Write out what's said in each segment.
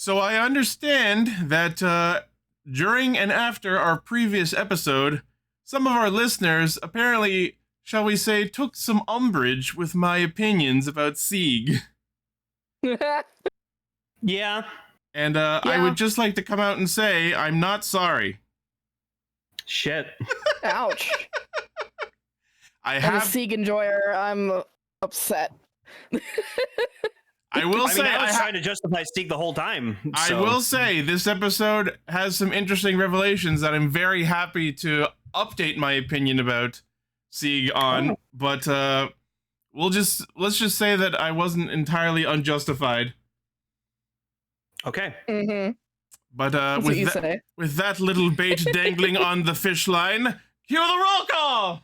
So I understand that during and after our previous episode, some of our listeners apparently, shall we say, took some umbrage with my opinions about Sieg. Yeah. And I would just like to come out and say I'm not sorry. Shit. Ouch. I As a Sieg enjoyer, I'm upset. I will say I was trying to justify Sieg the whole time. I will say this episode has some interesting revelations that I'm very happy to update my opinion about Sieg on, but let's just say that I wasn't entirely unjustified. Okay. Mm-hmm. But with with that little bait dangling on the fish line, cue the roll call.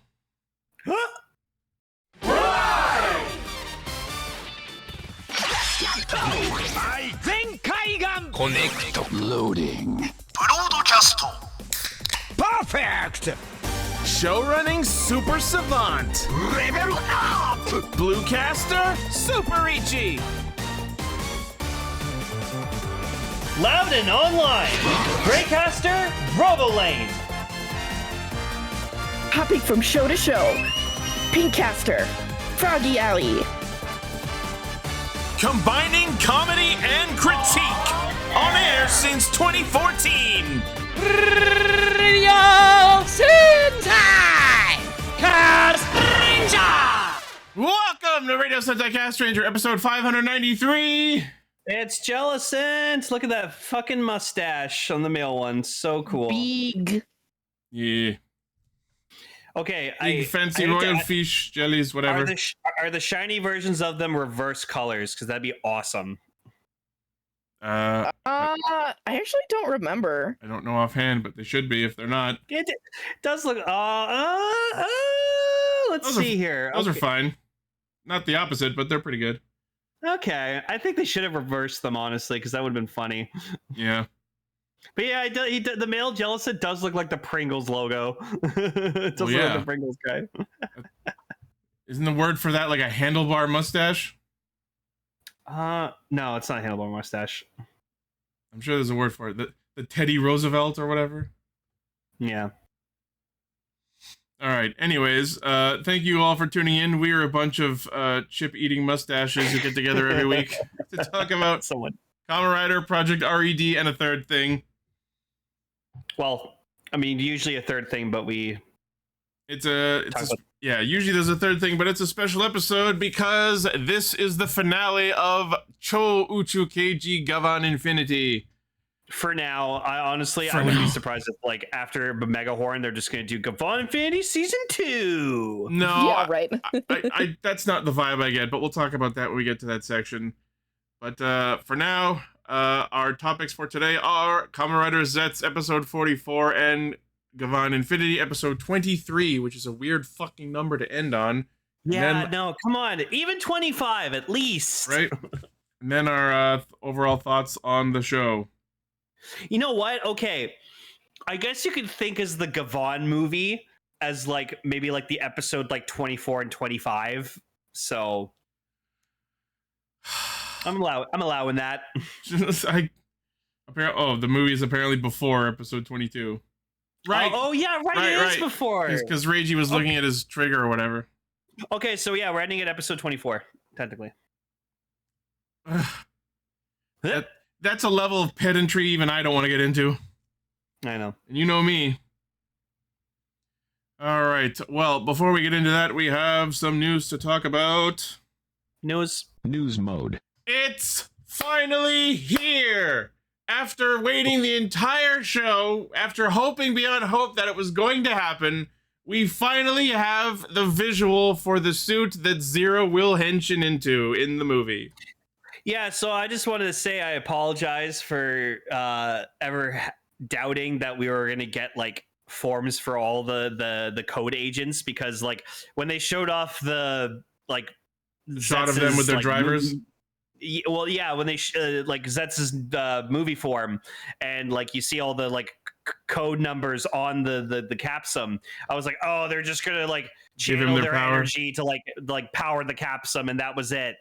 Connect. Loading. Broadcast. Perfect. Show running super savant. Level up. Bluecaster Super Ichi. Loud and online. Greycaster Robolane. Hopping from show to show. Pinkcaster. Froggy Alley. Combining comedy and critique. On air since 2014. Radio Sentai Castranger. Welcome to Radio Sentai Castranger, episode 593. It's Jellicent. Look at that fucking mustache on the male one. So cool. Big. Yeah. Okay, Big fancy royal fish jellies, whatever. Are the shiny versions of them reverse colors? Because that'd be awesome. I actually don't remember. I don't know offhand, but they should be if they're not. It does look. Let's see here. Those are fine. Not the opposite, but they're pretty good. Okay, I think they should have reversed them, honestly, because that would have been funny. Yeah. But yeah, the male Jellicent does look like the Pringles logo. It does look like the Pringles guy. Isn't the word for that like a handlebar mustache? No, it's not a handlebar mustache. I'm sure there's a word for it. The Teddy Roosevelt or whatever. Yeah. All right. Anyways, thank you all for tuning in. We are a bunch of chip-eating mustaches who get together every week to talk about Kamen Rider, Project R.E.D, and a third thing. Well, I mean, usually a third thing, but usually there's a third thing, but it's a special episode because this is the finale of Chou, Uchuu, Keiji, Gavan Infinity. For now, I wouldn't be surprised if, like, after Omegahorn, they're just going to do Gavan Infinity Season 2. No, yeah, right. I that's not the vibe I get, but we'll talk about that when we get to that section. But for now, our topics for today are Kamen Rider Zeztz episode 44 and Gavan Infinity episode 23, which is a weird fucking number to end on. Yeah, no, come on. Even 25 at least. Right? And then our overall thoughts on the show. You know what? Okay. I guess you could think as the Gavan movie as like maybe like the episode like 24 and 25. So I'm allowing that. The movie is apparently before episode 22. Right. Oh yeah, right. It is before. Because Reiji was looking at his trigger or whatever. Okay, so yeah, we're ending at episode 24, technically. That's a level of pedantry even I don't want to get into. I know. And you know me. All right. Well, before we get into that, we have some news to talk about. News mode. It's finally here! After waiting the entire show, after hoping beyond hope that it was going to happen, we finally have the visual for the suit that Zero will henshin into in the movie. Yeah, so I just wanted to say I apologize for ever doubting that we were going to get like forms for all the code agents, because like when they showed off the like shot of them with their drivers. Well, yeah, when they like Zetz's movie form, and like you see all the like code numbers on the capsum, I was like, oh, they're just gonna like channel their energy to like power the capsum, and that was it.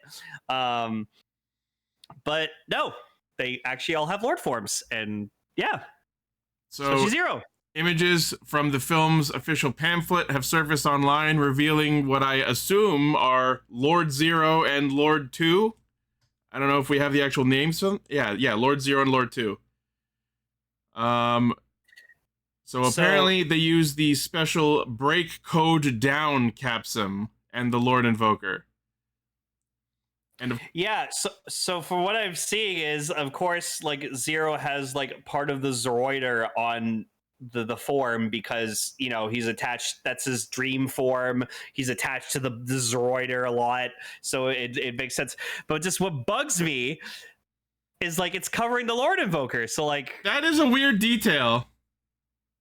But no, they actually all have Lord forms, and yeah, So she's Zero. Images from the film's official pamphlet have surfaced online, revealing what I assume are Lord Zero and Lord 2. I don't know if we have the actual names. Yeah, Lord Zero and Lord 2. So apparently they use the special break code down capsum and the Lord Invoker. And Yeah, so for what I'm seeing is, of course, like Zero has like part of the Zoroider on the form because, you know, he's attached. That's his dream form. He's attached to the Zoroider a lot, so it makes sense. But just what bugs me is like it's covering the Lord Invoker. So like that is a weird detail.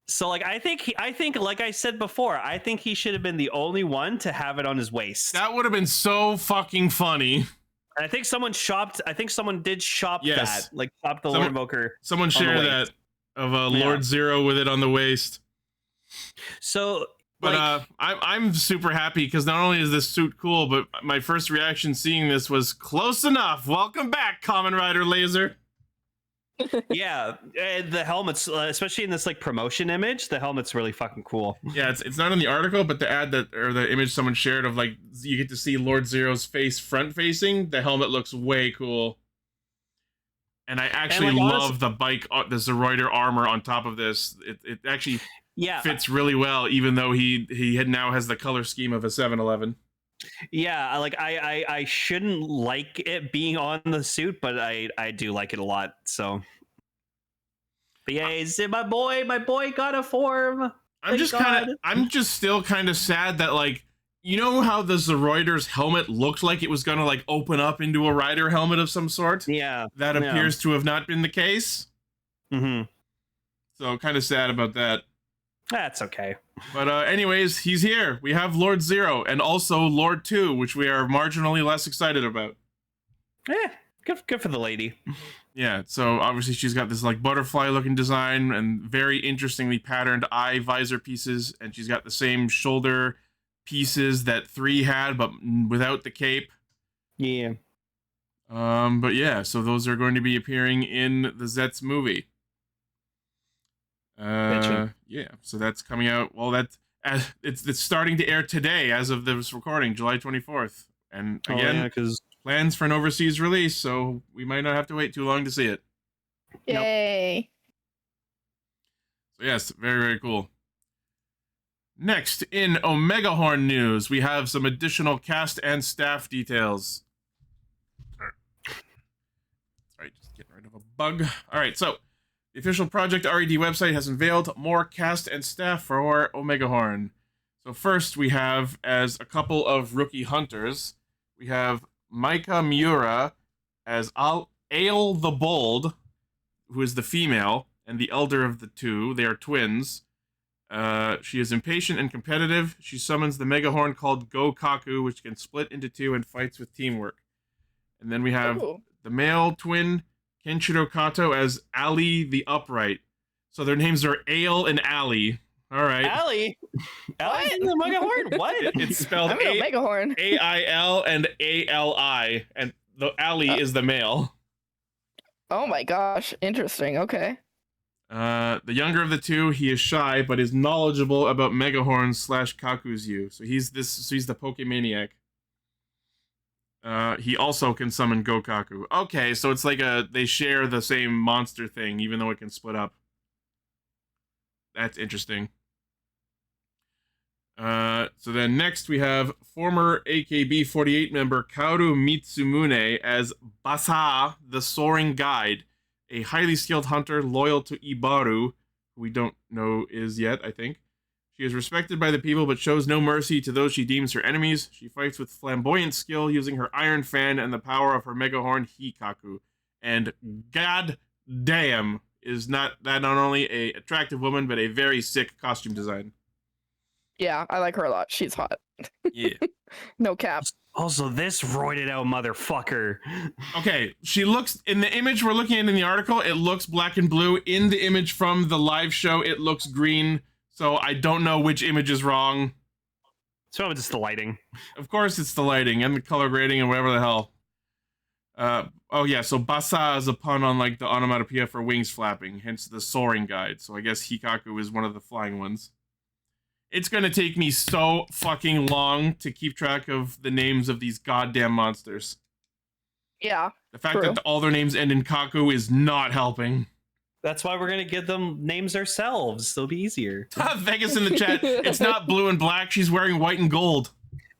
So like I think like I said before, I think he should have been the only one to have it on his waist. That would have been so fucking funny. I think someone did shop that, like shop the Lord Invoker. Someone shared that of Lord Zero with it on the waist. So, but like, I'm super happy because not only is this suit cool, but my first reaction seeing this was close enough. Welcome back, Kamen Rider Laser. Yeah, the helmets, especially in this like promotion image, the helmet's really fucking cool. Yeah, it's not in the article, but the ad that or the image someone shared of like you get to see Lord Zero's face front facing. The helmet looks way cool, and I actually love the the Zoroider armor on top of this. It actually fits really well, even though he now has the color scheme of a 7-Eleven. Yeah, like I shouldn't like it being on the suit, but I do like it a lot. So, but yeah, my boy got a form. I'm just still kind of sad that, like, you know how the Zoroider's helmet looked like it was gonna like open up into a rider helmet of some sort? Yeah, that appears to have not been the case. Mm-hmm. So kind of sad about that. That's okay. But anyways, he's here. We have Lord Zero and also Lord 2, which we are marginally less excited about. Yeah, good for the lady. Yeah, so obviously she's got this like butterfly looking design and very interestingly patterned eye visor pieces, and she's got the same shoulder pieces that 3 had, but without the cape. Yeah. But yeah, so those are going to be appearing in the Zeztz movie. Yeah, so that's coming out. Well, it's starting to air today as of this recording, July 24th. And again, because plans for an overseas release, so we might not have to wait too long to see it. Yay! So yes, very, very cool. Next, in Omegahorn news, we have some additional cast and staff details. Sorry, just getting rid of a bug. All right, so the official Project R.E.D. website has unveiled more cast and staff for Omegahorn. So first, we have, as a couple of rookie hunters, we have Maika Miura as Ale the Bold, who is the female and the elder of the two. They are twins. She is impatient and competitive. She summons the Megahorn called Gokaku, which can split into 2 and fights with teamwork. And then we have the male twin, Kenshiro Kato, as Ali the Upright. So their names are Ale and Ali. All right. Ali? Ali's in the Omegahorn? What? It's spelled Omegahorn. A-I-L and A-L-I. And the Ali is the male. Oh my gosh. Interesting. Okay. The younger of the two, he is shy, but is knowledgeable about Megahorn / Kakuzu. So he's the Pokemaniac. He also can summon Gokaku. Okay, so it's like they share the same monster thing, even though it can split up. That's interesting. So then next we have former AKB48 member Kaoru Mitsumune as Basa, the Soaring Guide, a highly skilled hunter loyal to Ibaru, who we don't know is yet, I think. She is respected by the people, but shows no mercy to those she deems her enemies. She fights with flamboyant skill, using her iron fan and the power of her Megahorn Hikaku. And god damn, is not only a attractive woman, but a very sick costume design. Yeah, I like her a lot. She's hot. Yeah. No cap. Also, this roided out motherfucker. Okay, she looks, in the image we're looking at in the article, it looks black and blue. In the image from the live show, it looks green. So I don't know which image is wrong. It's probably just the lighting. Of course it's the lighting and the color grading and whatever the hell. Oh yeah, so basa is a pun on like the onomatopoeia for wings flapping, hence the soaring guide. So I guess Hikaku is one of the flying ones. It's gonna take me so fucking long to keep track of the names of these goddamn monsters. Yeah. The fact that all their names end in Kaku is not helping. That's why we're gonna give them names ourselves. They'll be easier. Vegas in the chat. It's not blue and black. She's wearing white and gold.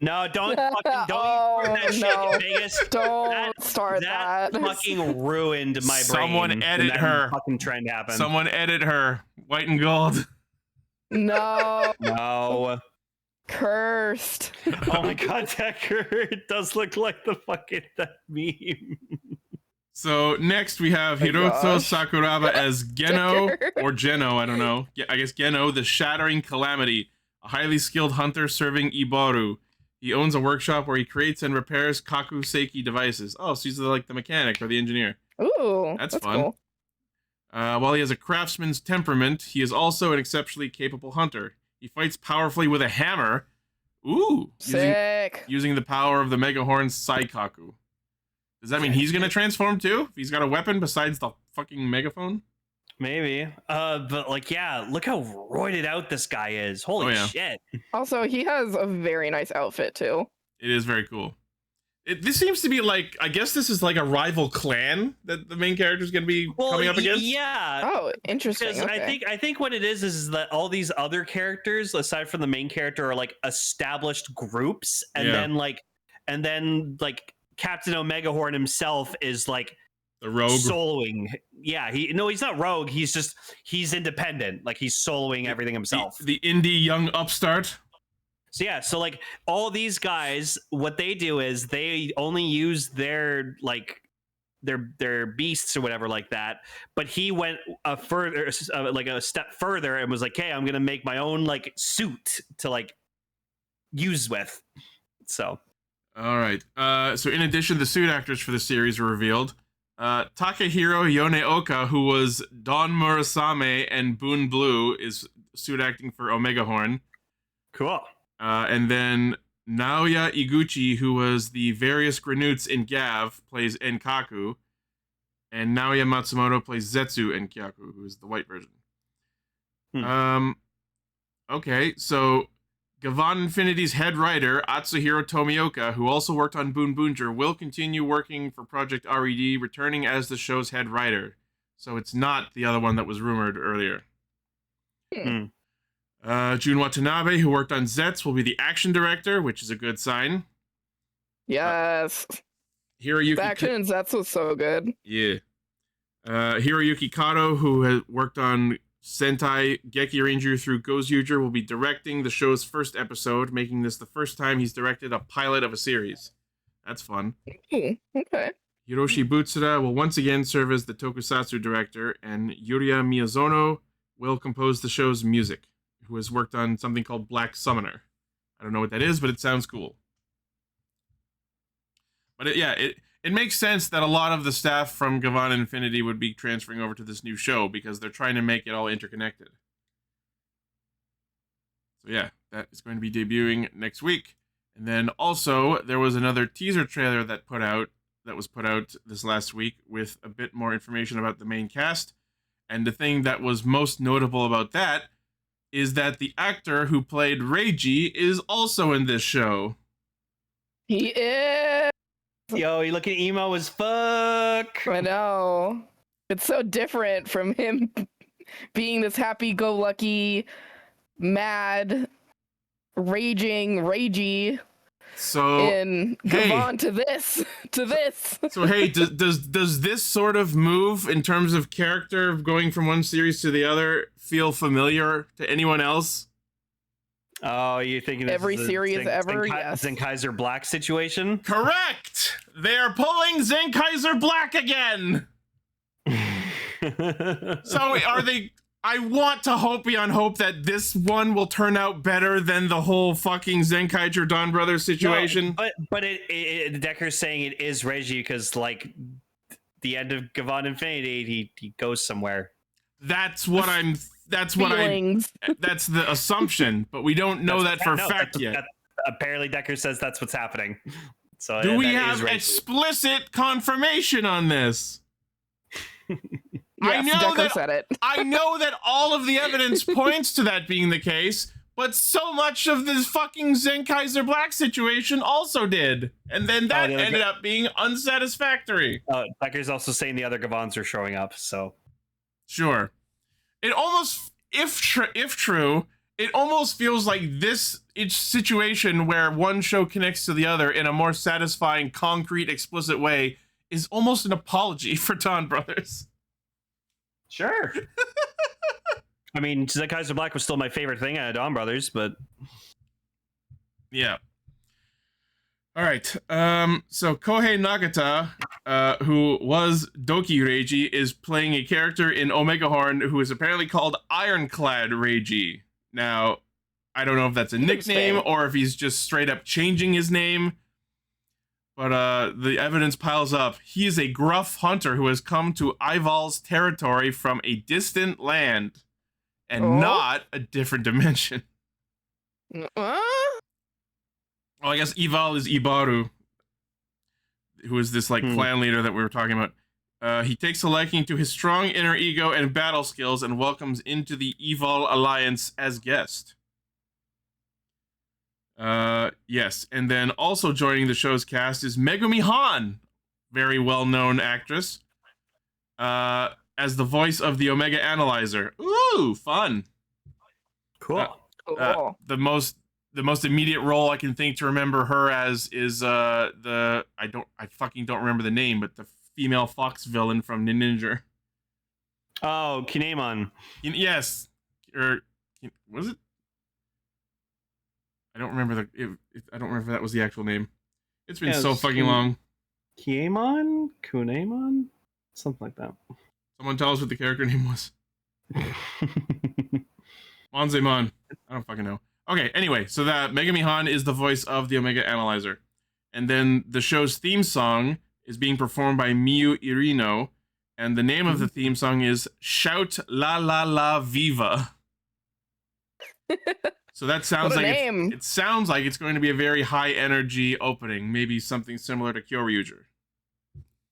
No, don't start that shit, Vegas. Don't start that. Fucking ruined my brain. Someone edit her. Fucking trend happened. Someone edit her. White and gold. No. No. Cursed. Oh my god, Decker. It does look like the fucking that meme. So next we have Hiroto Sakuraba as Geno, or Geno, I don't know. Yeah, I guess Geno, the Shattering Calamity, a highly skilled hunter serving Iboru. He owns a workshop where he creates and repairs Kaku Seiki devices. Oh, so he's like the mechanic or the engineer. Ooh, that's fun. Cool. While he has a craftsman's temperament, he is also an exceptionally capable hunter. He fights powerfully with a hammer. Ooh, sick. Using the power of the Omegahorn Saikaku. Does that mean he's gonna transform too? If he's got a weapon besides the fucking megaphone? Maybe. But like, yeah, look how roided out this guy is. Holy shit. Also, he has a very nice outfit too. It is very cool. This seems to be like, I guess this is like a rival clan that the main character is going to be coming up against. Yeah. Oh, interesting. Okay. I think what it is that all these other characters, aside from the main character, are like established groups, and then Captain Omegahorn himself is like the rogue soloing. Yeah, he's not rogue. He's independent. Like he's soloing everything himself. The indie young upstart. So yeah, so like all these guys, what they do is they only use their beasts or whatever like that. But he went a step further and was like, "Hey, I'm gonna make my own like suit to like use with." So, all right. So in addition, the suit actors for the series were revealed. Takahiro Yoneoka, who was Don Murasame and Boon Blue, is suit acting for Omegahorn. Cool. And then Naoya Iguchi, who was the various Granoots in Gav, plays Enkaku. And Naoya Matsumoto plays Zeztz and Kyaku, who is the white version. Okay, so Gavan Infinity's head writer, Atsuhiro Tomioka, who also worked on Boon Boonjer, will continue working for Project R.E.D, returning as the show's head writer. So it's not the other one that was rumored earlier. Jun Watanabe, who worked on Zeztz, will be the action director, which is a good sign. Yes. Hiroyuki the action in Zeztz was so good. Yeah. Hiroyuki Kato, who has worked on Sentai Geki Ranger through Gozyuger, will be directing the show's first episode, making this the first time he's directed a pilot of a series. That's fun. Okay. Hiroshi Butsuda will once again serve as the tokusatsu director, and Yuria Miyazono will compose the show's music, who has worked on something called Black Summoner. I don't know what that is, but it sounds cool. But it makes sense that a lot of the staff from Gavan Infinity would be transferring over to this new show because they're trying to make it all interconnected. So yeah, that is going to be debuting next week. And then also, there was another teaser trailer that was put out this last week with a bit more information about the main cast. And the thing that was most notable about that is that the actor who played Reiji is also in this show. He is. Yo, you looking emo as fuck. I know. It's so different from him being this happy-go-lucky, mad, ragey. So in Gavan to this. So hey, does this sort of move in terms of character going from one series to the other feel familiar to anyone else? Oh, you're thinking every series ever? Yes. Zenkaiser Black situation? Correct. They are pulling Zenkaiser Black again. So are they? I want to hope beyond hope that this one will turn out better than the whole fucking Zenkaiser Dawn Brothers situation. No, but Decker's saying it is Reggie because like the end of Gavan Infinity, he goes somewhere. That's the assumption, but we don't know that for a fact yet. Apparently Decker says that's what's happening. So do we that have is racist. explicit confirmation on this? Yes, Deco said it. I know that all of the evidence points to that being the case, but so much of this fucking Zenkaiser Black situation also did. And then that ended up being unsatisfactory. Becker's also saying the other Gavans are showing up, so. Sure. It almost, if true, it almost feels like this situation where one show connects to the other in a more satisfying, concrete, explicit way is almost an apology for Dawn Brothers. Sure. I mean, Zenkaiser Black was still my favorite thing out of Dawn Brothers, but yeah. All right. So Kohei Nagata, who was Doki Reiji, is playing a character in Omegahorn who is apparently called Ironclad Reiji. Now, I don't know if that's a nickname or if he's just straight up changing his name. But the evidence piles up. He is a gruff hunter who has come to Ival's territory from a distant land and not a different dimension. Well, I guess Ival is Ibaru, who is this like clan leader that we were talking about. He takes a liking to his strong inner ego and battle skills and welcomes into the Ival Alliance as guest. Yes, and then also joining the show's cast is Megumi Han, very well-known actress, as the voice of the Omega Analyzer. Ooh, fun. Cool. The most immediate role I can think to remember her as is I fucking don't remember the name, but the female fox villain from Ninja. Oh, Kinemon. Yes. Or was it? I don't remember I don't remember if that was the actual name. It's been so fucking long. Kiemon? Kunemon? Something like that. Someone tell us what the character name was. Monzemon. I don't fucking know. Okay, anyway, so that Megami Han is the voice of the Omega Analyzer. And then the show's theme song is being performed by Miyu Irino, and the name of the theme song is Shout La La La Viva. So that sounds like it sounds like it's going to be a very high energy opening, maybe something similar to Kyoryuger.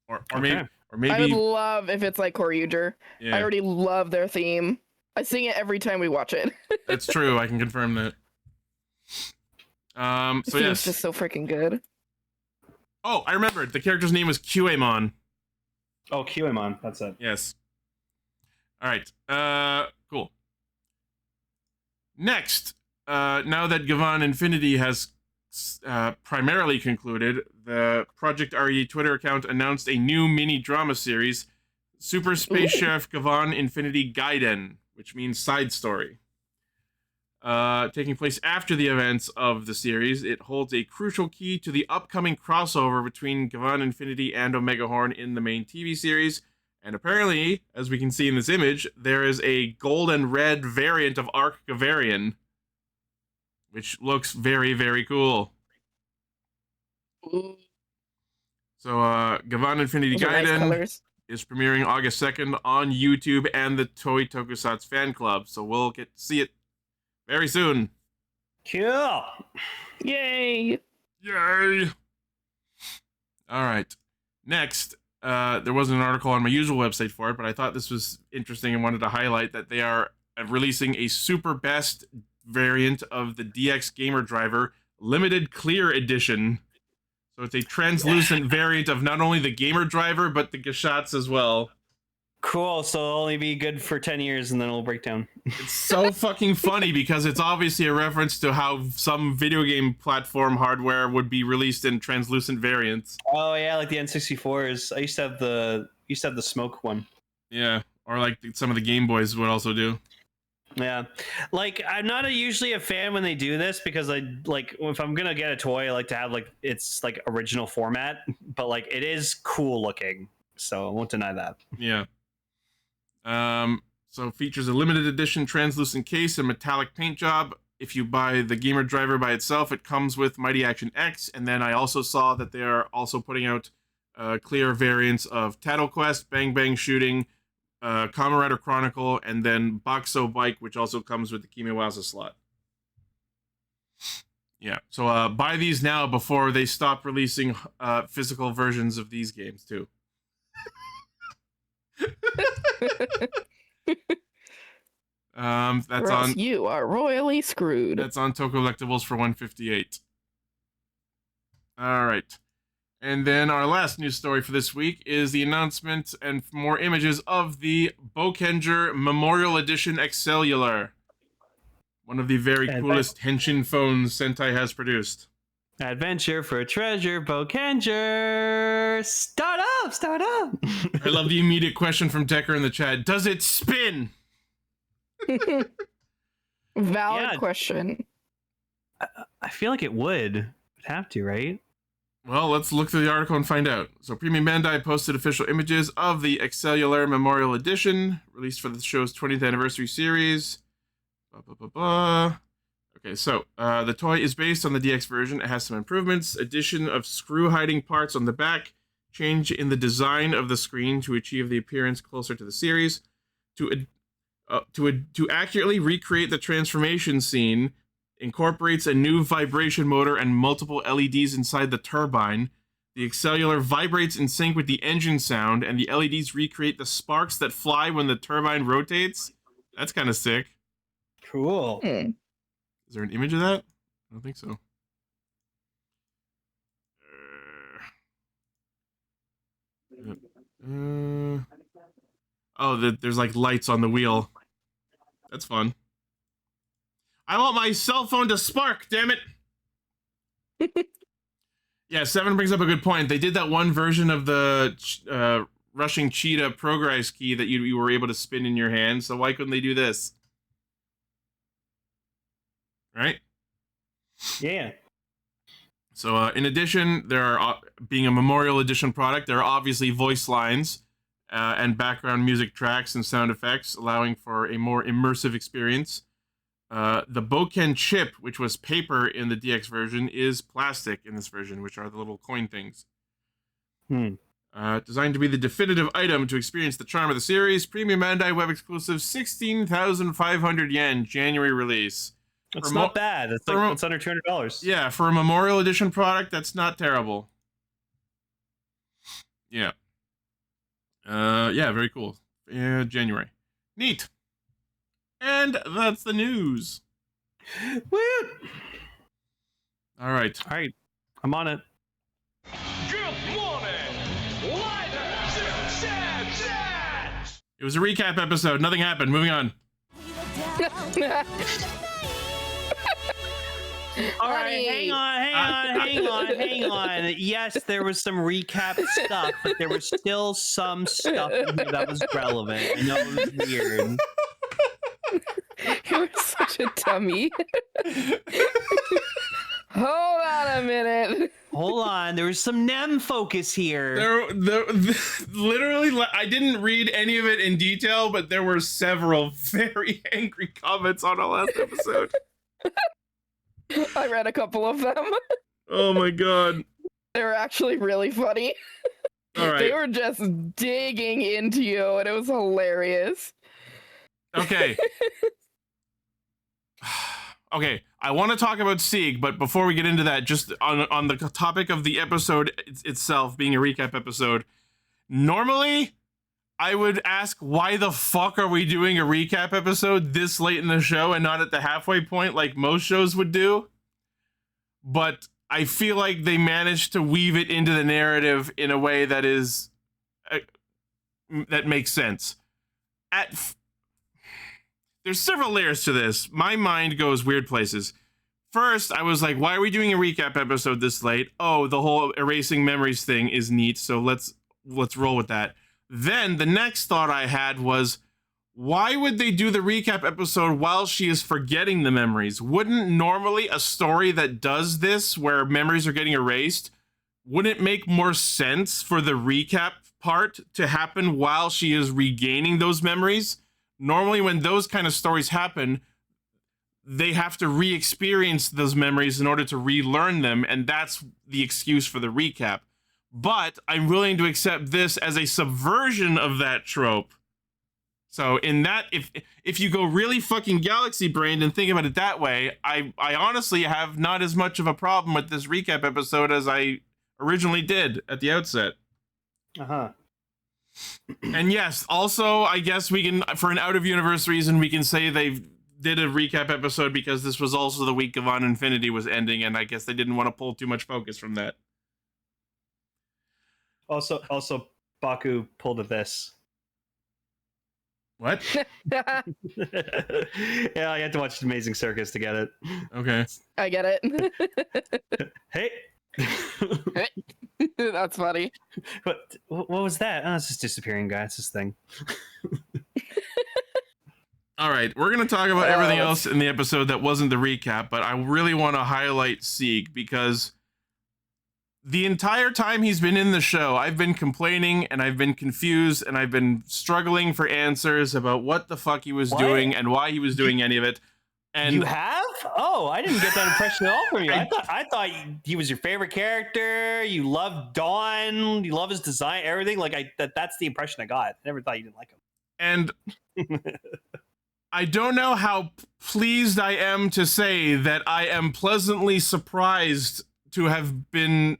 Or maybe I would love if it's like Kyoryuger. Yeah. I already love their theme. I sing it every time we watch it. That's true. I can confirm that. So it's just so freaking good. Oh, I remembered. The character's name was QAmon. Oh, QAmon. That's it. Yes. All right. Cool. Next, now that Gavan Infinity has primarily concluded, the Project R.E.D Twitter account announced a new mini drama series, Super Space Chef Gavan Infinity Gaiden, which means side story. Taking place after the events of the series, it holds a crucial key to the upcoming crossover between Gavan Infinity and Omegahorn in the main TV series. And apparently, as we can see in this image, there is a gold and red variant of Arc Gavarian, which looks very, very cool. So, Gavan Infinity Gaiden is premiering August 2nd on YouTube and the Toei Tokusatsu fan club. So we'll get to see it very soon. Cool. Yay. Yay. All right. Next, there wasn't an article on my usual website for it, but I thought this was interesting and wanted to highlight that they are releasing a super best variant of the DX Gamer Driver limited clear edition. So it's a translucent variant of not only the Gamer Driver, but the Gashats as well. Cool, so it'll only be good for 10 years and then it'll break down. It's so fucking funny because it's obviously a reference to how some video game platform hardware would be released in translucent variants. Oh yeah, like the N64s. I used to have the smoke one. Yeah, or like some of the Game Boys would also do. Yeah, like I'm not usually a fan when they do this because I like if I'm gonna get a toy, I like to have like it's like original format, but like it is cool looking, so I won't deny that. Yeah. So it features a limited edition translucent case and metallic paint job. If you buy the Gamer Driver by itself, it comes with Mighty Action X, and then I also saw that they are also putting out clear variants of Tattle Quest, Bang Bang Shooting, Kamen Rider Chronicle, and then Boxo Bike, which also comes with the Kimiwaza slot. Yeah, so buy these now before they stop releasing physical versions of these games too. That's or else on. you are royally screwed. That's on Tokollectibles for $158. All right, and then our last news story for this week is the announcement and more images of the Bokenger Memorial Edition Excellular. One of the very coolest henshin phones Sentai has produced. Adventure for treasure, Bokenger. Start up, start up. I love the immediate question from Decker in the chat. Does it spin? Valid question. I feel like it would have to, right? Well, let's look through the article and find out. So Premium Bandai posted official images of the Excellular Memorial Edition, released for the show's 20th anniversary series. Okay, so the toy is based on the DX version. It has some improvements. Addition of screw hiding parts on the back. Change in the design of the screen to achieve the appearance closer to the series. To accurately recreate the transformation scene, incorporates a new vibration motor and multiple LEDs inside the turbine. The Excellular vibrates in sync with the engine sound, and the LEDs recreate the sparks that fly when the turbine rotates. That's kind of sick. Cool. Is there an image of that? I don't think so. There's like lights on the wheel. That's fun. I want my cell phone to spark, damn it! Yeah, Seven brings up a good point. They did that one version of the Rushing Cheetah Progress key that you were able to spin in your hand, so why couldn't they do this? Right? Yeah. So, in addition, there are, being a Memorial Edition product, there are obviously voice lines and background music tracks and sound effects, allowing for a more immersive experience. The Boken chip, which was paper in the DX version, is plastic in this version, which are the little coin things. Designed to be the definitive item to experience the charm of the series, Premium Bandai web exclusive 16,500 yen, January release. It's not bad. It's like it's under $200. Yeah, for a Memorial Edition product, that's not terrible. Yeah. Yeah, very cool. January. Neat. And that's the news. Woot! All right. All right. I'm on it. Good morning, It was a recap episode. Nothing happened. Moving on. All right, hang on. Yes, there was some recap stuff, but there was still some stuff in here that was relevant. I know it was weird. You're such a dummy. Hold on a minute. Hold on, there was some NEM focus here. Literally, I didn't read any of it in detail, but there were several very angry comments on our last episode. I read a couple of them. Oh my god. They were actually really funny. All right. They were just digging into you, and it was hilarious. Okay. Okay, I want to talk about Sieg, but before we get into that, just on the topic of the episode itself being a recap episode, normally I would ask, why the fuck are we doing a recap episode this late in the show and not at the halfway point like most shows would do? But I feel like they managed to weave it into the narrative in a way that is that makes sense. There's several layers to this. My mind goes weird places. First, I was like, why are we doing a recap episode this late? Oh, the whole erasing memories thing is neat, so let's roll with that. Then the next thought I had was, why would they do the recap episode while she is forgetting the memories? Wouldn't normally a story that does this, where memories are getting erased, wouldn't it make more sense for the recap part to happen while she is regaining those memories? Normally when those kind of stories happen, they have to re-experience those memories in order to relearn them, and that's the excuse for the recap. But I'm willing to accept this as a subversion of that trope. So in that, if you go really fucking galaxy brained and think about it that way, I honestly have not as much of a problem with this recap episode as I originally did at the outset. And yes, also I guess we can, for an out of universe reason, we can say they did a recap episode because this was also the week Gavan Infinity was ending, and I guess they didn't want to pull too much focus from that. Also, Baku pulled a this. What? Yeah, I had to watch The Amazing Circus to get it. Okay. I get it. Hey. That's funny. What was that? Oh, it's just disappearing guy. It's this thing. All right, we're going to talk about everything else in the episode that wasn't the recap, but I really want to highlight Sieg because the entire time he's been in the show, I've been complaining and I've been confused and I've been struggling for answers about what the fuck he was doing and why he was doing any of it. And you have? Oh, I didn't get that impression at all from you. I thought he was your favorite character. You loved Dawn. You love his design, everything. Like that's the impression I got. I never thought you didn't like him. And I don't know how pleased I am to say that I am pleasantly surprised to have been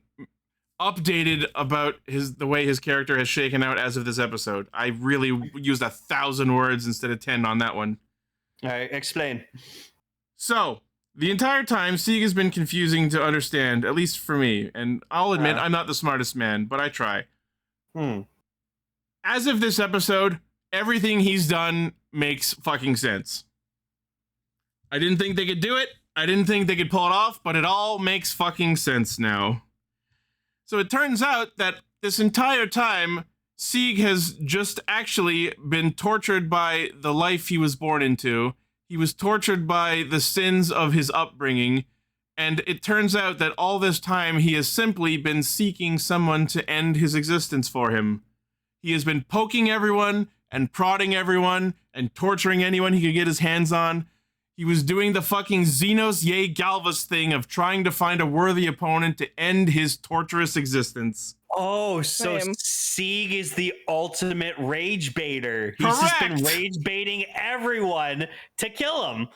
updated about the way his character has shaken out as of this episode. I really used 1,000 words instead of 10 on that one. All right, explain. So, the entire time, Sieg has been confusing to understand, at least for me. And I'll admit, I'm not the smartest man, but I try. As of this episode, everything he's done makes fucking sense. I didn't think they could do it. I didn't think they could pull it off, but it all makes fucking sense now. So it turns out that this entire time, Sieg has just actually been tortured by the life he was born into. He was tortured by the sins of his upbringing, and it turns out that all this time he has simply been seeking someone to end his existence for him. He has been poking everyone and prodding everyone and torturing anyone he could get his hands on. He was doing the fucking Xenos Ye Galvas thing of trying to find a worthy opponent to end his torturous existence. Oh, so Same. Sieg is the ultimate rage baiter. He's Correct. just been rage baiting everyone to kill him.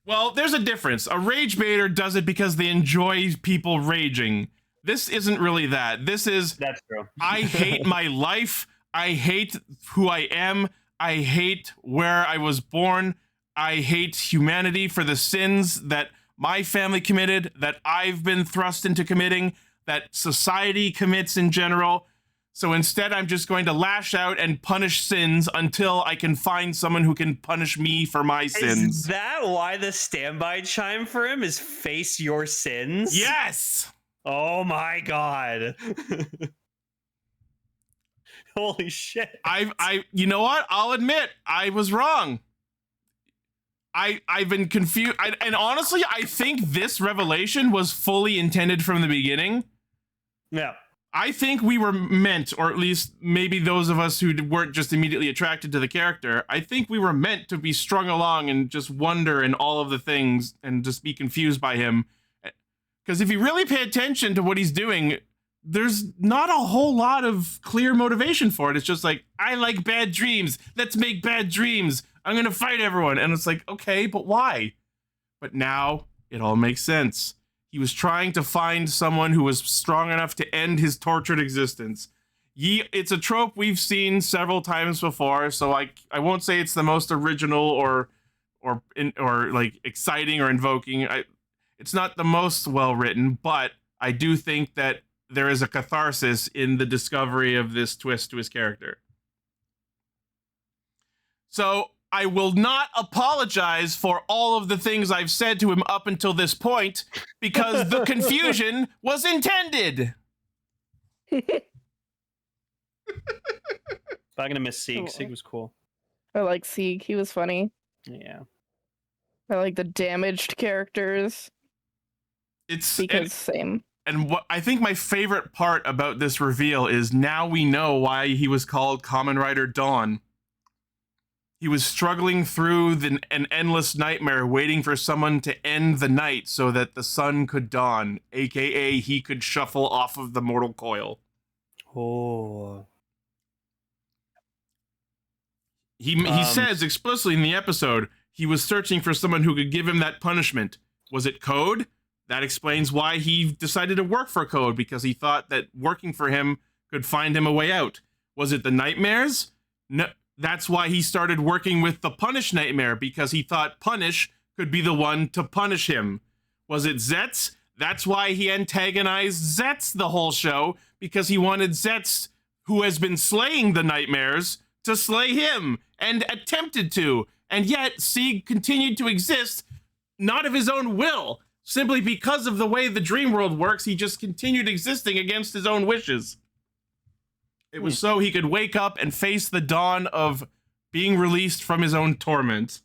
Well, there's a difference. A rage baiter does it because they enjoy people raging. This isn't really that. This is, That's true. I hate my life. I hate who I am. I hate where I was born. I hate humanity for the sins that my family committed, that I've been thrust into committing, that society commits in general. So instead, I'm just going to lash out and punish sins until I can find someone who can punish me for my sins. Is that why the standby chime for him is face your sins? Yes! Oh my god. Holy shit. You know what? I'll admit, I was wrong. I've been confused. And honestly, I think this revelation was fully intended from the beginning. Yeah. I think we were meant, or at least maybe those of us who weren't just immediately attracted to the character, I think we were meant to be strung along and just wonder in all of the things and just be confused by him. Because if you really pay attention to what he's doing, there's not a whole lot of clear motivation for it. It's just like, I like bad dreams. Let's make bad dreams. I'm going to fight everyone. And it's like, okay, but why? But now it all makes sense. He was trying to find someone who was strong enough to end his tortured existence. It's a trope we've seen several times before, so I won't say it's the most original or like exciting or invoking. It's not the most well written, but I do think that there is a catharsis in the discovery of this twist to his character. So I will not apologize for all of the things I've said to him up until this point, because the confusion was intended. I'm gonna miss Sieg. Sieg was cool. I like Sieg. He was funny. Yeah. I like the damaged characters because same. And what I think my favorite part about this reveal is now we know why he was called Kamen Rider Dawn. He was struggling through an endless nightmare, waiting for someone to end the night so that the sun could dawn, aka he could shuffle off of the mortal coil. Oh. He says explicitly in the episode he was searching for someone who could give him that punishment. Was it Code? That explains why he decided to work for Code, because he thought that working for him could find him a way out. Was it the nightmares? No, that's why he started working with the Punish Nightmare, because he thought Punish could be the one to punish him. Was it Zeztz? That's why he antagonized Zeztz the whole show, because he wanted Zeztz, who has been slaying the nightmares, to slay him, and attempted to. And yet, Sieg continued to exist, not of his own will. Simply because of the way the dream world works, he just continued existing against his own wishes. It was so he could wake up and face the dawn of being released from his own torment.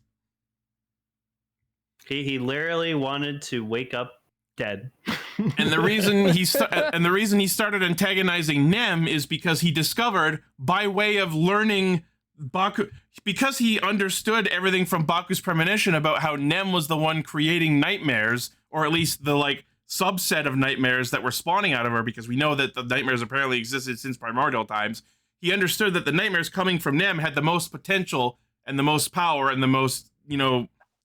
He literally wanted to wake up dead. And the reason he started antagonizing Nem is because he discovered, by way of learning Baku, because he understood everything from Baku's premonition about how Nem was the one creating nightmares, or at least the subset of nightmares that were spawning out of her, because we know that the nightmares apparently existed since primordial times. He understood that the nightmares coming from Nem had the most potential and the most power and the most,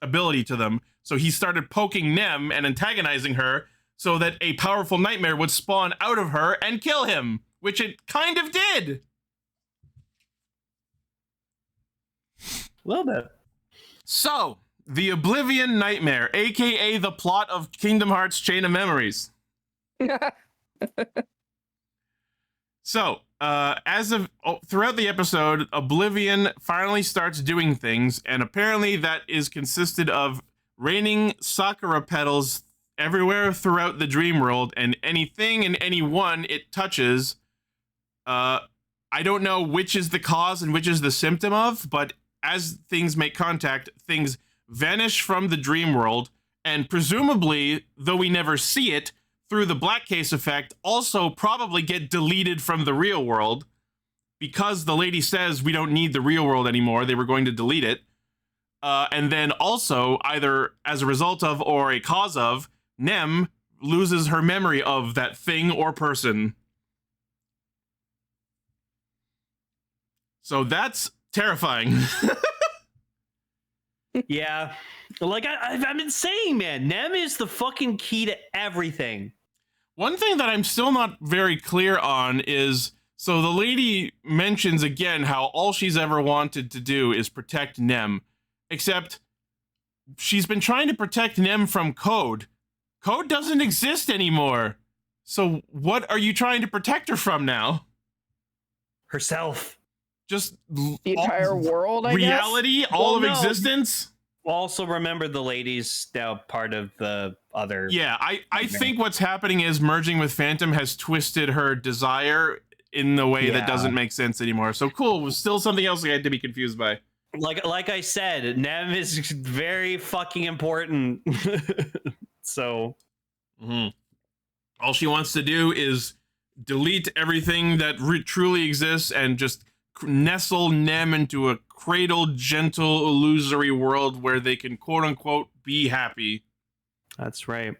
ability to them. So he started poking Nem and antagonizing her so that a powerful nightmare would spawn out of her and kill him, which it kind of did. A little bit. So, the Oblivion Nightmare, aka the plot of Kingdom Hearts Chain of Memories. So, throughout the episode, Oblivion finally starts doing things, and apparently that is consisted of raining sakura petals everywhere throughout the dream world, and anything and anyone it touches, I don't know which is the cause and which is the symptom of, but as things make contact, things vanish from the dream world, and presumably, though we never see it, through the black case effect, also probably get deleted from the real world, because the lady says we don't need the real world anymore, they were going to delete it. And then also, either as a result of or a cause of, Nem loses her memory of that thing or person. So that's terrifying. Yeah. I've been saying, man, Nem is the fucking key to everything. One thing that I'm still not very clear on is, so the lady mentions again how all she's ever wanted to do is protect Nem, except she's been trying to protect Nem from Code. Code doesn't exist anymore. So what are you trying to protect her from now? Herself. Just the entire world, I reality, guess? all of existence. Also, remember the lady's now part of the other. Yeah, I think what's happening is merging with Phantom has twisted her desire in the way that doesn't make sense anymore. So cool, was still something else I had to be confused by. Like I said, Nem is very fucking important. So, all she wants to do is delete everything that truly exists and just nestle Nem into a cradled, gentle, illusory world where they can quote unquote be happy. That's right.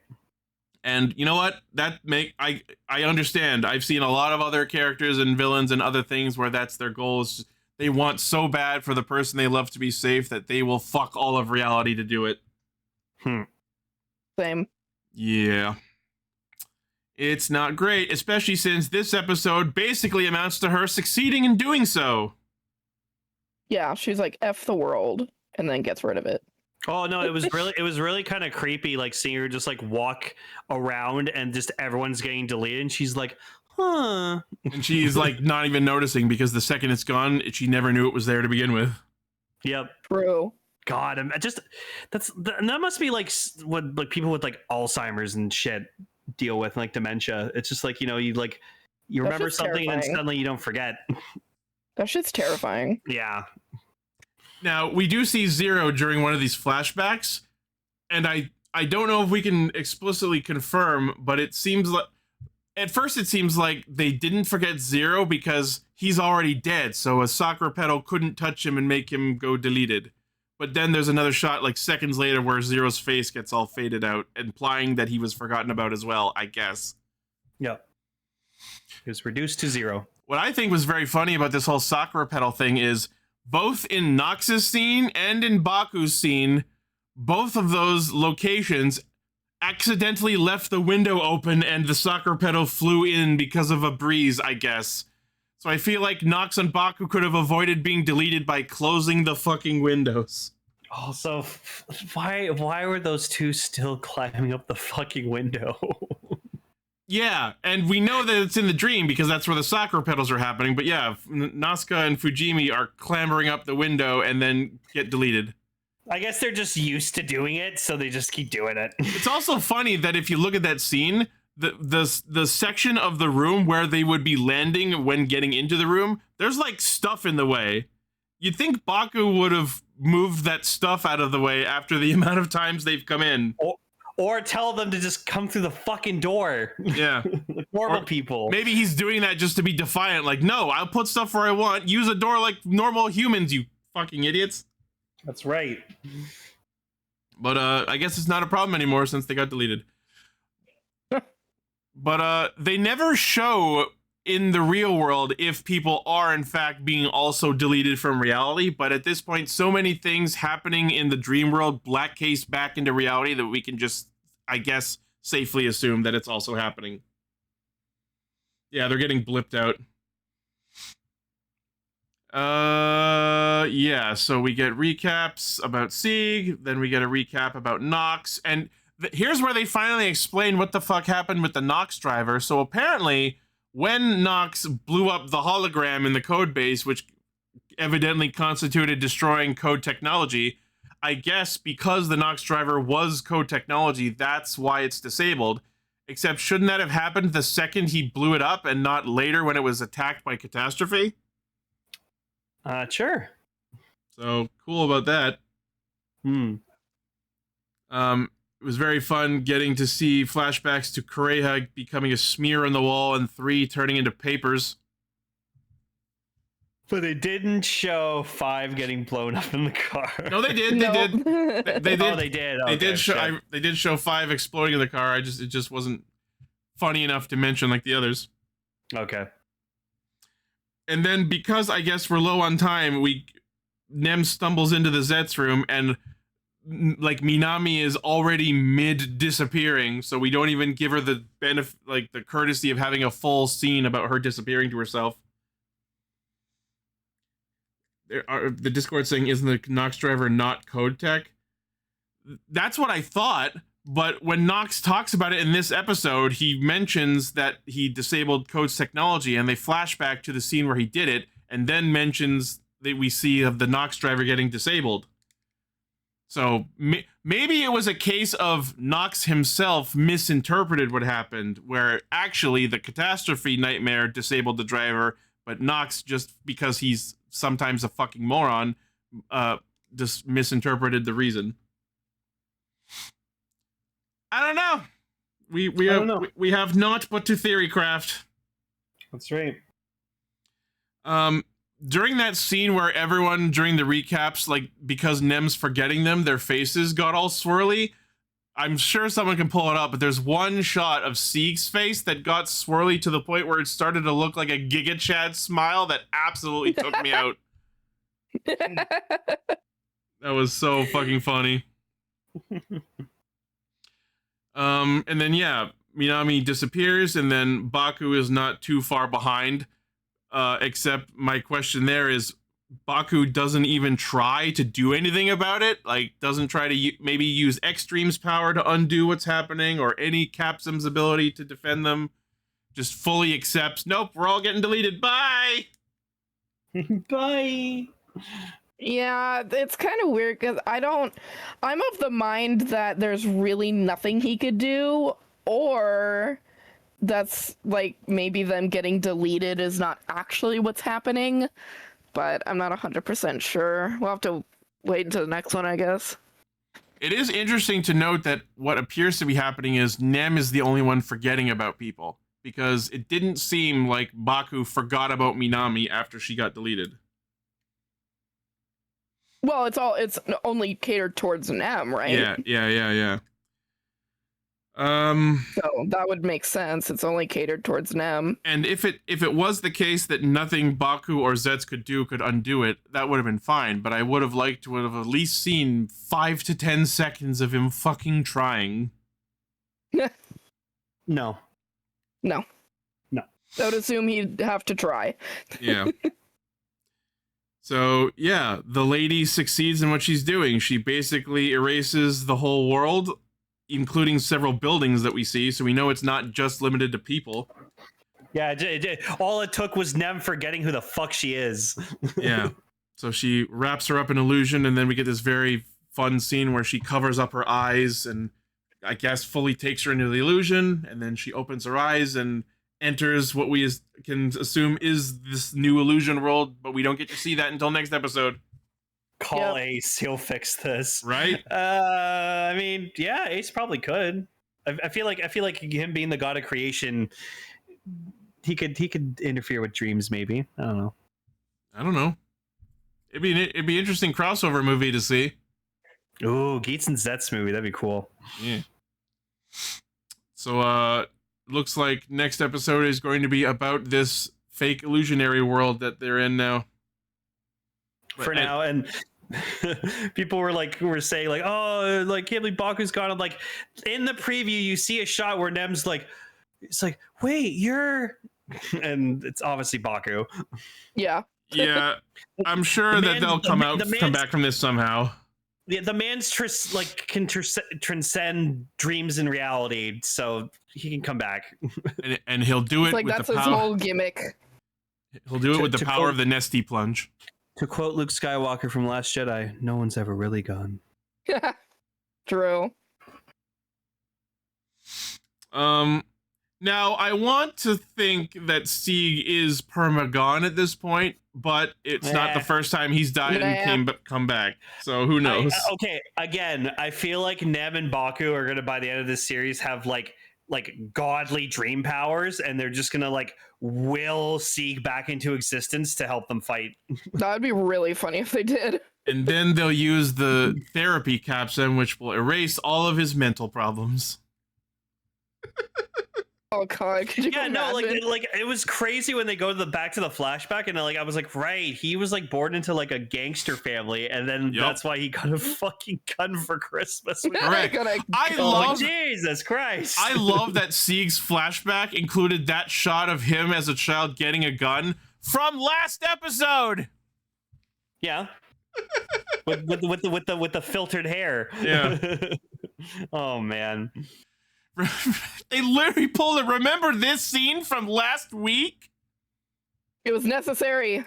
And you know what? I understand. I've seen a lot of other characters and villains and other things where that's their goals. They want so bad for the person they love to be safe that they will fuck all of reality to do it. Same. Yeah. It's not great, especially since this episode basically amounts to her succeeding in doing so. Yeah, she's like, F the world, and then gets rid of it. Oh no, it was really kind of creepy, like seeing her just like walk around and just everyone's getting deleted, and she's like, huh. And she's like not even noticing, because the second it's gone, she never knew it was there to begin with. Yep. True. God, that must be like what people with like Alzheimer's and shit deal with, like dementia. It's just like, you remember something and suddenly you don't forget. That shit's terrifying. Yeah. Now, we do see Zero during one of these flashbacks, and I don't know if we can explicitly confirm, but it seems like, at first it seems like they didn't forget Zero because he's already dead, so a sakura petal couldn't touch him and make him go deleted. But then there's another shot like seconds later where Zero's face gets all faded out, implying that he was forgotten about as well, I guess. Yep. He was reduced to zero. What I think was very funny about this whole sakura petal thing is both in Nox's scene and in Baku's scene, both of those locations accidentally left the window open and the soccer pedal flew in because of a breeze, I guess. So I feel like Nox and Baku could have avoided being deleted by closing the fucking windows. Also, why were those two still climbing up the fucking window? Yeah, and we know that it's in the dream because that's where the soccer pedals are happening. But yeah, Nazca and Fujimi are clambering up the window and then get deleted. I guess they're just used to doing it, so they just keep doing it. It's also funny that if you look at that scene, the section of the room where they would be landing when getting into the room, there's like stuff in the way. You'd think Baku would have moved that stuff out of the way after the amount of times they've come in. Or tell them to just come through the fucking door. Yeah. Like normal people. Maybe he's doing that just to be defiant. Like, no, I'll put stuff where I want. Use a door like normal humans, you fucking idiots. That's right. But I guess it's not a problem anymore since they got deleted. But they never show in the real world if people are in fact being also deleted from reality. But at this point, so many things happening in the dream world black case back into reality that we can just, I guess, safely assume that it's also happening. Yeah, they're getting blipped out. Yeah, so we get recaps about Sieg, then we get a recap about Nox, and here's where they finally explain what the fuck happened with the Nox driver. So apparently, when Nox blew up the hologram in the code base, which evidently constituted destroying code technology, I guess because the Nox driver was code technology, that's why it's disabled. Except shouldn't that have happened the second he blew it up and not later when it was attacked by Catastrophe? Sure. So cool about that. It was very fun getting to see flashbacks to Kureha becoming a smear on the wall and 3 turning into papers. But they didn't show 5 getting blown up in the car. No, they did. They did. They did. Oh, they did. Okay, they did show. They did show 5 exploding in the car. It just wasn't funny enough to mention like the others. Okay. And then because I guess we're low on time, Nem stumbles into the Zeztz room and like Minami is already mid disappearing, so we don't even give her the benefit, like the courtesy of having a full scene about her disappearing to herself. The Discord saying, isn't the Nox driver not code tech? That's what I thought, but when Nox talks about it in this episode, he mentions that he disabled code's technology, and they flash back to the scene where he did it, and then mentions that we see of the Nox driver getting disabled. So maybe it was a case of Nox himself misinterpreted what happened, where actually the Catastrophe nightmare disabled the driver, but Nox, just because he's sometimes a fucking moron, just misinterpreted the reason. I don't know. We have naught but to theorycraft. That's right. During that scene where everyone during the recaps, like because Nem's forgetting them, their faces got all swirly. I'm sure someone can pull it up, but there's one shot of Sieg's face that got swirly to the point where it started to look like a Giga Chad smile that absolutely took me out. That was so fucking funny. And then yeah, Minami disappears, and then Baku is not too far behind. Except my question there is, Baku doesn't even try to do anything about it. Like, doesn't try to maybe use Extreme's power to undo what's happening, or any Capsum's ability to defend them. Just fully accepts, nope, we're all getting deleted, bye! Bye! Yeah, it's kind of weird because I'm of the mind that there's really nothing he could do, or that's like maybe them getting deleted is not actually what's happening, but I'm not 100% sure. We'll have to wait until the next one, I guess. It is interesting to note that what appears to be happening is Nem is the only one forgetting about people, because it didn't seem like Baku forgot about Minami after she got deleted. Well, it's only catered towards Nem, right? Yeah. So that would make sense. It's only catered towards Nem. And if it was the case that nothing Baku or Zeztz could do could undo it, that would have been fine. But I would have liked to have at least seen 5 to 10 seconds of him fucking trying. No. No. I would assume he'd have to try. Yeah. So, yeah, the lady succeeds in what she's doing. She basically erases the whole world, including several buildings that we see, so we know it's not just limited to people. Yeah, all it took was Nem forgetting who the fuck she is. Yeah. So she wraps her up in illusion, and then we get this very fun scene where she covers up her eyes and I guess fully takes her into the illusion, and then she opens her eyes and enters what we can assume is this new illusion world, but we don't get to see that until next episode. Call Ace, he'll fix this. Right? I mean, yeah, Ace probably could. I feel like him being the god of creation, he could interfere with dreams, maybe. I don't know. It'd be interesting crossover movie to see. Ooh, Geets and Zeztz movie, that'd be cool. Yeah. So looks like next episode is going to be about this fake illusionary world that they're in now. Now, and people were saying like, oh, like can't believe Baku's gone. I'm like, in the preview you see a shot where Nem's like, it's like, wait, you're, and it's obviously Baku. Yeah. Yeah, I'm sure that they'll come back from this somehow. Yeah, the man's can transcend dreams and reality, so he can come back. and he'll do it like with that's the his power. whole gimmick. He'll do it with the power of the Nesty plunge. To quote Luke Skywalker from Last Jedi, no one's ever really gone. True. Now I want to think that Sieg is perma-gone at this point, but it's not the first time he's died and come back. So who knows? Okay, again, I feel like Nem and Baku are gonna by the end of this series have like godly dream powers, and they're just gonna like will Sieg back into existence to help them fight. That would be really funny if they did. And then they'll use the therapy capsule, which will erase all of his mental problems. Oh god, could you imagine? like it was crazy when they go to back to the flashback, and I was like, right, he was like born into like a gangster family, and then that's why he got a fucking gun for Christmas. Correct. I love Jesus Christ. I love that Sieg's flashback included that shot of him as a child getting a gun from last episode. Yeah. with the filtered hair. Yeah. Oh man. They literally pulled it. Remember this scene from last week? It was necessary.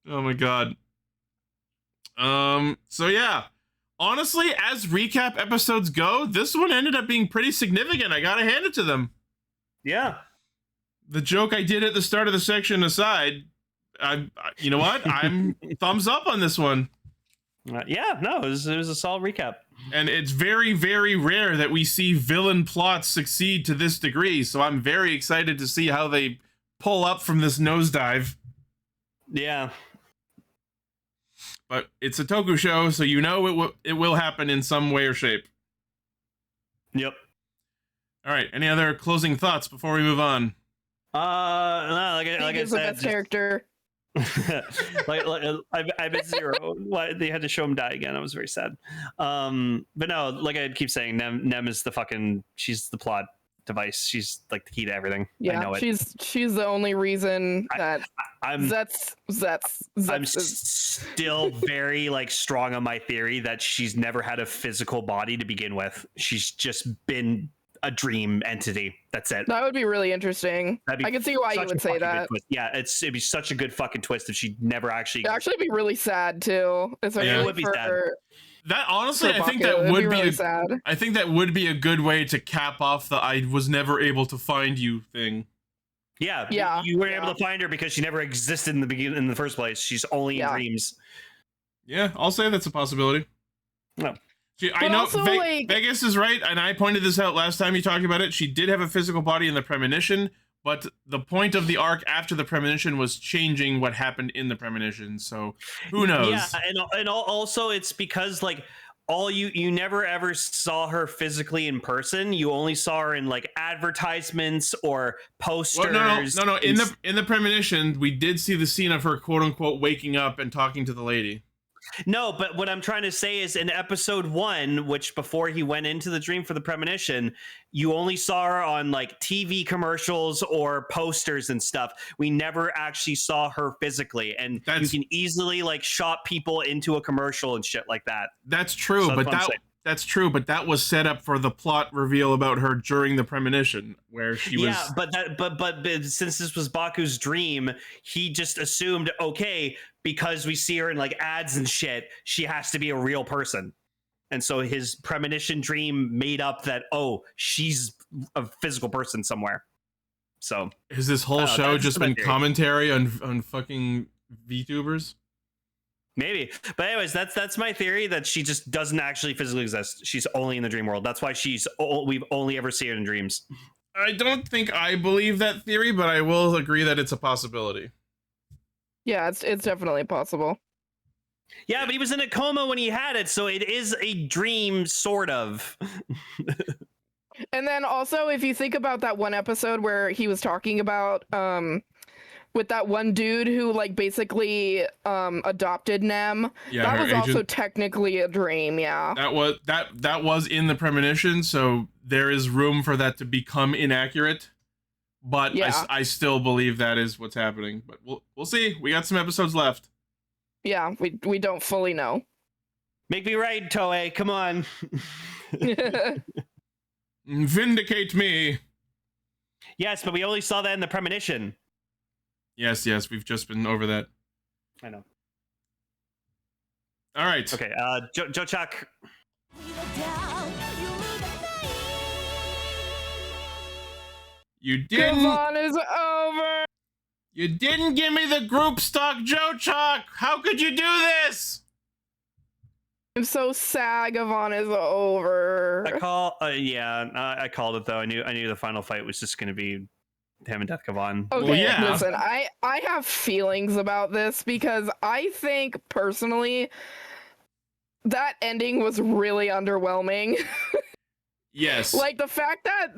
Oh my god. So yeah. Honestly, as recap episodes go, this one ended up being pretty significant. I gotta hand it to them. Yeah. The joke I did at the start of the section aside, you know what? I'm thumbs up on this one. Yeah, no, it was a solid recap. And it's very, very rare that we see villain plots succeed to this degree, so I'm very excited to see how they pull up from this nosedive. Yeah. But it's a toku show, so you know it will happen in some way or shape. Yep. All right, any other closing thoughts before we move on? No, like I He's said, the best character. I've been zero. They had to show him die again. I was very sad. But no, like I keep saying, Nem is she's the plot device. She's like the key to everything. Yeah, I know it. She's the only reason that I'm Zeztz still very like strong on my theory that she's never had a physical body to begin with. She's just been a dream entity. That's it. That would be really interesting. I can see why you would say that. Yeah, it'd be such a good fucking twist if she never actually. It'd actually be really sad too. It would be sad. That honestly, I think that would be really sad. I think that would be a good way to cap off the "I was never able to find you" thing. Yeah, you weren't able to find her because she never existed in the beginning in the first place. She's only in dreams. Yeah, I'll say that's a possibility. No. I know Vegas is right, and I pointed this out last time you talked about it. She did have a physical body in the premonition, but the point of the arc after the premonition was changing what happened in the premonition. So who knows? Yeah, and also it's because like you never ever saw her physically in person. You only saw her in like advertisements or posters. Well, no. In the premonition, we did see the scene of her quote unquote waking up and talking to the lady. No, but what I'm trying to say is in episode 1, which before he went into the dream for the premonition, you only saw her on like TV commercials or posters and stuff. We never actually saw her physically, and you can easily like shop people into a commercial and shit like that. That's true, So but that's true, but that was set up for the plot reveal about her during the premonition, where she was. Yeah, but since this was Baku's dream, he just assumed, okay, because we see her in like ads and shit, she has to be a real person. And so his premonition dream made up that, oh, she's a physical person somewhere. So has this whole show just been commentary on fucking VTubers? Maybe. But anyways, that's my theory, that she just doesn't actually physically exist. She's only in the dream world. That's why we've only ever seen her in dreams. I don't think I believe that theory, but I will agree that it's a possibility. Yeah, it's definitely possible. Yeah, but he was in a coma when he had it, so it is a dream, sort of. And then also, if you think about that one episode where he was talking about with that one dude who like basically adopted Nem, that was also technically a dream. Yeah, that was in the premonition, so there is room for that to become inaccurate. But yeah. I still believe that is what's happening. But we'll see. We got some episodes left. Yeah, we don't fully know. Make me right, Toei. Come on. Vindicate me. Yes, but we only saw that in the premonition. Yes, we've just been over that. I know. All right. Okay, Joe Chuck. You didn't. Gavan is over. You didn't give me the group stock, Joe Chuck. How could you do this? I'm so sad. Gavan is over. I called it though. I knew the final fight was just going to be him and Death Gavan. Okay, well, yeah. Listen, I have feelings about this because I think personally that ending was really underwhelming. Yes. Like the fact that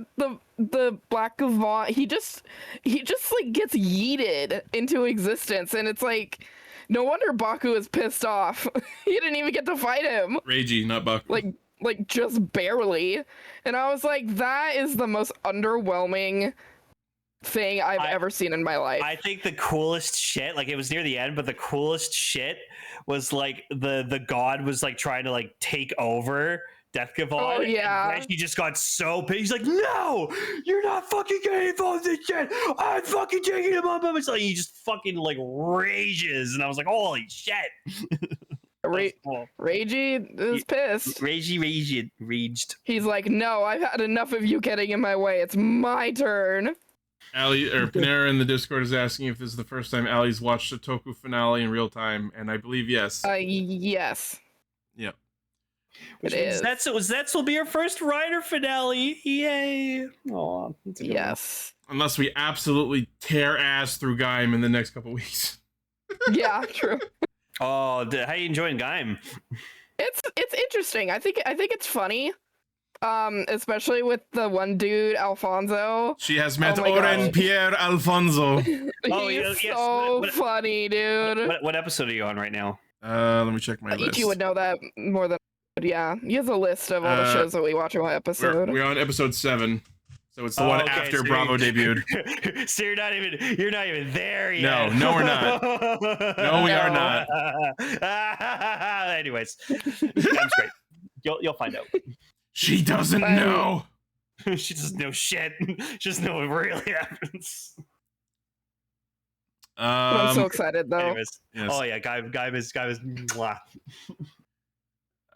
the Black Gavan, he just like gets yeeted into existence, and it's like, no wonder Baku is pissed off. He didn't even get to fight him. Reiji, not Baku. Like just barely. And I was like, that is the most underwhelming thing I've ever seen in my life. I think the coolest shit, like it was near the end, but the coolest shit was like the god was like trying to like take over Death Gavan. Oh yeah. And he just got so pissed. He's like, no, you're not fucking getting involved in this shit. I'm fucking taking him up. It's like he just fucking like rages, and I was like, holy shit. Reiji is pissed. Reiji raged. He's like, no, I've had enough of you getting in my way. It's my turn. Ali or Panera in the Discord is asking if this is the first time Ali's watched a Toku finale in real time, and I believe yes. Yes. Yeah. It is. Zeztz will be our first Rider finale. Yay. Aw, yes. Unless we absolutely tear ass through Gaim in the next couple weeks. Yeah, true. Oh, how are you enjoying Gaim? It's interesting. I think it's funny. Especially with the one dude, Alfonso. She has met Oren Pierre Alfonso. He's so funny, dude. What episode are you on right now? Let me check my list. Ichi would know that more than yeah. He has a list of all the shows that we watch in one episode. We're on episode 7. So it's the one after Bravo debuted. So you're not even there yet. No, we're not. No, we are not. Anyways, that's great. You'll find out. She doesn't know. She doesn't know shit. She doesn't know what really happens. I'm so excited though. Anyways. Yes. Oh yeah, guy was blah.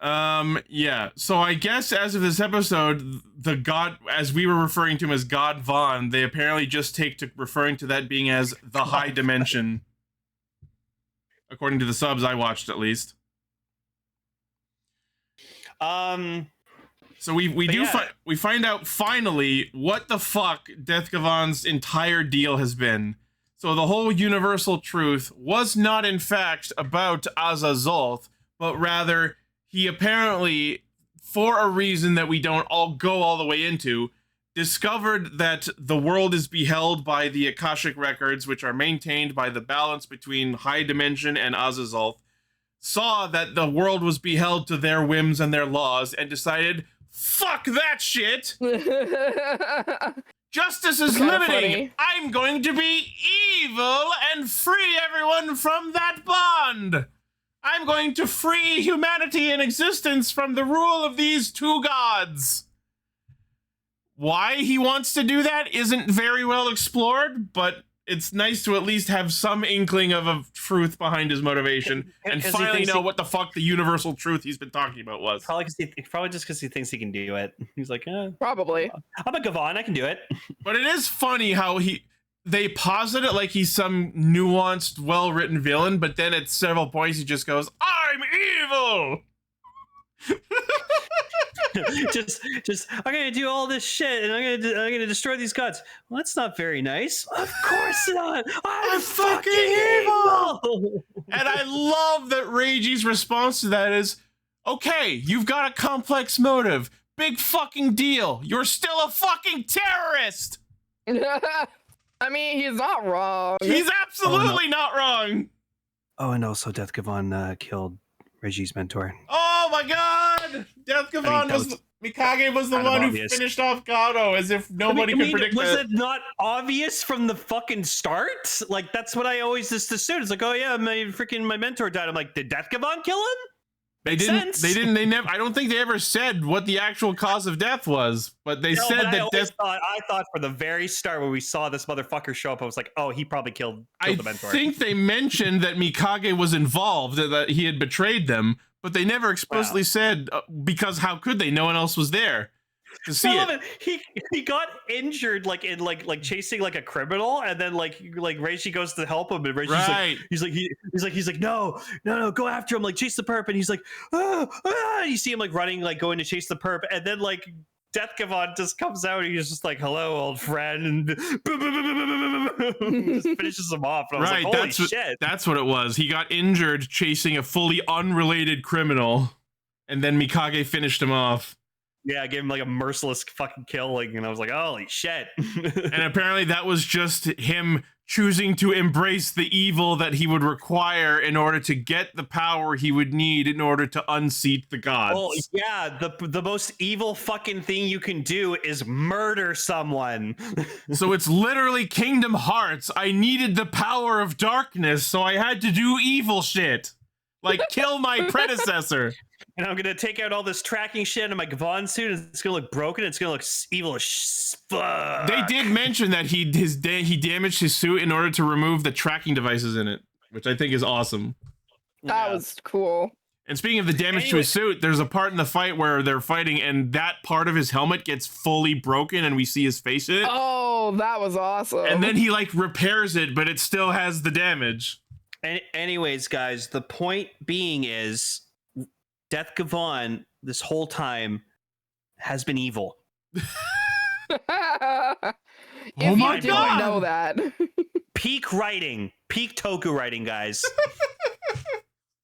Yeah. So I guess as of this episode, the god, as we were referring to him as God Von, they apparently just take to referring to that being as the high dimension. According to the subs I watched, at least. So we find out finally what the fuck Death Gavan's entire deal has been. So the whole universal truth was not in fact about Azazolth, but rather he apparently, for a reason that we don't all go all the way into, discovered that the world is beheld by the Akashic records, which are maintained by the balance between High Dimension and Azazel, saw that the world was beheld to their whims and their laws, and decided, fuck that shit! Justice is limiting! Funny. I'm going to be evil and free everyone from that bond! I'm going to free humanity in existence from the rule of these two gods! Why he wants to do that isn't very well explored, but it's nice to at least have some inkling of a truth behind his motivation and finally know what the fuck the universal truth he's been talking about was. Probably just because he thinks he can do it. He's like, Probably. I'm a Gavan, I can do it. But it is funny how they posit it like he's some nuanced, well-written villain, but then at several points he just goes, I'm evil! just I'm gonna do all this shit and I'm gonna destroy these gods. Well, that's not very nice. Of course not. I'm fucking evil. And I love that Reiji's response to that is, okay, you've got a complex motive. Big fucking deal. You're still a fucking terrorist. I mean, he's not wrong. He's absolutely not wrong. Oh, and also Death Gavan killed Reiji's mentor. Oh my god! Death Gavan Mikage was the one who finished off Gato, as if nobody could predict was that. it not obvious from the fucking start? Like, that's what I always just assumed. It's like, oh yeah, my mentor died. I'm like, did Death Gavan kill him? They never. I don't think they ever said what the actual cause of death was, but they said that death. I thought from the very start when we saw this motherfucker show up, I was like, oh, he probably killed the mentor. I think they mentioned that Mikage was involved, that he had betrayed them, but they never explicitly said, because how could they? No one else was there to see it. He got injured in chasing like a criminal, and then like Reishi goes to help him, and Reishi's he's like no, go after him, like chase the perp, and he's like you see him like running, like going to chase the perp, and then like Death Gavan just comes out and he's just like, hello old friend, and just finishes him off. And I was like, holy shit. That's what it was. He got injured chasing a fully unrelated criminal, and then Mikage finished him off. Yeah, I gave him like a merciless fucking killing, and I was like, holy shit. And apparently that was just him choosing to embrace the evil that he would require in order to get the power he would need in order to unseat the gods. Well, yeah, the most evil fucking thing you can do is murder someone. So it's literally Kingdom Hearts. I needed the power of darkness, so I had to do evil shit. Like, kill my predecessor. And I'm gonna take out all this tracking shit in my Gavan suit, and it's gonna look broken. It's gonna look evil as fuck. They did mention that he damaged his suit in order to remove the tracking devices in it, which I think is awesome. That was cool. And speaking of the damage to his suit, there's a part in the fight where they're fighting, and that part of his helmet gets fully broken, and we see his face in it. Oh, that was awesome. And then he like repairs it, but it still has the damage. And anyways, guys, the point being is, Death Gavan this whole time has been evil. If you didn't know that. Peak Toku writing, guys.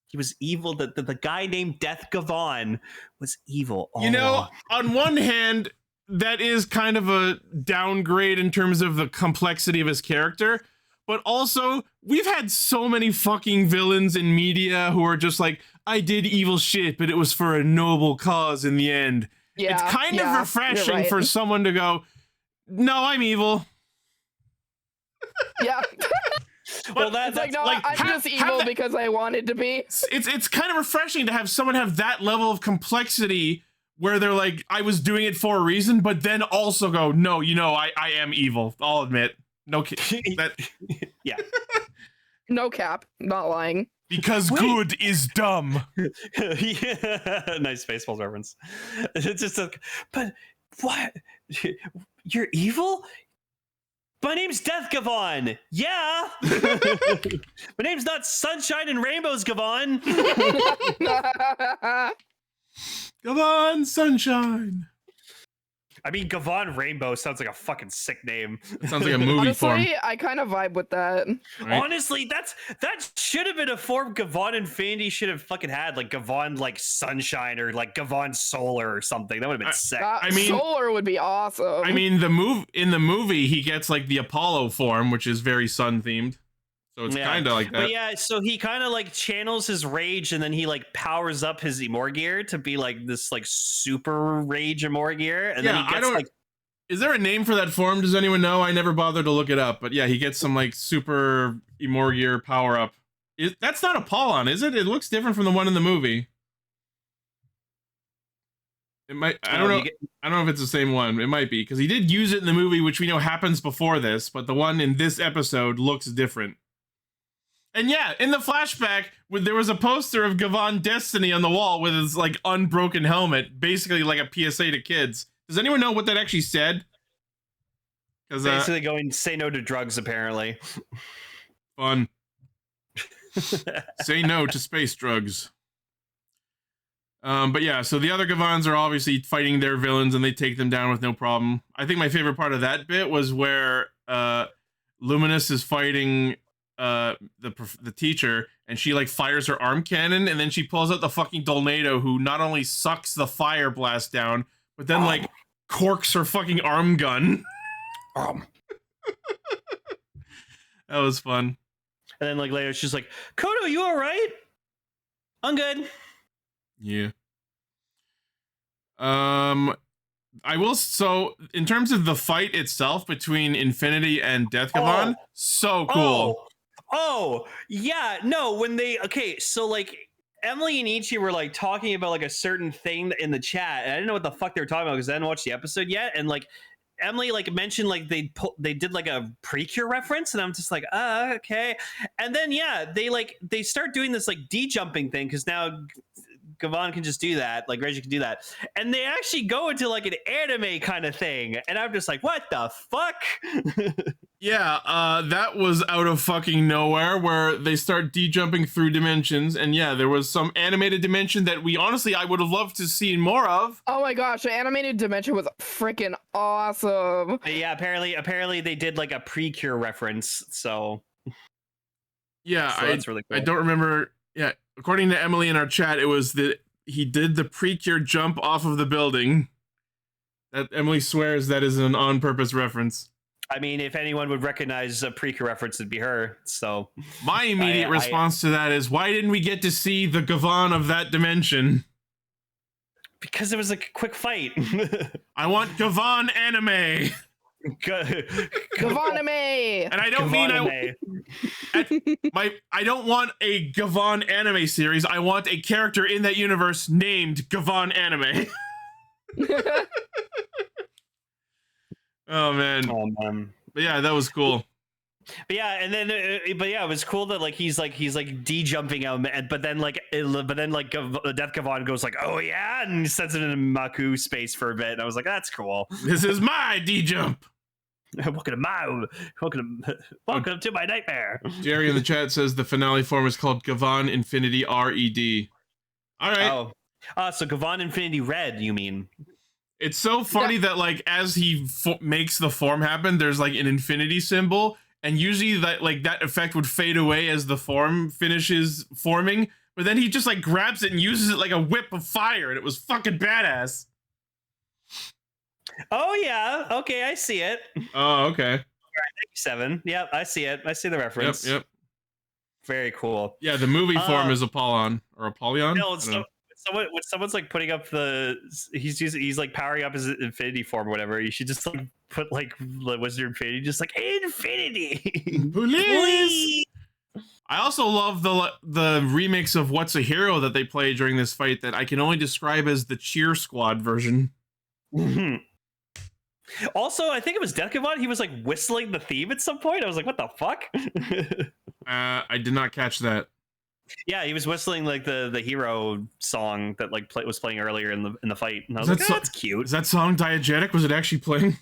He was evil. The guy named Death Gavan was evil. You know, on one hand, that is kind of a downgrade in terms of the complexity of his character. But also, we've had so many fucking villains in media who are just like, I did evil shit, but it was for a noble cause in the end. Yeah, it's kind of refreshing for someone to go, no, I'm evil. Yeah. Well, that's like, no, like, I'm just evil because I wanted to be. It's kind of refreshing to have someone have that level of complexity where they're like, I was doing it for a reason, but then also go, no, I am evil. I'll admit. No, yeah. No cap, not lying. Because good is dumb. Yeah. Nice Spaceballs reference. It's just like, but what? You're evil? My name's Death Gavan. Yeah. My name's not Sunshine and Rainbows Gavan. Gavan Sunshine. I mean, Gavan Rainbow sounds like a fucking sick name. It sounds like a movie form. Honestly, I kind of vibe with that. Right? Honestly, that should have been a form Gavan Infinity should have fucking had, like Gavan like Sunshine or like Gavan Solar or something. That would have been sick. I mean, Solar would be awesome. I mean, in the movie, he gets like the Apollo form, which is very sun themed. So it's kind of like that. But yeah, so he kind of like channels his rage and then he like powers up his Imorgear to be like this like super rage Imorgear. And then he gets like. Is there a name for that form? Does anyone know? I never bothered to look it up. But yeah, he gets some like super Imorgear power up. That's not Apollon, is it? It looks different from the one in the movie. It might. I don't know. I don't know if it's the same one. It might be because he did use it in the movie, which we know happens before this. But the one in this episode looks different. And yeah, in the flashback, there was a poster of Gavan Destiny on the wall with his like unbroken helmet, basically like a PSA to kids. Does anyone know what that actually said? Because basically going say no to drugs, apparently. Fun. Say no to space drugs. But yeah, so the other Gavans are obviously fighting their villains and they take them down with no problem. I think my favorite part of that bit was where Luminous is fighting the teacher, and she like fires her arm cannon, and then she pulls out the fucking Dolnado, who not only sucks the fire blast down, but then like corks her fucking arm gun. That was fun. And then like later she's like, Kodo, you all right? I'm good. Yeah. I will. So, in terms of the fight itself between Infinity and Death Gavan, so cool. Yeah. No, when they so like Emily and Ichi were like talking about like a certain thing in the chat, and I didn't know what the fuck they were talking about because I hadn't watched the episode yet, and like Emily like mentioned like they did like a Precure reference, and I'm just like, okay. And then yeah, they start doing this like de-jumping thing because now Gavan can just do that, like Reggie can do that, and they actually go into like an anime kind of thing, and I'm just like, what the fuck? Yeah, that was out of fucking nowhere, where they start de-jumping through dimensions, and yeah, there was some animated dimension that I would have loved to see more of. Oh my gosh, the animated dimension was freaking awesome. Yeah, apparently they did like a Precure reference, so yeah, so that's really cool. I don't remember. Yeah, according to Emily in our chat, it was that he did the Precure jump off of the building. That Emily swears that is an on-purpose reference. I mean, if anyone would recognize a Precure reference, it'd be her. So my immediate response to that is, why didn't we get to see the Gavan of that dimension? Because it was a quick fight. I want Gavan anime. Gavanime! And I don't I don't want a Gavan anime series. I want a character in that universe named Gavan anime. Oh man. But yeah, that was cool. But yeah, and then it was cool that like he's de-jumping him, but then Death Gavan goes like, oh yeah, and he sends it into Maku space for a bit, and I was like, that's cool. This is my de-jump. Welcome to my nightmare. Jerry in the chat says the finale form is called Gavan Infinity R.E.D. All right. So Gavan Infinity Red, you mean? It's so funny that like as he makes the form happen, there's like an infinity symbol, and usually that effect would fade away as the form finishes forming, but then he just like grabs it and uses it like a whip of fire, and it was fucking badass. Oh yeah, okay, I see it. Oh, okay. All right, thank you, Seven. Yep, I see it. I see the reference. Yep. Very cool. Yeah, the movie form is Apollon or Apollyon. No, when someone's like putting up he's like powering up his infinity form or whatever, you should just like put like the Wizard Infinity, just like infinity. Please. I also love the remix of What's a Hero that they play during this fight that I can only describe as the Cheer Squad version. Mm-hmm. Also, I think it was Death Gavan. He was like whistling the theme at some point. I was like, what the fuck? I did not catch that. Yeah, he was whistling like the hero song that like was playing earlier in the fight, and I was like, that's cute. Is that song diegetic? Was it actually playing?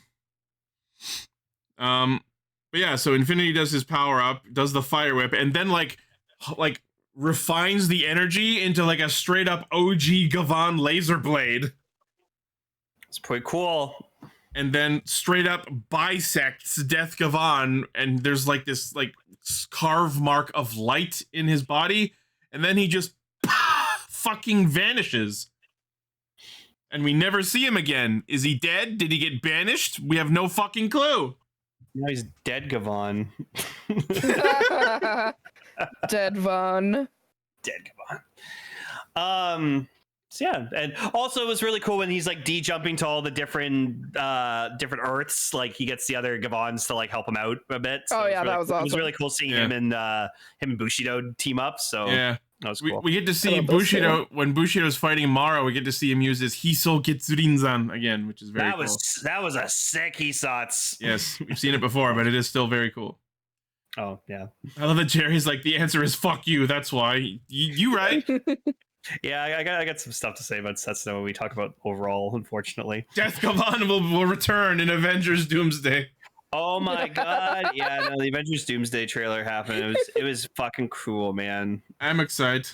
But yeah, so Infinity does his power up, does the fire whip, and then like refines the energy into like a straight up OG Gavan laser blade. It's pretty cool. and then straight up bisects Death Gavan, and there's like this like carve mark of light in his body, and then he just fucking vanishes. And we never see him again. Is he dead? Did he get banished? We have no fucking clue. No, he's dead, Gavan. Dead Von. Dead Gavan. So yeah, and also it was really cool when he's like jumping to all the different Earths. Like he gets the other Gavans to like help him out a bit. So That was awesome. It was really cool seeing him and Bushido team up. So yeah. That was cool. We get to see Bushido when Bushido's fighting Mara. We get to see him use his Hiso Getsurinzan again, which is very cool. That was a sick Hisatsu. Yes, we've seen it before, but it is still very cool. Oh yeah, I love that Jerry's like, the answer is fuck you. That's why you right. Yeah, I got some stuff to say about Zeztz when we talk about overall. Unfortunately, Death Gavan will return in Avengers Doomsday. Oh my god! Yeah, no, the Avengers Doomsday trailer happened. It was fucking cool, man. I'm excited.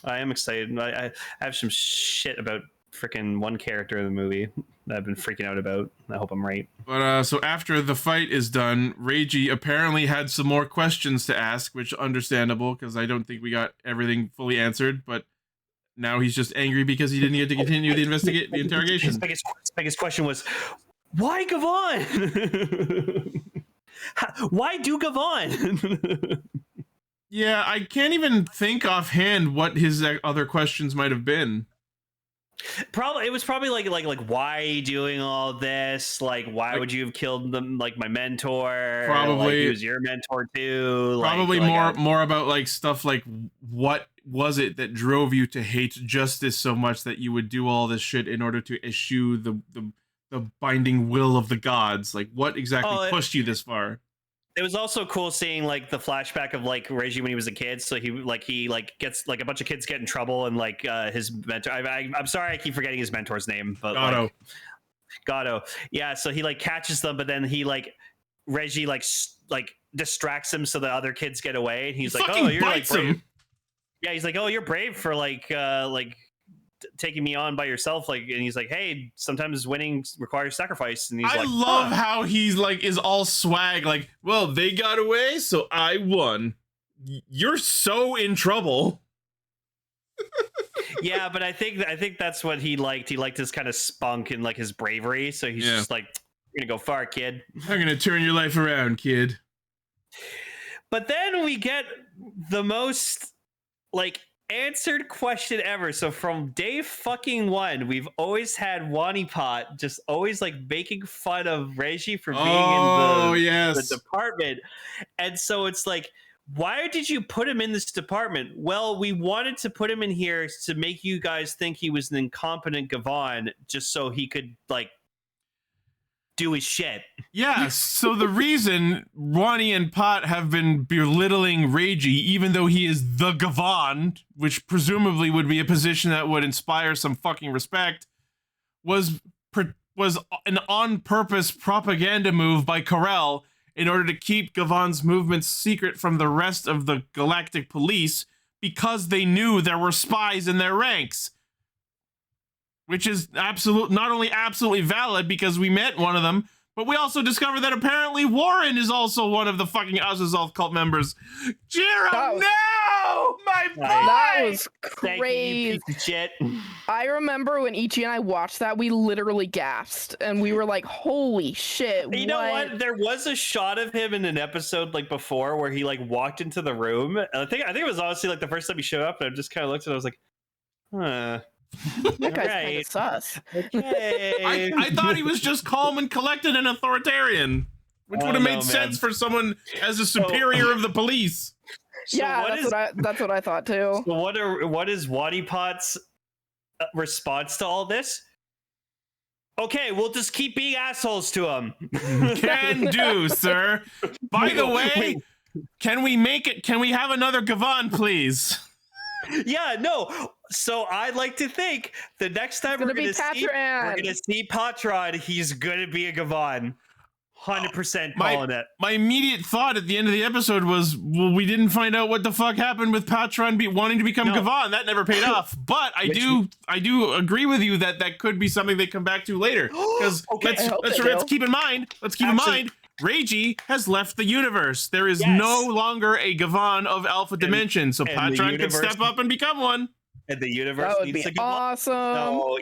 I am excited. I have some shit about freaking one character in the movie that I've been freaking out about. I hope I'm right. But so after the fight is done, Reiji apparently had some more questions to ask, which understandable because I don't think we got everything fully answered. But now he's just angry because he didn't get to continue the interrogation. His biggest question was, why Gavan? Why do Gavan? Yeah, I can't even think offhand what his other questions might have been. It was probably like why are you doing all this? Like why would you have killed them? Like my mentor? Probably like, he was your mentor too. Probably more about like stuff like what was it that drove you to hate justice so much that you would do all this shit in order to eschew the binding will of the gods? Like what exactly pushed you this far? It was also cool seeing like the flashback of like Reiji when he was a kid. So he gets like a bunch of kids get in trouble and like his mentor. I'm sorry, I keep forgetting his mentor's name, but Gato. Yeah. So he like catches them, but then he like Reiji like distracts him so the other kids get away. And he's like, oh, you're like brave. Yeah. He's like, oh, you're brave for like taking me on by yourself, like, and he's like, hey, sometimes winning requires sacrifice. And he's I love how he's like is all swag, like, well, they got away, so I won. You're so in trouble. Yeah, but I think that's what he liked. He liked his kind of spunk and like his bravery. So he's just like, you're gonna go far, kid. I'm gonna turn your life around, kid. But then we get the most like answered question ever. So from day fucking one, we've always had Wanipot just always like making fun of Reiji for being in the department. And so it's like, why did you put him in this department? Well, we wanted to put him in here to make you guys think he was an incompetent Gavan, just so he could like do his shit. Yeah, so the reason Wani and Pot have been belittling Reiji, even though he is the Gavan, which presumably would be a position that would inspire some fucking respect, was an on-purpose propaganda move by Carell in order to keep Gavan's movements secret from the rest of the Galactic Police because they knew there were spies in their ranks. Which is not only absolutely valid because we met one of them, but we also discovered that apparently Warren is also one of the fucking Azazel cult members. Jiro, no! My boy! That was crazy. Thank you, piece of shit. I remember when Ichi and I watched that, we literally gasped and we were like, holy shit. You know what? There was a shot of him in an episode like before where he like walked into the room. I think it was honestly like the first time he showed up, and I just kind of looked at it, I was like, huh. That guy's kind of sus. Okay. I thought he was just calm and collected and authoritarian, which would have made sense for someone as a superior of the police. So yeah, that's what I thought too. So what is Wanipot's response to all this? Okay, we'll just keep being assholes to him. Can do, sir. By the way, can we have another Gavan, please? Yeah, no. So I'd like to think the next time we're gonna see Patron, he's gonna be a Gavan. 100% My- calling it. My immediate thought at the end of the episode was, well, we didn't find out what the fuck happened with Patron wanting to become No. Gavan. That never paid off. But I do agree with you that could be something they come back to later. Because Okay. let's keep in mind, Reiji has left the universe. There is no longer a Gavan of Alpha Dimension, so Patron can step up and become one. And the universe That would needs be to go awesome.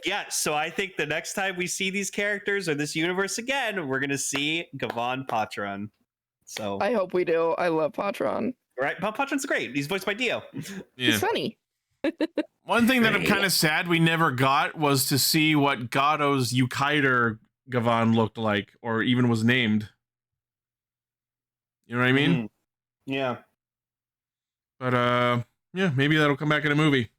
So so I think the next time we see these characters or this universe again, we're gonna see Gavan Patron. So I hope we do. I love Patron. right, Patron's great. He's voiced by Dio. He's funny. One thing that I'm kind of sad we never got was to see what Gado's Yukaider Gavan looked like, or even was named. You know what I mean? Yeah. But yeah, maybe that'll come back in a movie.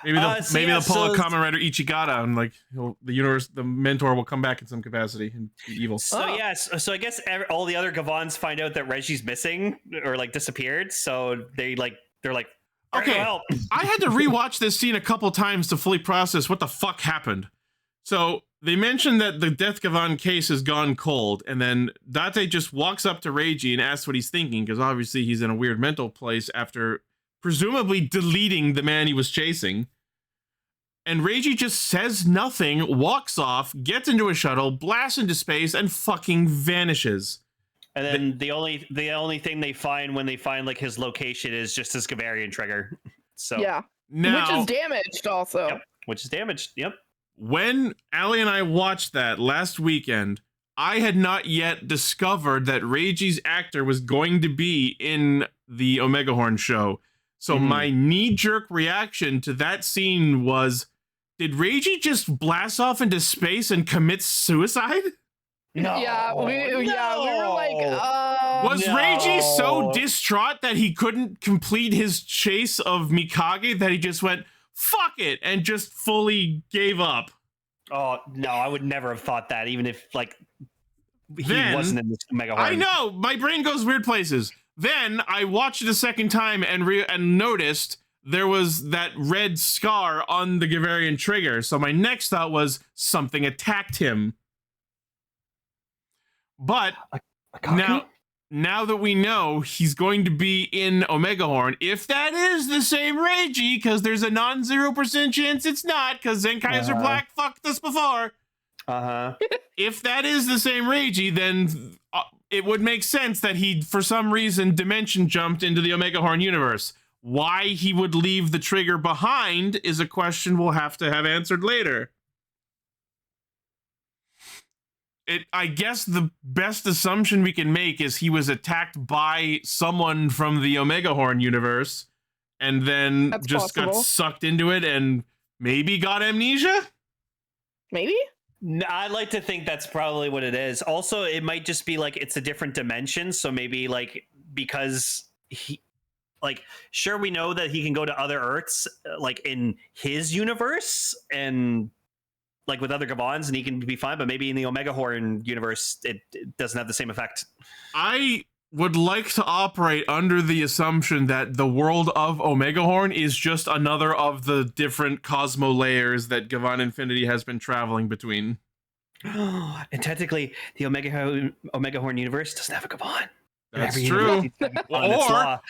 Maybe they'll pull a Kamen Rider Ichigata and like the mentor will come back in some capacity and be evil. So so I guess all the other Gavans find out that Reggie's missing or like disappeared. So they're like, Okay, I had to rewatch this scene a couple times to fully process what the fuck happened. So they mentioned that the Death Gavan case has gone cold, and then Date just walks up to Reiji and asks what he's thinking, because obviously he's in a weird mental place after presumably deleting the man he was chasing. And Reiji just says nothing, walks off, gets into a shuttle, blasts into space, and fucking vanishes. And then the only thing they find when they find like his location is just his Gavarian trigger. So Yeah. Now, Which is damaged also. Yep. Which is damaged. Yep. when Allie and I watched that last weekend, I had not yet discovered that Reiji's actor was going to be in the Omegahorn show. So my knee-jerk reaction to that scene was, did Reiji just blast off into space and commit suicide? No. Yeah, we were like, Was Reiji so distraught that he couldn't complete his chase of Mikage that he just went, fuck it, and just fully gave up? Oh, no, I would never have thought that, even if, like, he wasn't in this Omegahorn. I know, my brain goes weird places. Then I watched it a second time and noticed there was that red scar on the Gavarian trigger. So my next thought was something attacked him. But now that we know he's going to be in Omegahorn, if that is the same Reiji, because there's a non-0% chance it's not, because Zenkaiser Black fucked us before. If that is the same Reiji, then it would make sense that he, for some reason, dimension jumped into the Omegahorn universe. Why he would leave the trigger behind is a question we'll have to have answered later. I guess the best assumption we can make is he was attacked by someone from the Omegahorn universe and then got sucked into it and maybe got amnesia? Maybe? No, I'd like to think that's probably what it is. Also, it might just be like it's a different dimension. So maybe like because he, like, sure, we know that he can go to other Earths, like in his universe and like with other Gavans, and he can be fine. But maybe in the Omegahorn universe, it doesn't have the same effect. I would like to operate under the assumption that the world of Omegahorn is just another of the different Cosmo layers that Gavan Infinity has been traveling between. And technically, the Omegahorn universe doesn't have a Gavan. That's true.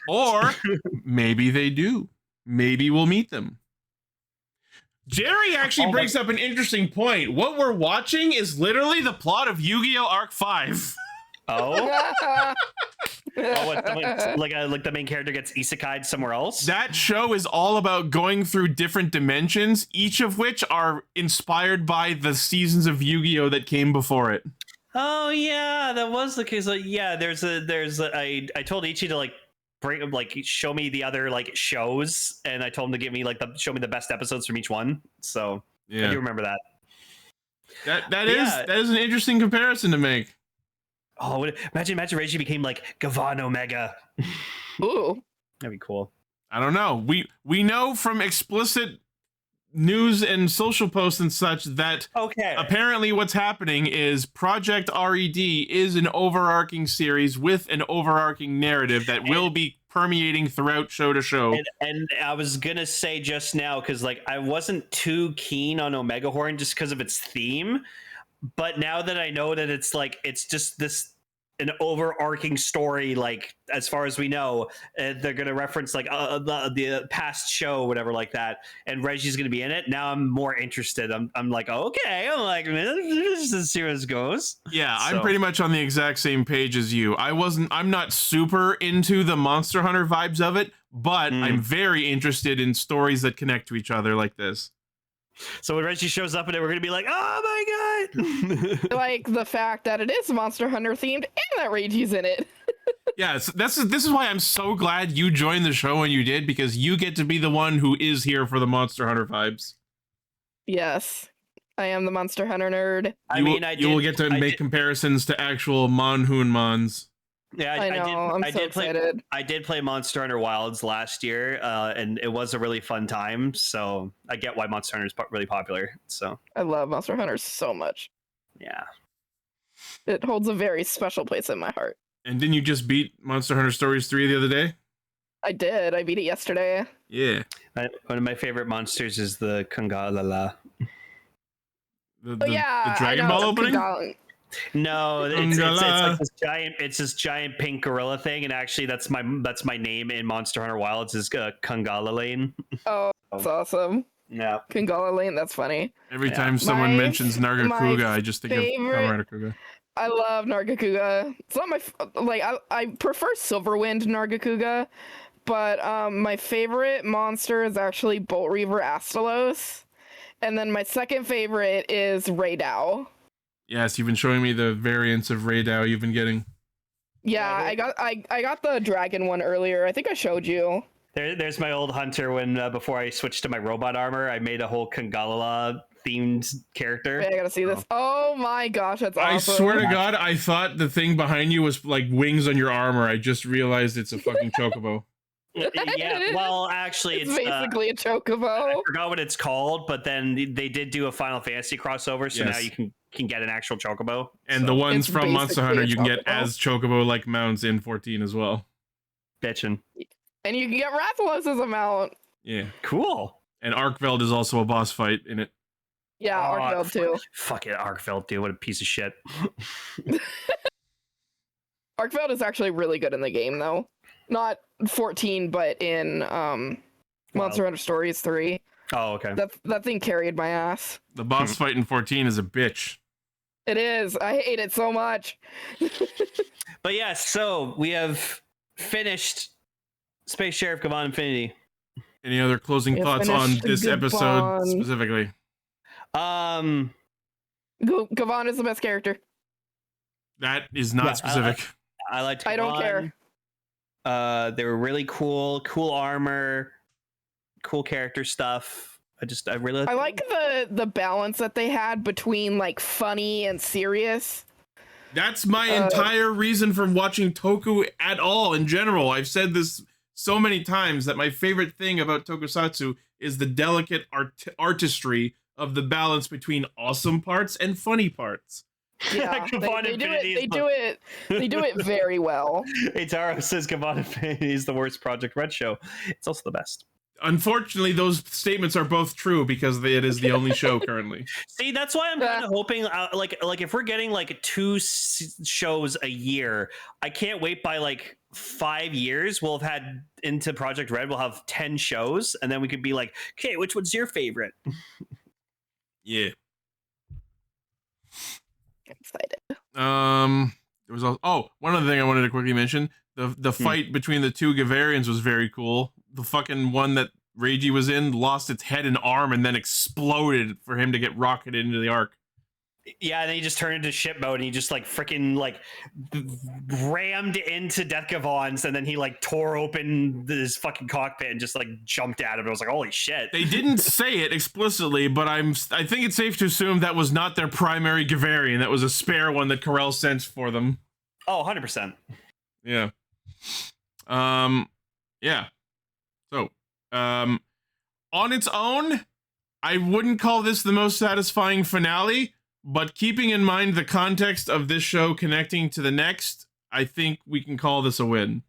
Or maybe they do. Maybe we'll meet them. Jerry actually brings up an interesting point. What we're watching is literally the plot of Yu-Gi-Oh! Arc 5. Oh? Like the main character gets isekai'd somewhere else? That show is all about going through different dimensions, each of which are inspired by the seasons of Yu-Gi-Oh! That came before it. Oh yeah, that was the case. Like, yeah, I told Ichi to show me the other like shows, and I told him to give me show me the best episodes from each one. So yeah. I do remember that. That is an interesting comparison to make. Oh, imagine Reiji became like Gavan Omega. Ooh, that'd be cool. I don't know. We know from explicit news and social posts and such that apparently what's happening is Project R.E.D. is an overarching series with an overarching narrative that will be permeating throughout show to show. And I was gonna say just now, because I wasn't too keen on Omegahorn just because of its theme, But now that I know that it's just an overarching story, like as far as we know, they're gonna reference like the past show, whatever, like that, and Reggie's gonna be in it. Now I'm more interested. I'm like, okay, I'm like, let's see where this goes. Yeah, I'm pretty much on the exact same page as you. I'm not super into the Monster Hunter vibes of it, but I'm very interested in stories that connect to each other like this. So when Reggie shows up in it, we're gonna be like, oh my god! Like the fact that it is Monster Hunter themed and that Reiji's in it. Yeah, this is why I'm so glad you joined the show when you did, because you get to be the one who is here for the Monster Hunter vibes. Yes, I am the Monster Hunter nerd. You will get to make comparisons to actual Monhoonmons. Yeah, I know. I'm so excited. I did play Monster Hunter Wilds last year, and it was a really fun time. So I get why Monster Hunter is really popular. So I love Monster Hunter so much. Yeah, it holds a very special place in my heart. And didn't you just beat Monster Hunter Stories 3 the other day? I did. I beat it yesterday. Yeah. One of my favorite monsters is the Kangalala. The Dragon Ball opening? No, it's like this giant pink gorilla thing, and actually that's my name in Monster Hunter Wilds is Kangala Lane. Oh, that's awesome. Yeah, Kangala Lane, that's funny. Every time someone mentions Nargacuga, I just think of Kamen Rider Kuga. I love Nargacuga. It's not my I prefer Silverwind Nargacuga, but my favorite monster is actually Bolt Reaver Astalos, and then my second favorite is Raydao. Yes, you've been showing me the variants of Raydao you've been getting. Yeah, I got the dragon one earlier. I think I showed you. There's my old hunter when before I switched to my robot armor, I made a whole Kangalala themed character. Wait, I gotta see this. Oh my gosh, that's awesome. I swear to God, I thought the thing behind you was like wings on your armor. I just realized it's a fucking chocobo. Yeah, well, actually, it's basically a chocobo. I forgot what it's called, but then they did do a Final Fantasy crossover, so now you can get an actual chocobo. And the ones from Monster Hunter you can get as chocobo-like mounts in 14 as well. Bitchin'. And you can get Rathalos as a mount. Yeah. Cool. And Arkveld is also a boss fight in it. Yeah, Arkveld too. Fuck it, Arkveld, dude. What a piece of shit. Arkveld is actually really good in the game, though. Not 14, but in Monster Hunter Stories 3. Oh, okay. That thing carried my ass. The boss fight in 14 is a bitch. It is. I hate it so much. But yeah, so we have finished Space Sheriff Gavan Infinity. Any other closing thoughts on this episode specifically? Gavan is the best character. That is not specific. I liked Gavan. I don't care. They were really cool armor, cool character stuff. I really like the balance that they had between like funny and serious. That's my entire reason for watching Toku at all in general. I've said this so many times that my favorite thing about Tokusatsu is the delicate artistry of the balance between awesome parts and funny parts. Yeah, they do it very well. Eitaro says Gavan Infinity is the worst Project R.E.D show. It's also the best. Unfortunately, those statements are both true because it is the only show currently. See, that's why I'm kind of hoping, like if we're getting like 2 shows a year, I can't wait by like 5 years. We'll have had into Project R.E.D. We'll have 10 shows, and then we could be like, okay, which one's your favorite? Yeah. Excited. There was one other thing I wanted to quickly mention. The fight between the two Gavarians was very cool. The fucking one that Reiji was in lost its head and arm and then exploded for him to get rocketed into the arc. Yeah, and then he just turned into ship mode and he just like freaking like rammed into Death Gavan's, and then he like tore open this fucking cockpit and just like jumped at him. I was like, holy shit. They didn't say it explicitly, but I think it's safe to assume that was not their primary Gavarian. That was a spare one that Corel sent for them. Oh, 100%. Yeah. Yeah. So, on its own, I wouldn't call this the most satisfying finale, but keeping in mind the context of this show connecting to the next, I think we can call this a win.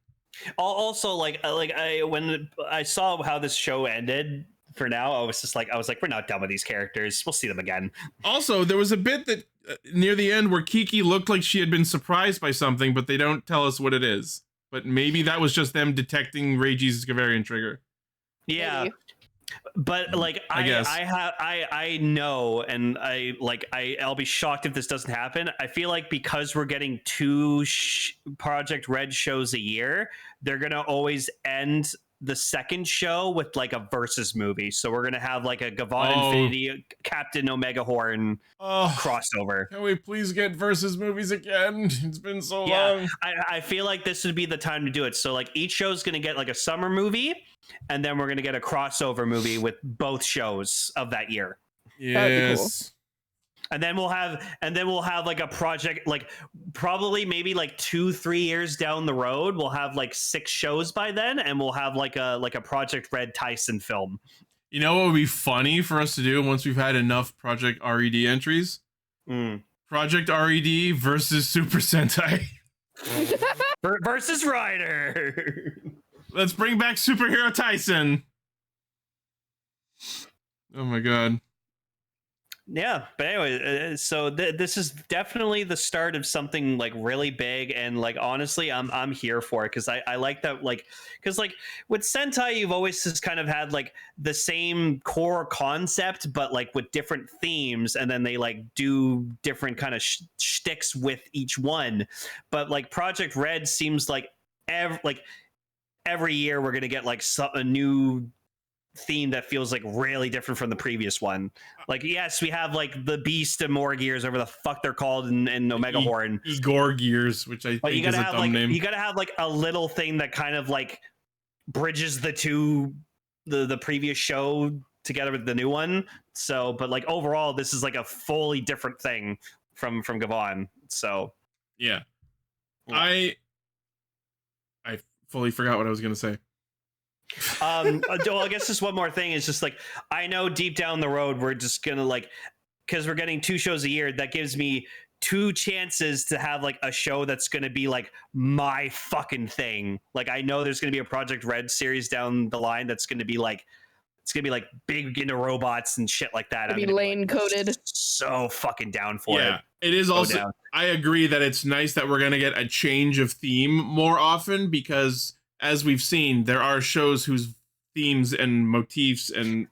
Also, when I saw how this show ended, for now. I was like, we're not done with these characters. We'll see them again. Also, there was a bit that near the end where Kiki looked like she had been surprised by something, but they don't tell us what it is. But maybe that was just them detecting Reiji's Gavarian trigger. Yeah. Maybe. But like I guess. I know, and I'll be shocked if this doesn't happen. I feel like because we're getting two Project Red shows a year, they're gonna always end the second show with like a versus movie. So we're gonna have like a Gavan Infinity Captain Omegahorn crossover. Can we please get versus movies again? It's been so long. I feel like this would be the time to do it. So like each show's gonna get like a summer movie, and then we're gonna get a crossover movie with both shows of that year. Yes. And then we'll have like a project, like probably maybe like 2-3 years down the road, we'll have like 6 shows by then, and we'll have like a Project Red Tyson film. You know what would be funny for us to do once we've had enough Project R.E.D entries? Project R.E.D versus Super Sentai. versus Rider. Let's bring back Superhero Tyson. Oh my god. Yeah, but anyway, so this is definitely the start of something like really big, and like honestly, I'm here for it because I like that, like, because like with Sentai, you've always just kind of had like the same core concept, but like with different themes, and then they like do different kind of shticks with each one. But like Project Red seems like every year we're gonna get like a new theme that feels like really different from the previous one. Like, yes, we have like the Beast and more gears, whatever the fuck they're called in Omegahorn. Igor gears, which I think is a dumb name. You gotta have like a little thing that kind of like bridges the two, the previous show together with the new one. So, but like overall, this is like a fully different thing from Gavan. So, yeah. I fully forgot what I was gonna say. Well, I guess just one more thing is just like, I know deep down the road we're just gonna like, because we're getting 2 shows a year, that gives me 2 chances to have like a show that's gonna be like my fucking thing. Like I know there's gonna be a Project Red series down the line that's gonna be like, it's gonna be like big into robots and shit like that. Be lane coded. So fucking down for it. It is also. I agree that it's nice that we're gonna get a change of theme more often, because as we've seen, there are shows whose themes and motifs and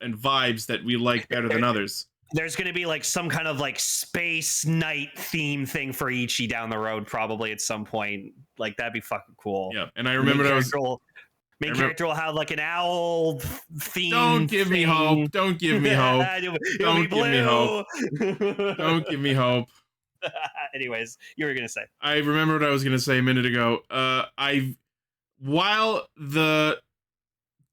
vibes that we like better than others. There's going to be like some kind of like space night theme thing for Ichi down the road, probably at some point. Like that'd be fucking cool. Yeah, and I remember main character will have like an owl theme. Don't give me hope. Don't give me hope. Don't give me hope. Don't give me hope. Anyways, you were gonna say. I remember what I was gonna say a minute ago. While the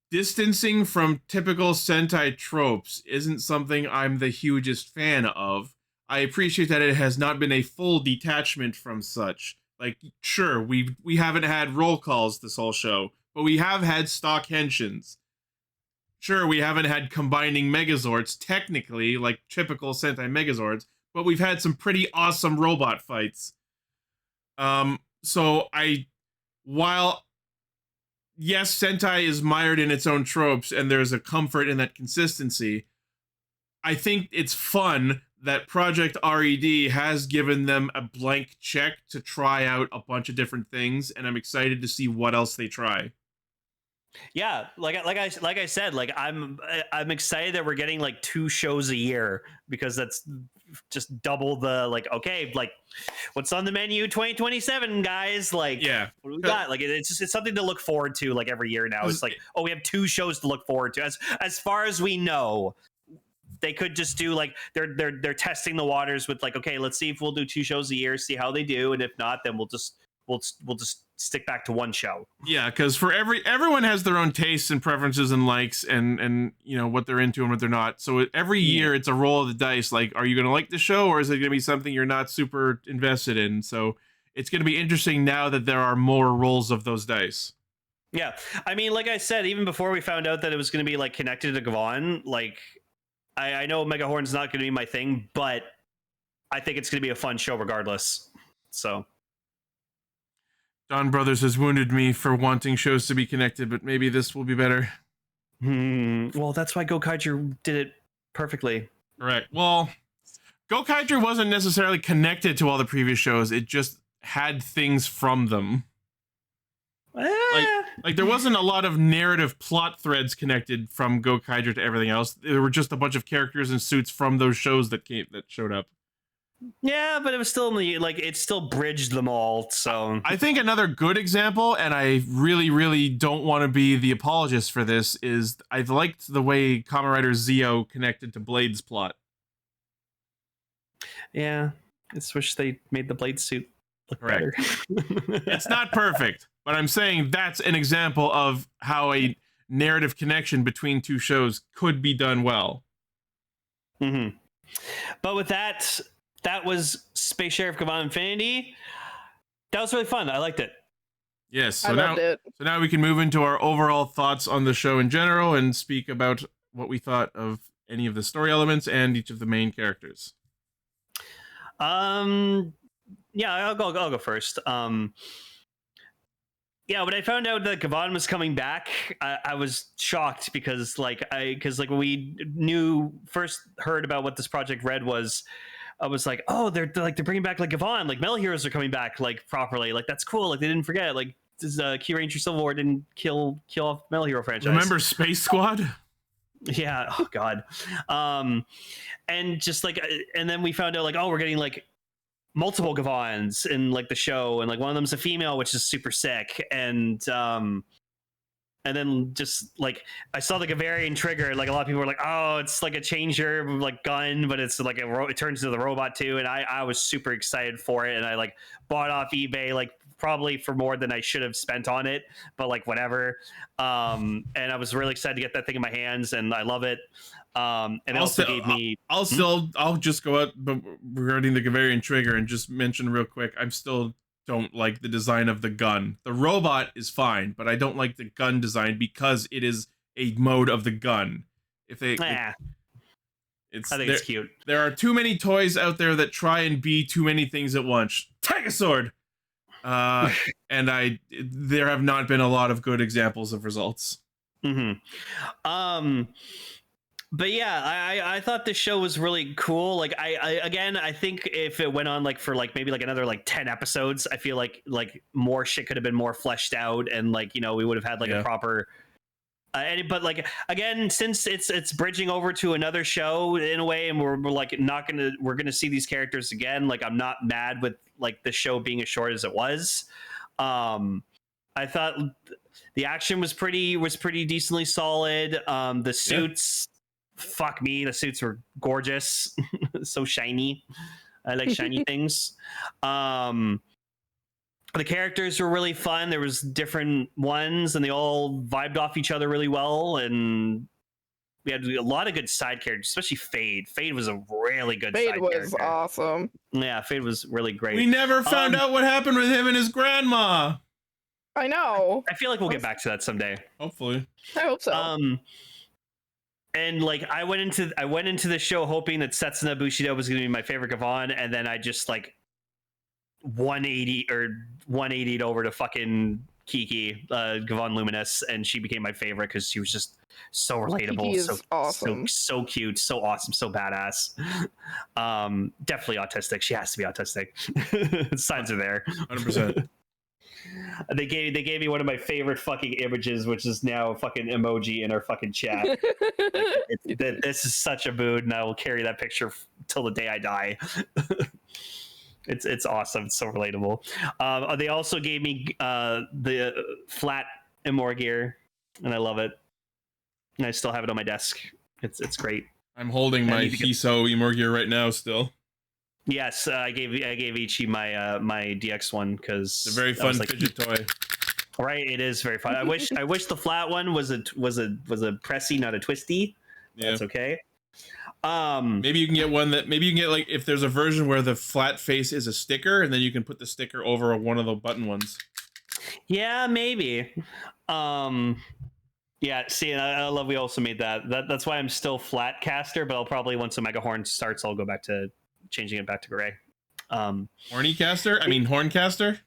distancing from typical Sentai tropes isn't something I'm the hugest fan of, I appreciate that it has not been a full detachment from such. Like, sure, we haven't had roll calls this whole show, but we have had stock henshins. Sure, we haven't had combining Megazords, technically, like typical Sentai Megazords, but we've had some pretty awesome robot fights. While yes, Sentai is mired in its own tropes, and there's a comfort in that consistency, I think it's fun that Project R.E.D. has given them a blank check to try out a bunch of different things, and I'm excited to see what else they try. Yeah, like I said, like I'm excited that we're getting like 2 shows a year, because that's just double the like, okay, like what's on the menu 2027, guys? Like, yeah, what do we got? Like it's something to look forward to like every year now. It's like, oh, we have 2 shows to look forward to. As far as we know, they could just do like they're testing the waters with like, okay, let's see if we'll do 2 shows a year, see how they do, and if not, then we'll just stick back to 1 show. Yeah, because for everyone has their own tastes and preferences and likes and you know what they're into and what they're not. So every year it's a roll of the dice. Like, are you going to like the show, or is it going to be something you're not super invested in? So it's going to be interesting now that there are more rolls of those dice. Yeah, I mean, like I said, even before we found out that it was going to be like connected to Gavan, like I know Omegahorn's not going to be my thing, but I think it's going to be a fun show regardless. So. Don Brothers has wounded me for wanting shows to be connected, but maybe this will be better. Well, that's why Gokaiger did it perfectly. Correct. Well, Gokaiger wasn't necessarily connected to all the previous shows. It just had things from them. Like there wasn't a lot of narrative plot threads connected from Gokaiger to everything else. There were just a bunch of characters and suits from those shows that showed up. Yeah, but it was still like it still bridged them all. So I think another good example, and I really, really don't want to be the apologist for this, is I liked the way Kamen Rider Zio connected to Blade's plot. Yeah, I just wish they made the Blade suit look Correct. better. It's not perfect, but I'm saying that's an example of how a narrative connection between two shows could be done well. Mm-hmm. But with that was Space Sheriff Gavan Infinity. That was really fun. I liked it. Yes, I loved it. So now we can move into our overall thoughts on the show in general and speak about what we thought of any of the story elements and each of the main characters. Yeah, I'll go first. Yeah, when I found out that Gavan was coming back, I was shocked because when we first heard about what this Project R.E.D was, I was like, oh, they're bringing back like Gavan, like Metal Heroes are coming back like properly, like that's cool, like they didn't forget, like this Key Ranger Civil War didn't kill off Metal Hero franchise. Remember Space Squad? Yeah. Oh God. And just like, and then we found out like, oh, we're getting like multiple Gavans in like the show, and like one of them's a female, which is super sick. And then just like I saw the Gavarian trigger, like a lot of people were like, oh, it's like a changer like gun, but it's like it turns into the robot too. And I was super excited for it, and I like bought off eBay like probably for more than I should have spent on it, but like whatever. And I was really excited to get that thing in my hands, and I love it. And it also gave me. I'll just go out regarding the Gavarian trigger and just mention real quick. I'm still don't like the design of the gun. The robot is fine, but I don't like the gun design because it is a mode of the gun. If they, I think it's cute. There are too many toys out there that try and be too many things at once. Take a sword. And there have not been a lot of good examples of results. Mm-hmm. But yeah, I thought this show was really cool. Like I think if it went on like for like maybe like another like 10 episodes, I feel like more shit could have been more fleshed out, and like, you know, we would have had like a proper but like again, since it's bridging over to another show in a way, and we're gonna see these characters again, like I'm not mad with like the show being as short as it was. I thought the action was pretty decently solid. The suits, fuck me, the suits were gorgeous. So shiny. I like shiny things. The characters were really fun. There was different ones, and they all vibed off each other really well. And we had a lot of good side characters, especially Fade. Fade was a really good side character. Fade was awesome. Yeah, Fade was really great. We never found out what happened with him and his grandma. I know. I feel like we'll get back to that someday. Hopefully. I hope so. And like I went into the show hoping that Setsuna Bushido was going to be my favorite Gavan, and then I just like 180'd over to fucking Kiki, Gavan Luminous, and she became my favorite because she was just so relatable, Kiki is awesome. so cute, so awesome, so badass. Definitely autistic. She has to be autistic. Signs are there. 100%. They gave me one of my favorite fucking images, which is now a fucking emoji in our fucking chat. This is such a mood, and I will carry that picture till the day I die. It's awesome. It's so relatable. They also gave me the flat Imor gear, and I love it. And I still have it on my desk. It's great. I'm holding my Hiso Imor gear right now still. Yes, I gave Ichi my my DX one because it's a very fun fidget toy. Right, it is very fun. I wish the flat one was a pressy, not a twisty. Yeah. That's okay. Maybe you can get one like if there's a version where the flat face is a sticker, and then you can put the sticker over one of the button ones. Yeah, maybe. Yeah, see, and I love we also made that. That's why I'm still flat caster, but I'll probably once Omegahorn starts, I'll go back to changing it back to gray. Horny caster? I mean horn caster?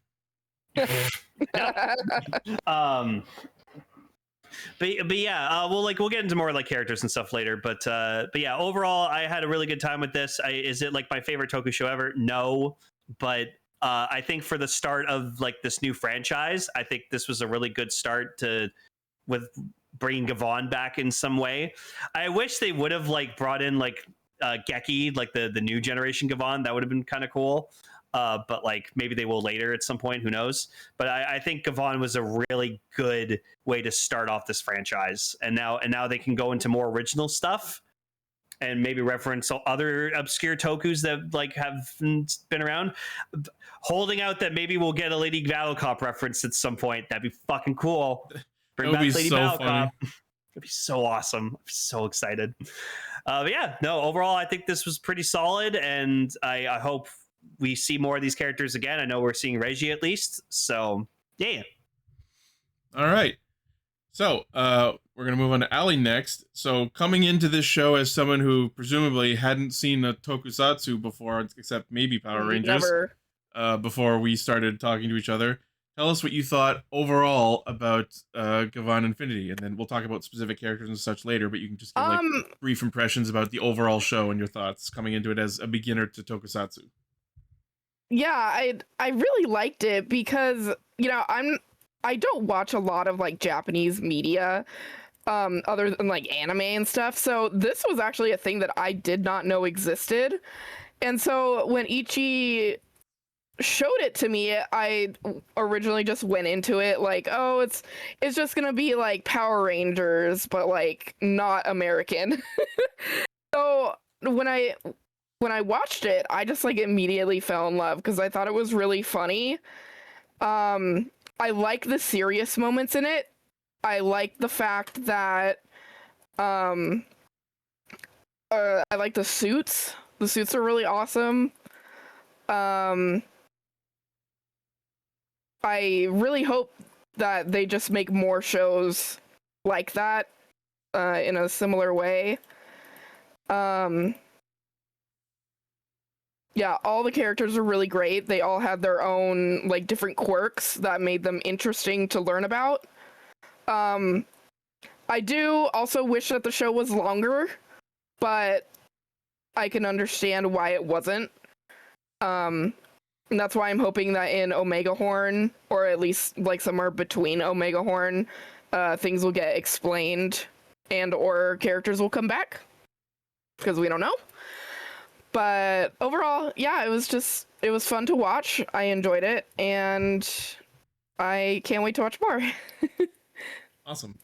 But yeah, we'll get into more like characters and stuff later. But yeah, overall, I had a really good time with this. Is it like my favorite Toku show ever? No, but I think for the start of like this new franchise, I think this was a really good start with bringing Gavan back in some way. I wish they would have like brought in like Geki, like the new generation Gavan. That would have been kind of cool. But like maybe they will later at some point, who knows. But I think Gavan was a really good way to start off this franchise, and now they can go into more original stuff and maybe reference other obscure tokus that like have been around, holding out that maybe we'll get a Lady Battle Cop reference at some point. That'd be fucking cool. Bring back Lady Battle Cop. It'd be so awesome. I'm so excited. But yeah, no, overall I think this was pretty solid, and I hope we see more of these characters again. I know we're seeing Reggie at least. So yeah. All right. So we're going to move on to Ali next. So coming into this show as someone who presumably hadn't seen a tokusatsu before, except maybe Power Rangers, before we started talking to each other, tell us what you thought overall about Gavan Infinity, and then we'll talk about specific characters and such later, but you can just give like brief impressions about the overall show and your thoughts coming into it as a beginner to tokusatsu. Yeah, I really liked it because, you know, I don't watch a lot of like Japanese media other than like anime and stuff. So this was actually a thing that I did not know existed. And so when Ichi showed it to me, I originally just went into it like, oh, it's just going to be like Power Rangers, but like not American. So when I watched it, I just like immediately fell in love because I thought it was really funny. I like the serious moments in it. I like the fact that I like the suits. The suits are really awesome. I really hope that they just make more shows like that in a similar way. Yeah, all the characters are really great. They all had their own like different quirks that made them interesting to learn about. I do also wish that the show was longer, but I can understand why it wasn't. And that's why I'm hoping that in Omegahorn, or at least like somewhere between Omegahorn, things will get explained and or characters will come back, because we don't know. But overall, yeah, it was fun to watch. I enjoyed it, and I can't wait to watch more. Awesome.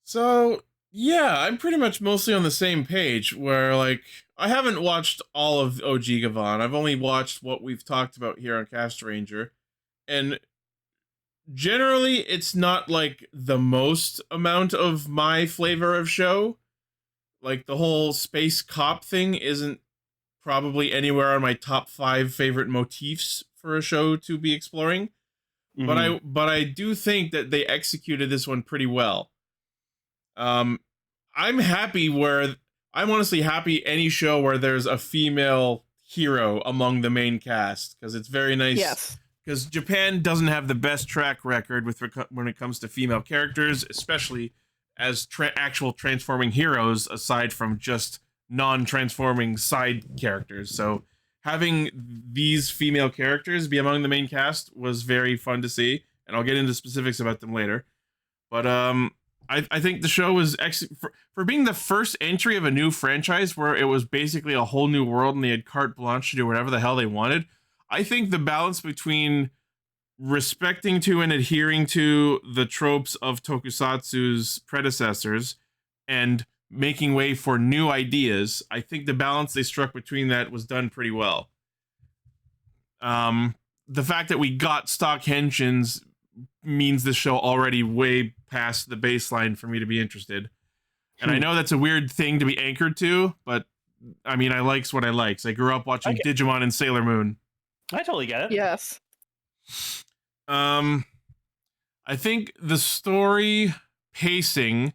So, yeah, I'm pretty much mostly on the same page, where, like, I haven't watched all of OG Gavan. I've only watched what we've talked about here on Castranger, and generally, it's not, like, the most amount of my flavor of show. Like, the whole space cop thing isn't probably anywhere on my top 5 favorite motifs for a show to be exploring. Mm-hmm. But I do think that they executed this one pretty well. I'm honestly happy any show where there's a female hero among the main cast, because it's very nice. Yes. Because Japan doesn't have the best track record when it comes to female characters, especially as actual transforming heroes, aside from just non-transforming side characters. So having these female characters be among the main cast was very fun to see, and I'll get into specifics about them later. But I think the show was for being the first entry of a new franchise where it was basically a whole new world and they had carte blanche to do whatever the hell they wanted. I think the balance between respecting to and adhering to the tropes of tokusatsu's predecessors and making way for new ideas, I think the balance they struck between that was done pretty well. The fact that we got stock henshins means the show already way past the baseline for me to be interested. And I know that's a weird thing to be anchored to, but I mean, I likes what I likes. I grew up watching Digimon and Sailor Moon. I totally get it. Yes. I think the story pacing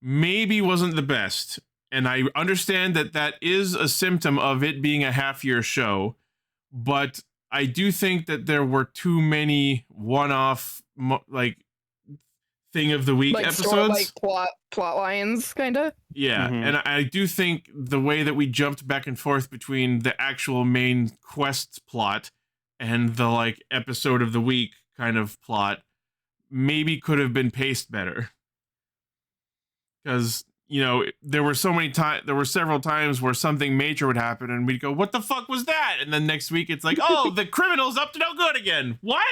maybe wasn't the best, and I understand that that is a symptom of it being a half-year show, but I do think that there were too many one-off, like, thing of the week like episodes. like plot lines, kind of. Yeah, and I do think the way that we jumped back and forth between the actual main quest plot and the like episode of the week kind of plot maybe could have been paced better. Because, you know, there were several times where something major would happen and we'd go, what the fuck was that? And then next week it's like, oh, the criminal's up to no good again. What?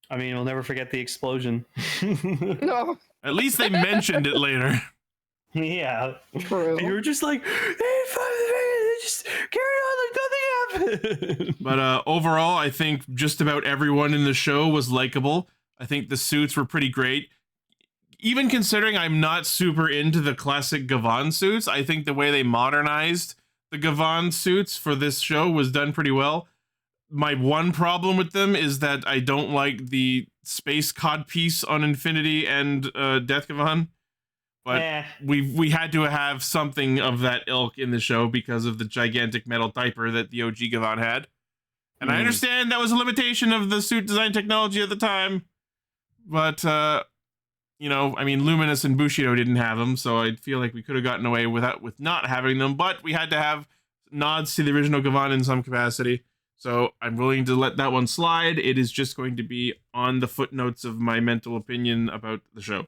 I mean, we'll never forget the explosion. No, At least they mentioned it later. Yeah. true. And you were just like, they just carry on like nothing happened. But overall, I think just about everyone in the show was likable. I think the suits were pretty great. Even considering I'm not super into the classic Gavan suits, I think the way they modernized the Gavan suits for this show was done pretty well. My one problem with them is that I don't like the space codpiece on Infinity and Death Gavan. But we had to have something of that ilk in the show because of the gigantic metal diaper that the OG Gavan had. And I understand that was a limitation of the suit design technology at the time. But, you know, I mean, Luminous and Bushido didn't have them, so I feel like we could have gotten away with not having them. But we had to have nods to the original Gavan in some capacity. So I'm willing to let that one slide. It is just going to be on the footnotes of my mental opinion about the show.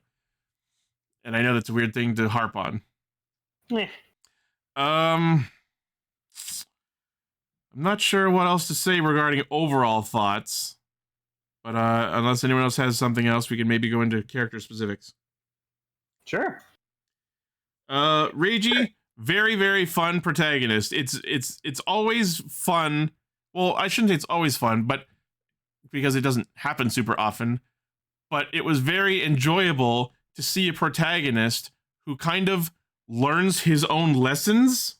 And I know that's a weird thing to harp on. Yeah. I'm not sure what else to say regarding overall thoughts. But unless anyone else has something else, we can maybe go into character specifics. Sure. Reiji, very, very fun protagonist. It's always fun. Well, I shouldn't say it's always fun, but because it doesn't happen super often. But it was very enjoyable to see a protagonist who kind of learns his own lessons.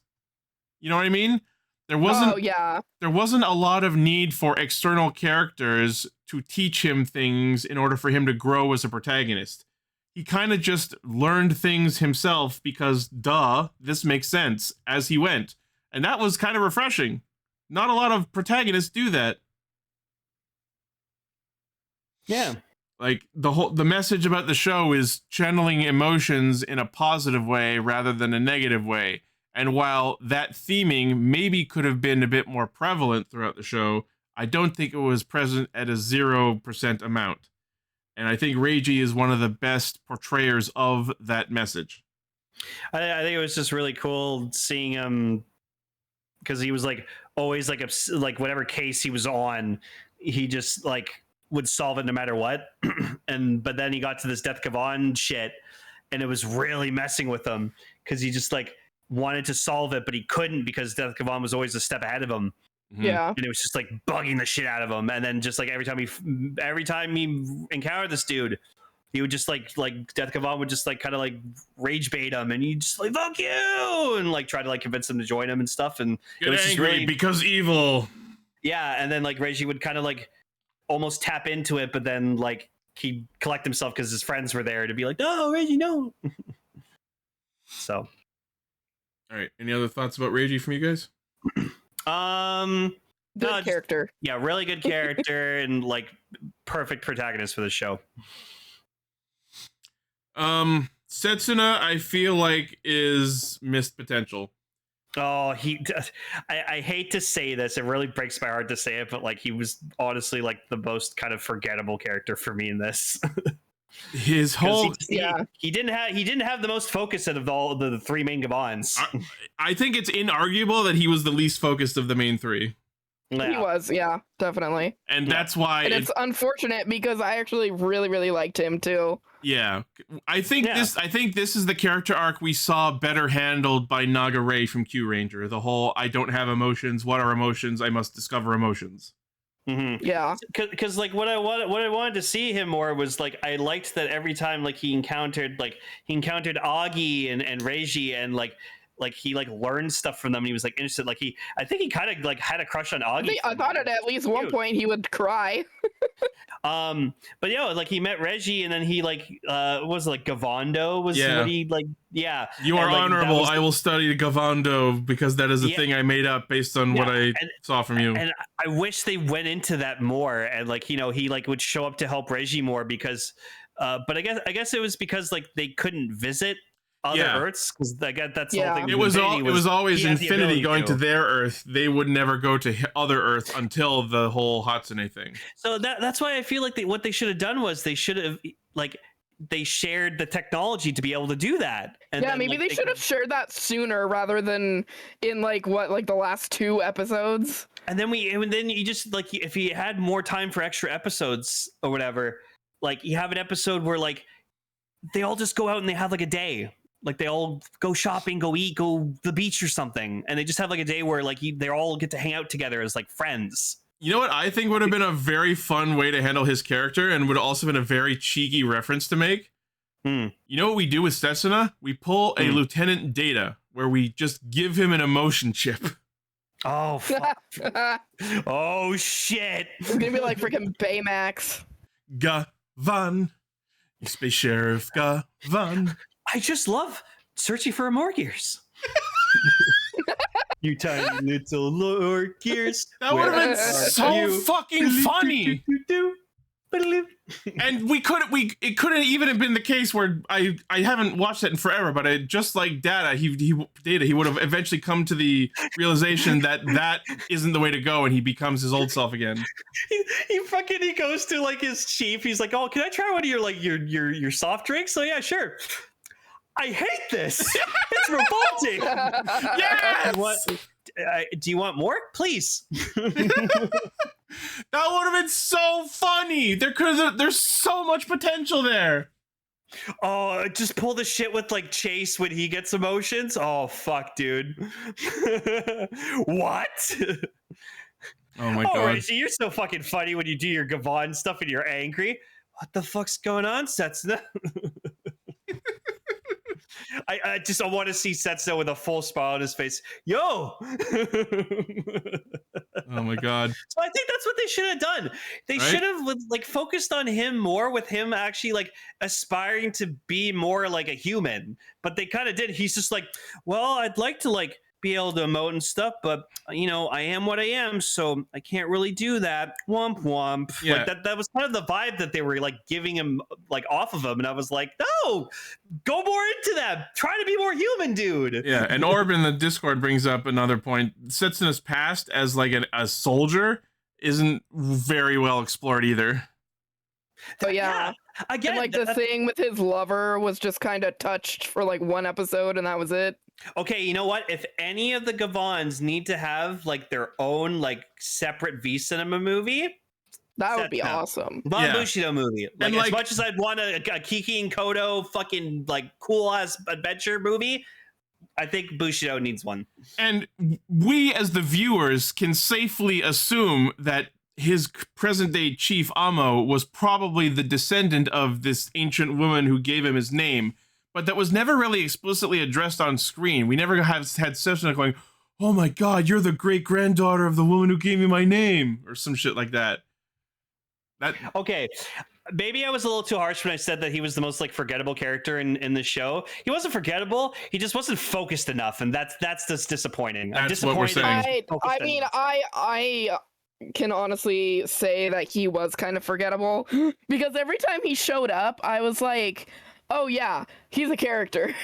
You know what I mean? There wasn't a lot of need for external characters to teach him things in order for him to grow as a protagonist. He kind of just learned things himself because, duh, this makes sense as he went. And that was kind of refreshing. Not a lot of protagonists do that. Yeah. Like the message about the show is channeling emotions in a positive way rather than a negative way. And while that theming maybe could have been a bit more prevalent throughout the show, I don't think it was present at a 0% amount. And I think Reiji is one of the best portrayers of that message. I think it was just really cool seeing him because he was like always like whatever case he was on, he just like would solve it no matter what. But then he got to this Death Gavan shit and it was really messing with him because he just like wanted to solve it, but he couldn't because Death Gavan was always a step ahead of him. Yeah. And it was just like bugging the shit out of him. And then just like every time he encountered this dude, he would just like Death Gavan would just like kind of like rage bait him and he'd just like fuck you and like try to like convince him to join him and stuff. And Get it was angry just really because evil. Yeah, and then like Reiji would kind of like almost tap into it, but then like he'd collect himself because his friends were there to be like, no, Reiji, no. So all right, any other thoughts about Reiji from you guys? Good character. Yeah, really good character and like perfect protagonist for the show. Setsuna, I feel like is missed potential. Oh, I hate to say this, it really breaks my heart to say it, but like he was honestly like the most kind of forgettable character for me in this. His whole he didn't have the most focus out of all the three main Gavans. I think it's inarguable that he was the least focused of the main three. Yeah. He was, yeah, definitely. And that's why and it's unfortunate because I actually really, really liked him too. Yeah. I think this is the character arc we saw better handled by Naga Ray from Q Ranger. The whole I don't have emotions, what are emotions? I must discover emotions. Mm-hmm. Yeah, because like what I wanted to see him more was like I liked that every time like he encountered Agi and Reiji and like he like learned stuff from them and he was like interested. Like I think he kind of like had a crush on Agi. I thought at least one point he would cry. But yeah, like he met Reggie and then he like was it, like Gavando was what he like You are and, like, honorable. I will study Gavando because that is a thing I made up based on what I saw from you. And I wish they went into that more and like, you know, he like would show up to help Reggie more because But I guess it was because like they couldn't visit other Yeah. Earths, because that's the Yeah. whole thing. It with was Infinity it was always he had the Infinity ability going to their Earth. They would never go to other Earth until the whole Hatsune thing. So that's why I feel like what they should have done was they should have like they shared the technology to be able to do that. And yeah, then, maybe like, they should have shared that sooner rather than in like the last 2 episodes. And then you just like if you had more time for extra episodes or whatever, like you have an episode where like they all just go out and they have like a day. Like they all go shopping, go eat, go to the beach or something, and they just have like a day where like they all get to hang out together as like friends. You know what I think would have been a very fun way to handle his character, and would also been a very cheeky reference to make? You know what we do with Setsuna? We pull a Lieutenant Data, where we just give him an emotion chip. Oh, fuck. Oh, shit. It's gonna be like freaking Baymax. Gavan. Space Sheriff Gavan. I just love searching for more gears. You tiny little lord gears. That would have been so fucking funny. And it couldn't even have been the case where I haven't watched that in forever, but just like Data, he would have eventually come to the realization that isn't the way to go, and he becomes his old self again. He goes to like his chief. He's like, "Oh, can I try one of your like your soft drinks?" So yeah, sure. I hate this. It's revolting. Yes. Do you want more? Please. That would have been so funny. There's so much potential there. Oh, just pull the shit with like Chase when he gets emotions. Oh fuck, dude. What? Oh my god. Reggie, you're so fucking funny when you do your Gavan stuff and you're angry. What the fuck's going on, Setsuna? I want to see Setsuna with a full smile on his face. Yo! Oh my god. So I think that's what they should have done. They should have like focused on him more, with him actually like aspiring to be more like a human. But they kind of did. He's just like, well, I'd like to like be able to emote and stuff, but you know, I am what I am, so I can't really do that. Womp womp. Yeah. Like that was kind of the vibe that they were like giving him like off of him, and I was like, no, go more into that. Try to be more human, dude. Yeah, and Orb in the Discord brings up another point. Setsuna's past as like a soldier isn't very well explored either. So yeah. Again, And like the thing with his lover was just kind of touched for like 1 episode, and that was it. Okay, you know what? If any of the Gavans need to have like their own like separate V Cinema movie, That would be Setsuna. awesome. Not Bushido movie. Like, And, like- as much as I'd want a Kiki and Kodo fucking like cool ass adventure movie, I think Bushido needs one. And we as the viewers can safely assume that his present day chief Amo was probably the descendant of this ancient woman who gave him his name, but that was never really explicitly addressed on screen. We never had Setsuna going, "Oh my god, you're the great granddaughter of the woman who gave me my name," or some shit like that. Okay, maybe I was a little too harsh when I said that he was the most like forgettable character in the show. He wasn't forgettable. He just wasn't focused enough, and that's just disappointing. I'm That's what we're disappointed that saying. he's focused I mean, enough. I can honestly say that he was kind of forgettable because every time he showed up, I was like, oh yeah, he's a character.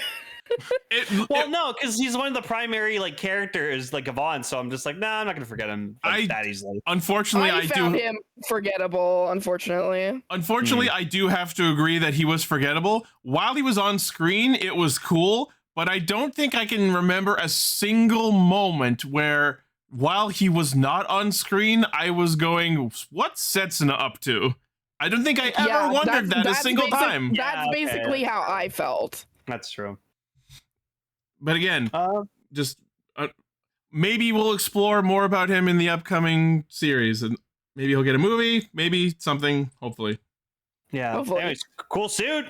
No, because he's one of the primary like characters, like Gavan. So I'm just like, nah, I'm not gonna forget him that easily. Unfortunately, I found him forgettable. Unfortunately, I do have to agree that he was forgettable. While he was on screen, it was cool, but I don't think I can remember a single moment where, while he was not on screen, I was going, "What's Setsuna up to?" I don't think I ever wondered that a single time. That's basically how I felt. That's true. But again, maybe we'll explore more about him in the upcoming series, and maybe he'll get a movie, maybe something, hopefully. Yeah. Hopefully. Anyways, cool suit.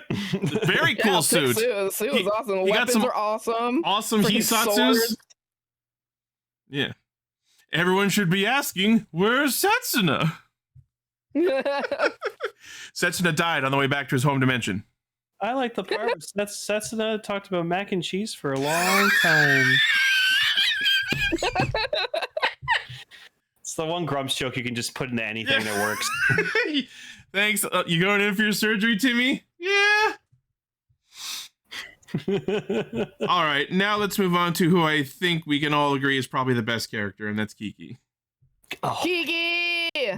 Very cool suit. The suit was awesome. The he got weapons some are awesome. Awesome Freaking Hisatsus. swords. Yeah. Everyone should be asking, where's Setsuna? Setsuna died on the way back to his home dimension. I like the part Setsuna talked about mac and cheese for a long time. It's the one Grumps joke you can just put into anything that works. Thanks. You going in for your surgery, Timmy? Yeah. All right, now let's move on to who I think we can all agree is probably the best character, and that's Kiki. Oh, Kiki!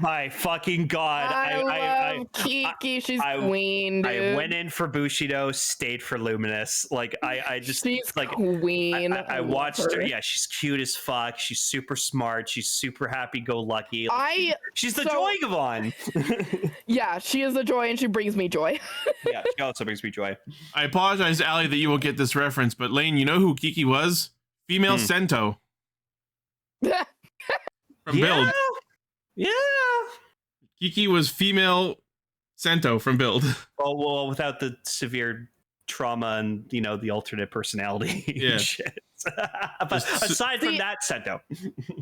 my fucking god! I love Kiki. She's queen, dude. I went in for Bushido, stayed for Luminous. Like I just she's like queen. I watched her. Yeah, she's cute as fuck. She's super smart. She's super happy-go-lucky. Like, she's the joy Gavan. Yeah, she is the joy, and she brings me joy. Yeah, she also brings me joy. I apologize, Allie, that you will get this reference, but Lane, you know who Kiki was? Female Sento. From Build. Yeah. Kiki was female Sento from Build. Well, without the severe trauma and the alternate personality. Yeah. Shit. But aside from that, Sento.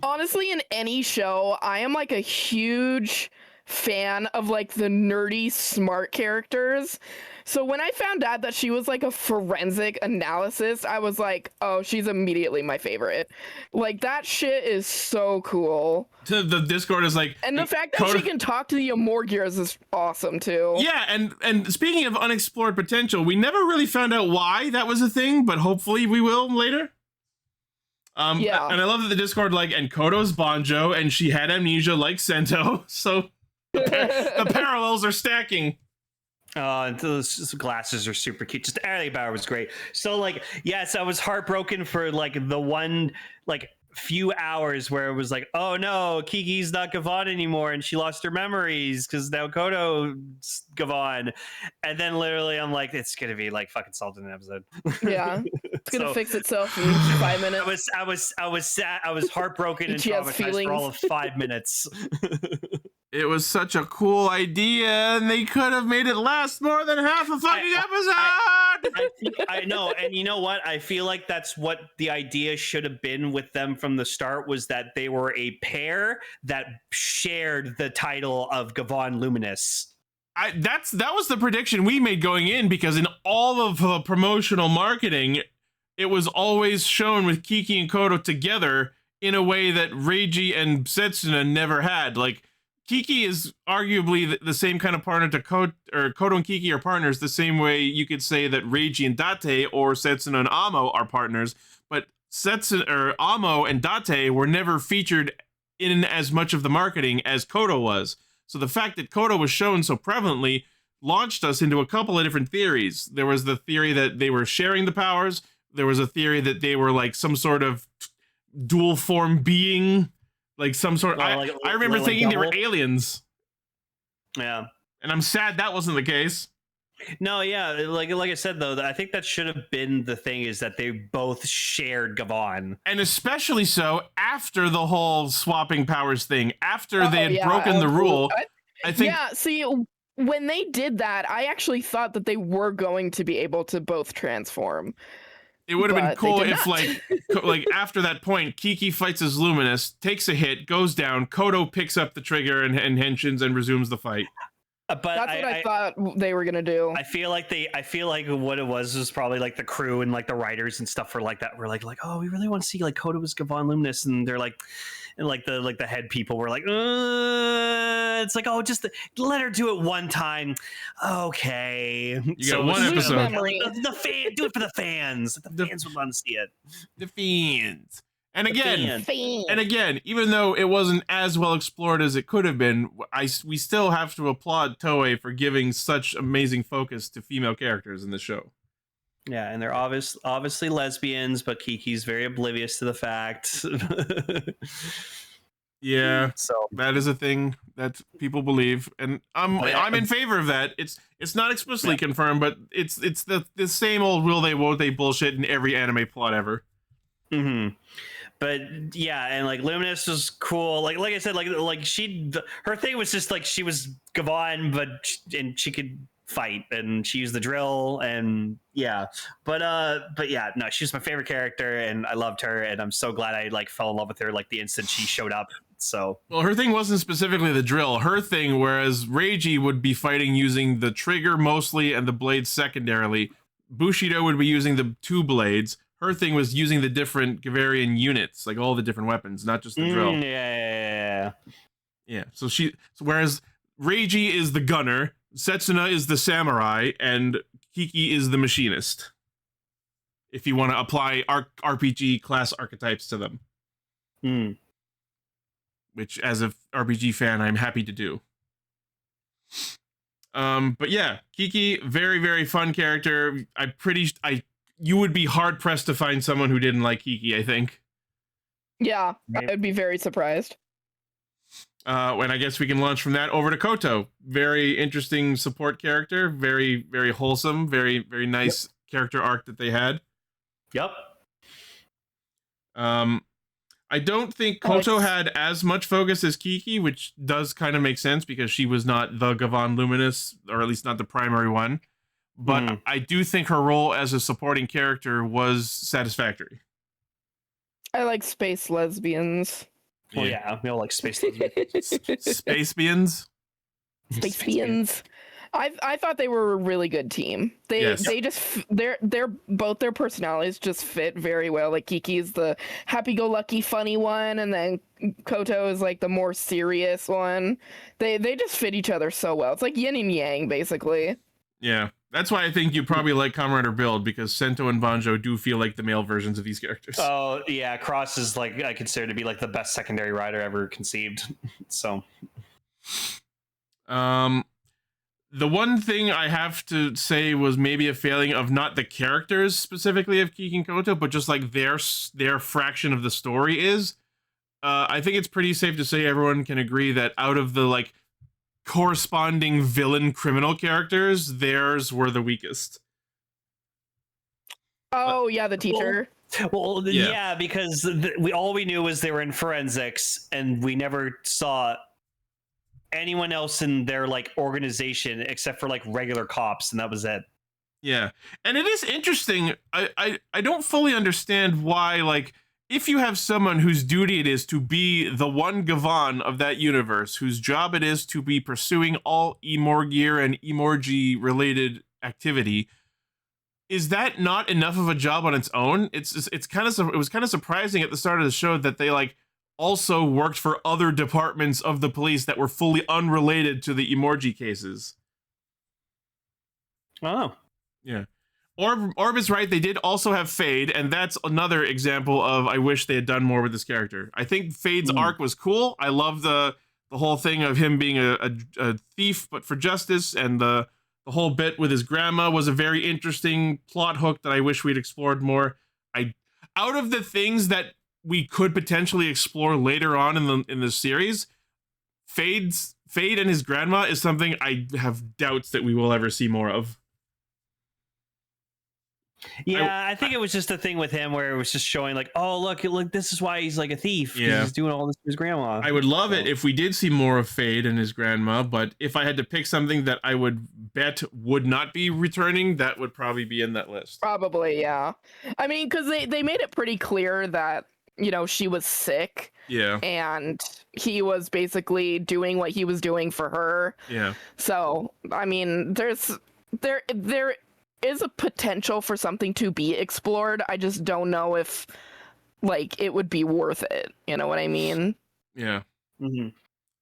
Honestly, in any show, I am like a huge fan of like the nerdy smart characters. So when I found out that she was like a forensic analysis, I was like, oh, she's immediately my favorite. Like that shit is so cool. The Discord is like, and the fact that she can talk to the Amorgears is awesome too. Yeah, and speaking of unexplored potential, we never really found out why that was a thing, but hopefully we will later. Yeah. And I love that the Discord and Koto's Banjo, and she had amnesia like Sento, so the parallels are stacking. Those glasses are super cute. Just everything about her was great. So yes, I was heartbroken for the one few hours where it was like, oh no, Kiki's not Gavan anymore, and she lost her memories because now Koto's Gavan. And then literally I'm like, it's gonna be fucking solved in an episode. Yeah, it's gonna fix itself in 5 minutes. I was sad. I was heartbroken and traumatized for all of 5 minutes. It was such a cool idea, and they could have made it last more than half a fucking episode. I know, and you know what? I feel like that's what the idea should have been with them from the start, was that they were a pair that shared the title of Gavan Luminous. That was the prediction we made going in, because in all of the promotional marketing, it was always shown with Kiki and Koto together in a way that Reiji and Setsuna never had. Kiki is arguably the same kind of partner to Koto, or Koto and Kiki are partners the same way you could say that Reiji and Date or Setsuna and Amo are partners, but Amo and Date were never featured in as much of the marketing as Koto was. So the fact that Koto was shown so prevalently launched us into a couple of different theories. There was the theory that they were sharing the powers. There was a theory that they were some sort of dual form being. Some sort. I remember thinking they were aliens. Yeah, and I'm sad that wasn't the case. No, yeah, like I said though, I think that should have been the thing, is that they both shared Gavan, and especially so after the whole swapping powers thing. After they had broken the rule, I think. Yeah, see, when they did that, I actually thought that they were going to be able to both transform. It would have been cool if, after that point, Kiki fights as Luminous, takes a hit, goes down, Koto picks up the trigger and henshins and resumes the fight. But that's what I thought they were gonna do. I feel like what it was probably the crew and the writers and stuff were that. We're like, oh, we really want to see Koto as Gavan Luminous, and they're and the head people were it's oh, just let her do it one time. Okay, you got one episode. The fan, do it for the fans. The fans would want to see it. The fans. And again, even though it wasn't as well explored as it could have been, we still have to applaud Toei for giving such amazing focus to female characters in the show. Yeah, and they're obviously lesbians, but Kiki's very oblivious to the fact. Yeah, so that is a thing that people believe, and I'm in favor of that. It's not explicitly confirmed, but it's the same old will they won't they bullshit in every anime plot ever. Mm-hmm. But yeah, and Luminous was cool. Like I said, her thing was just she was Gavan, and she could fight, and she used the drill, and yeah. But yeah, no, she was my favorite character, and I loved her, and I'm so glad I fell in love with her the instant she showed up. So well, her thing wasn't specifically the drill. Her thing, whereas Reiji would be fighting using the trigger mostly and the blades secondarily, Bushido would be using the two blades. her thing was using the different Gavarian units, like all the different weapons, not just the drill. Yeah. So whereas Reiji is the gunner, Setsuna is the samurai, and Kiki is the machinist. If you want to apply RPG class archetypes to them. Which, as an RPG fan, I'm happy to do. But yeah, Kiki, very, very fun character. You would be hard pressed to find someone who didn't like Kiki, I think. Yeah, I'd be very surprised. And I guess we can launch from that over to Koto. Very interesting support character. Very, very wholesome. Very, very nice character arc that they had. Yep. I don't think Koto had as much focus as Kiki, which does kind of make sense because she was not the Gavan Luminous, or at least not the primary one. But I do think her role as a supporting character was satisfactory. I like space lesbians. Well, yeah, we all like space lesbians. Spacebians? Spacebians. I thought they were a really good team. They just they're both their personalities just fit very well. Like Kiki's the happy-go-lucky funny one, and then Koto is like the more serious one. They just fit each other so well. It's like yin and yang, basically. Yeah, that's why I think you probably like Kamen Rider Build, because Sento and Banjo do feel like the male versions of these characters. Oh yeah, Cross is like I consider to be like the best secondary rider ever conceived. So, the one thing I have to say was maybe a failing of not the characters specifically of Kiki and Koto, but just like their fraction of the story is. I think it's pretty safe to say everyone can agree that out of the like corresponding villain criminal characters, theirs were the weakest. Oh yeah, the teacher. Well, yeah, because we knew was they were in forensics, and we never saw anyone else in their like organization except for like regular cops, and that was it. Yeah, and it is interesting. I don't fully understand why, like, if you have someone whose duty it is to be the one Gavan of that universe, whose job it is to be pursuing all Emorgir and Emorgi related activity, is that not enough of a job on its own? It was kind of surprising at the start of the show that they like also worked for other departments of the police that were fully unrelated to the Emorgi cases. Oh. Yeah. Orb is right, they did also have Fade, and that's another example of I wish they had done more with this character. I think Fade's arc was cool. I love the whole thing of him being a thief, but for justice, and the whole bit with his grandma was a very interesting plot hook that I wish we'd explored more. Out of the things that we could potentially explore later on in the series, Fade and his grandma is something I have doubts that we will ever see more of. Yeah, I think it was just a thing with him where it was just showing like, oh, look, this is why he's like a thief. Yeah. He's doing all this to his grandma. I would love it if we did see more of Fade and his grandma, but if I had to pick something that I would bet would not be returning, that would probably be in that list. Probably, yeah. I mean, because they made it pretty clear that, you know, she was sick. Yeah. And he was basically doing what he was doing for her. Yeah. So, I mean, there is a potential for something to be explored. I just don't know if, like, it would be worth it. You know what I mean? Yeah. Mm-hmm.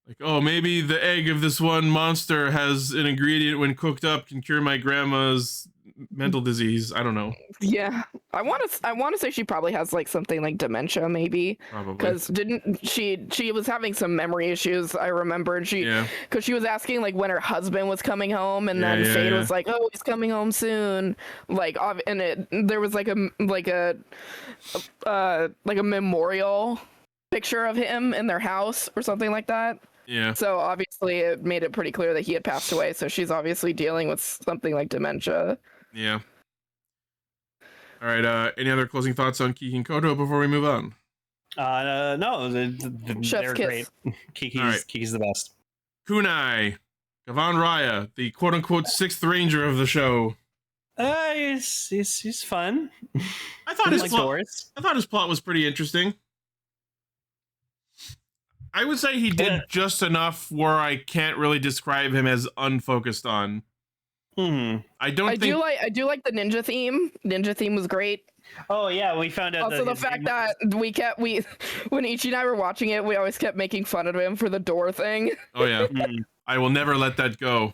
Like, oh, maybe the egg of this one monster has an ingredient when cooked up can cure my grandma's mental disease. I don't know. Yeah, I want to say she probably has like something like dementia, maybe. Probably. Because didn't she was having some memory issues? I remember, and because she was asking like when her husband was coming home, and then Fade was like, "Oh, he's coming home soon." Like, and there was like a memorial picture of him in their house or something like that. Yeah. So obviously it made it pretty clear that he had passed away. So she's obviously dealing with something like dementia. Yeah. All right. Any other closing thoughts on Kiki and Koto before we move on? No, they're great. Kiki's the best. Kunai, Gavan Raya, the quote-unquote sixth ranger of the show. He's fun. I thought his plot was pretty interesting. I would say he did just enough where I can't really describe him as unfocused on. Mm-hmm. I do like the ninja theme. Ninja theme was great. Oh yeah, we found out. Also, the fact that when Ichi and I were watching it, we always kept making fun of him for the door thing. Oh yeah, Mm. I will never let that go.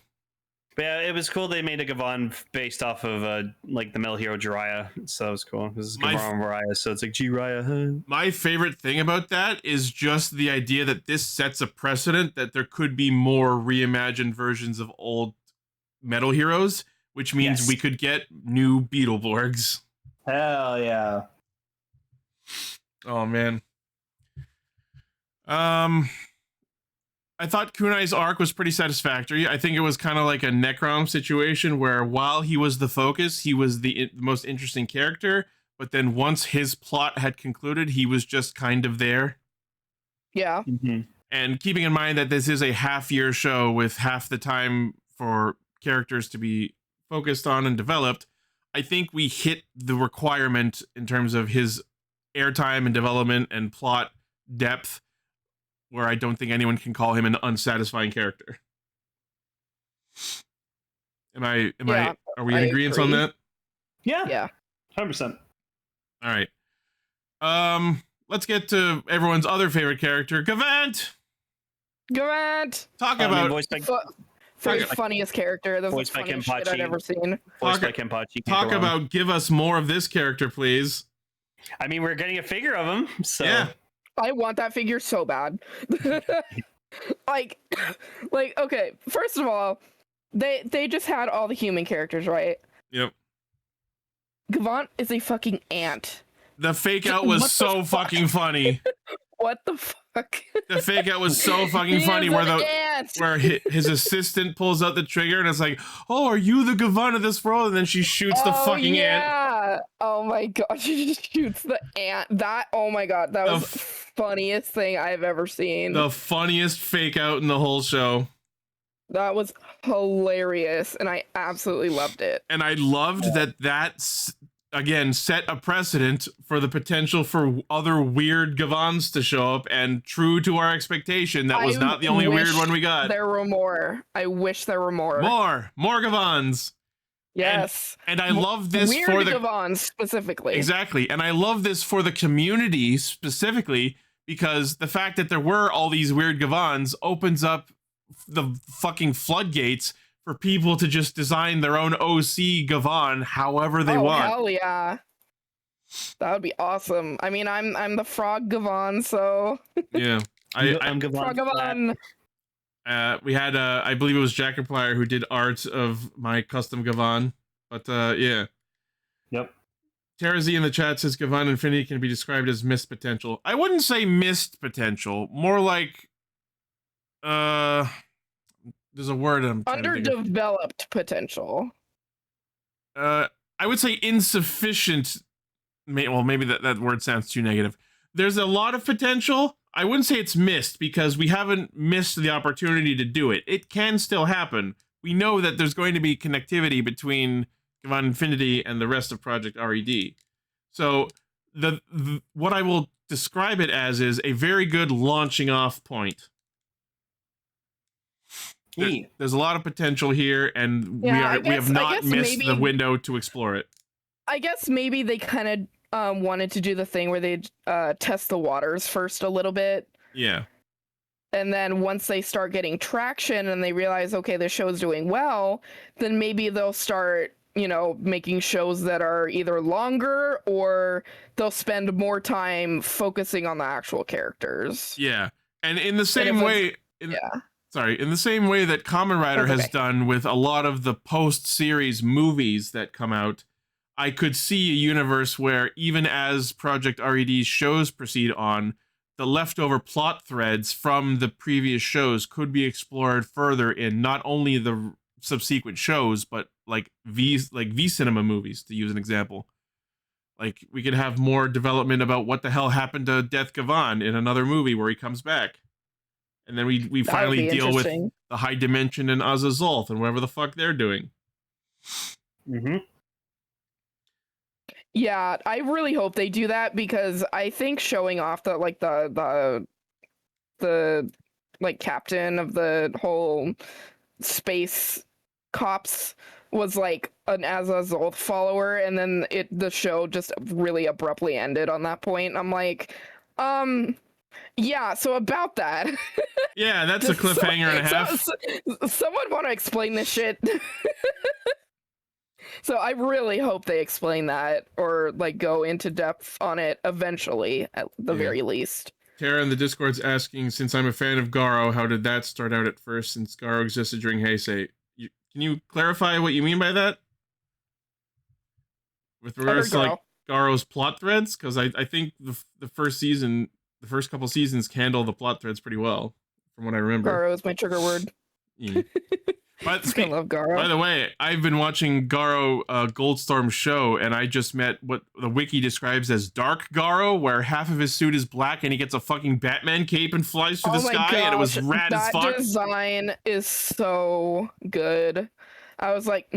But yeah, it was cool. They made a Gavan based off of like the male hero Jiraiya, so that was cool. This is My Gavan Jiraiya, so it's like Jiraiya. Huh? My favorite thing about that is just the idea that this sets a precedent that there could be more reimagined versions of old metal heroes, which means Yes. we could get new Beetleborgs. Hell yeah! Oh man. I thought Kunai's arc was pretty satisfactory. I think it was kind of like a Necrom situation where while he was the focus, he was the most interesting character, but then once his plot had concluded, he was just kind of there. Yeah. Mm-hmm. And keeping in mind that this is a half-year show with half the time for characters to be focused on and developed, I think we hit the requirement in terms of his airtime and development and plot depth, where I don't think anyone can call him an unsatisfying character. Are we in agreement on that? Yeah, Yeah. 100%. All right. Let's get to everyone's other favorite character, Gavan. Gavan! Talk about voiced by, Funniest character. That's the voiced by funniest shit Kenpachi. I've ever seen. voiced by talk- Kenpachi. talk about give us more of this character, please. I mean, we're getting a figure of him, so Yeah. I want that figure so bad. like, okay, first of all, they just had all the human characters, right? Yep. Gavan is a fucking ant. The fake out was What the so fuck? fucking funny. What the fuck? The fake out was so fucking He funny is where an the ant! where his assistant pulls out the trigger and it's like, "Oh, are you the Gavan of this world?" And then she shoots the Oh, fucking ant. yeah. Oh my god, she just shoots the ant. Oh my god, that The was the funniest thing I've ever seen. The funniest fake out in the whole show. That was hilarious, and I absolutely loved it. And I loved that again set a precedent for the potential for other weird Gavans to show up, and true to our expectation, that was I not the only weird wish one we got. There were more. I wish there were more. More Gavans. Yes. And I love this Weird for the Gavans specifically. Exactly. And I love this for the community specifically because the fact that there were all these weird Gavans opens up the fucking floodgates for people to just design their own OC Gavan however they want. Hell yeah. That would be awesome. I mean, I'm the frog Gavan, so Yeah. I'm frog Gavan. Gavan. We had I believe it was Jackarplier who did art of my custom Gavan. But yeah. Yep. Terrazy in the chat says Gavan Infinity can be described as missed potential. I wouldn't say missed potential, more like there's a word I'm trying to think of. Underdeveloped potential. I would say insufficient. Well, maybe that word sounds too negative. There's a lot of potential. I wouldn't say it's missed because we haven't missed the opportunity to do it. It can still happen. We know that there's going to be connectivity between Gavan Infinity and the rest of Project R.E.D. So what I will describe it as is a very good launching off point. There's a lot of potential here, and we have not missed the window to explore it. I guess maybe they kind of wanted to do the thing where they test the waters first a little bit. Yeah. And then once they start getting traction and they realize, okay, the show's doing well, then maybe they'll start, making shows that are either longer or they'll spend more time focusing on the actual characters. Yeah. And in the same way... in the same way that Kamen Rider has done with a lot of the post-series movies that come out, I could see a universe where even as Project R.E.D's shows proceed on, the leftover plot threads from the previous shows could be explored further in not only the subsequent shows, but like V cinema movies, to use an example. Like, we could have more development about what the hell happened to Death Gavan in another movie where he comes back. And then we finally deal with the High Dimension and Azazolth and whatever the fuck they're doing. Mm-hmm. Yeah, I really hope they do that because I think showing off that like the like captain of the whole space cops was like an Azazel follower, and then the show just really abruptly ended on that point. I'm like, yeah, so about that. Yeah, that's a cliffhanger and a half. Someone want to explain this shit? So I really hope they explain that, or like go into depth on it eventually, at the very least. Tara in the Discord's asking, since I'm a fan of Garo, how did that start out at first, since Garo existed during Heisei? Can you clarify what you mean by that? With regards to like Garo's plot threads? Because I think the first season, the first couple seasons handle the plot threads pretty well, from what I remember. Garo is my trigger word. Yeah. I love Garo. By the way, I've been watching Garo Goldstorm's show, and I just met what the wiki describes as Dark Garo, where half of his suit is black and he gets a fucking Batman cape and flies through the sky, gosh, and it was rad as fuck. That design is so good. I was like,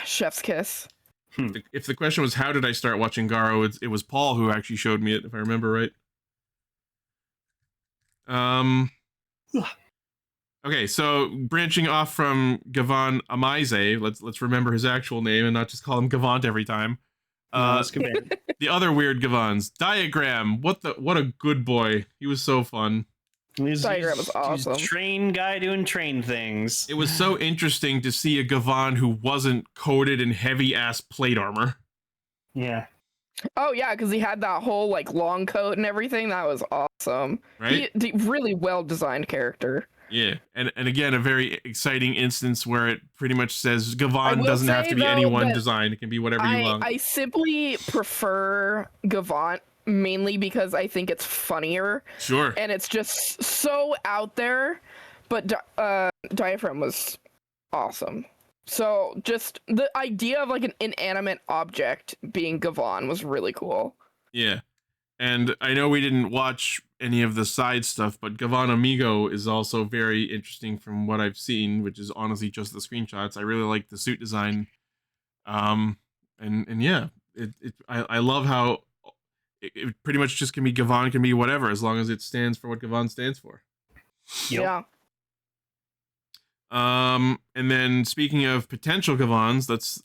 chef's kiss. If the question was how did I start watching Garo, it was Paul who actually showed me it, if I remember right. Okay, so branching off from Gavan Infinity, let's remember his actual name and not just call him Gavant every time. The other weird Gavans. Diagram, what a good boy. He was so fun. Diagram was awesome. He's a train guy doing train things. It was so interesting to see a Gavan who wasn't coated in heavy ass plate armor. Yeah. Oh yeah, because he had that whole like long coat and everything. That was awesome. Right? He really well designed character. Yeah, and again, a very exciting instance where it pretty much says Gavan doesn't have to be any one design. It can be whatever you want. I simply prefer Gavant mainly because I think it's funnier. Sure. And it's just so out there. But Diaphragm was awesome. So just the idea of like an inanimate object being Gavan was really cool. Yeah. And I know we didn't watch any of the side stuff, but Gavan Amigo is also very interesting from what I've seen, which is honestly just the screenshots. I really like the suit design. And yeah, I love how it pretty much just can be Gavan, can be whatever, as long as it stands for what Gavan stands for. Yep. Yeah. And then speaking of potential Gavans, let's,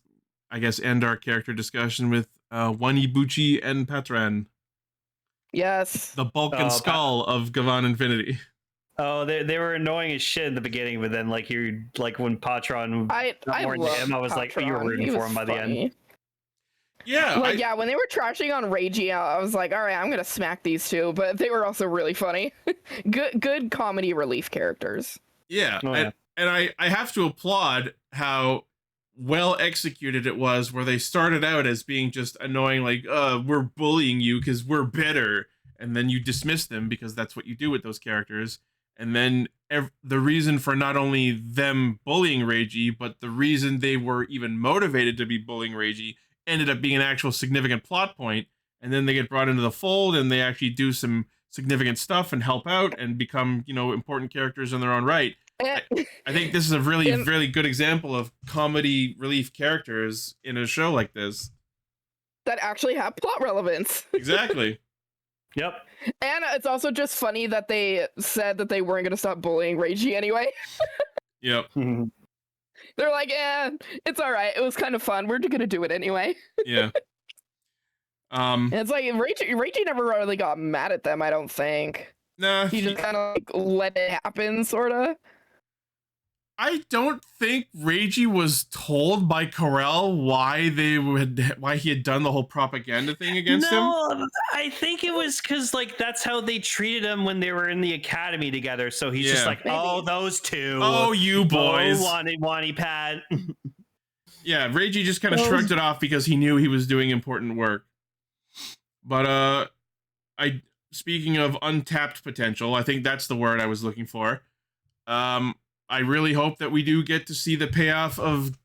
I guess, end our character discussion with Wanibuchi and Patran. Yes. The bulk and skull of Gavan Infinity. Oh, they were annoying as shit in the beginning, but then like when Patron got more into him, I was like, you were rooting for him by the end. Yeah. Yeah, when they were trashing on Reiji, I was like, all right, I'm gonna smack these two, but they were also really funny. good comedy relief characters. Yeah. And I have to applaud how well executed it was, where they started out as being just annoying, like, we're bullying you because we're better, and then you dismiss them because that's what you do with those characters. And then the reason for not only them bullying Reiji, but the reason they were even motivated to be bullying Reiji ended up being an actual significant plot point. And then they get brought into the fold and they actually do some significant stuff and help out and become, important characters in their own right. I think this is a really good example of comedy relief characters in a show like this that actually have plot relevance. Exactly. Yep. And it's also just funny that they said that they weren't going to stop bullying Reiji anyway. Yep. They're like, it's all right. It was kind of fun. We're going to do it anyway. Yeah. And it's like Reiji never really got mad at them, I don't think. Nah. He just kind of like let it happen, sort of. I don't think Reiji was told by Corel why he had done the whole propaganda thing against him. No, I think it was because like that's how they treated him when they were in the academy together. So he's just like, oh, those two. Oh, you boys. Oh, Wani Pat. Yeah, Reiji just kind of shrugged it off because he knew he was doing important work. But speaking of untapped potential, I think that's the word I was looking for. I really hope that we do get to see the payoff of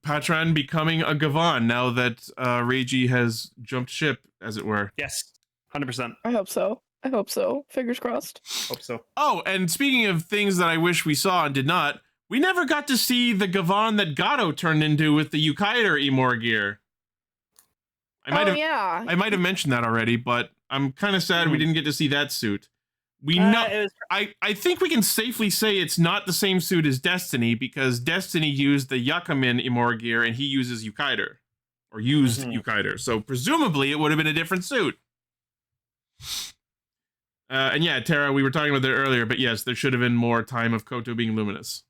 Patran becoming a Gavan now that Reiji has jumped ship, as it were. Yes, 100%. I hope so. Fingers crossed. Hope so. Oh, and speaking of things that I wish we saw and did not, we never got to see the Gavan that Gato turned into with the Yukaider Imor gear. I might have mentioned that already, but I'm kind of sad we didn't get to see that suit. We know. I think we can safely say it's not the same suit as Destiny, because Destiny used the Yakamin Imora gear and he uses Yukaider, or used Yukaider. So presumably it would have been a different suit. And yeah, Tara, we were talking about that earlier, but yes, there should have been more time of Koto being luminous.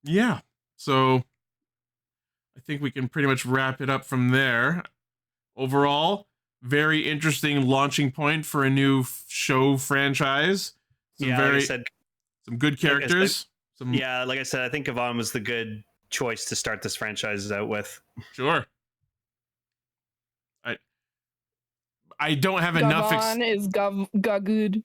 Yeah. So I think we can pretty much wrap it up from there. Overall, very interesting launching point for a new show franchise. Some like I said, some good characters. Like I said, I think Gavan was the good choice to start this franchise out with. Sure. I don't have enough. Gavan is good.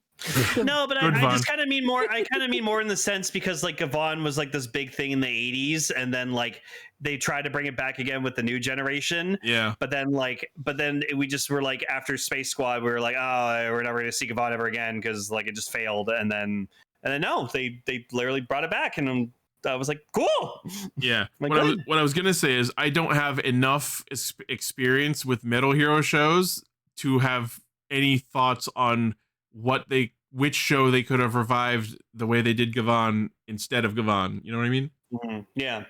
No, but I just kind of mean more. I kind of mean more in the sense because like Gavan was like this big thing in the 80s, and then like they tried to bring it back again with the new generation. Yeah. But then we just were like, after Space Squad, we were like, oh, we're never gonna see Gavan ever again because like it just failed. And then no, they literally brought it back, and I was like, cool. Yeah. Like, what I was gonna say is I don't have enough experience with Metal Hero shows to have any thoughts on which show they could have revived the way they did Gavan instead of Gavan. You know what I mean? Mm-hmm. Yeah.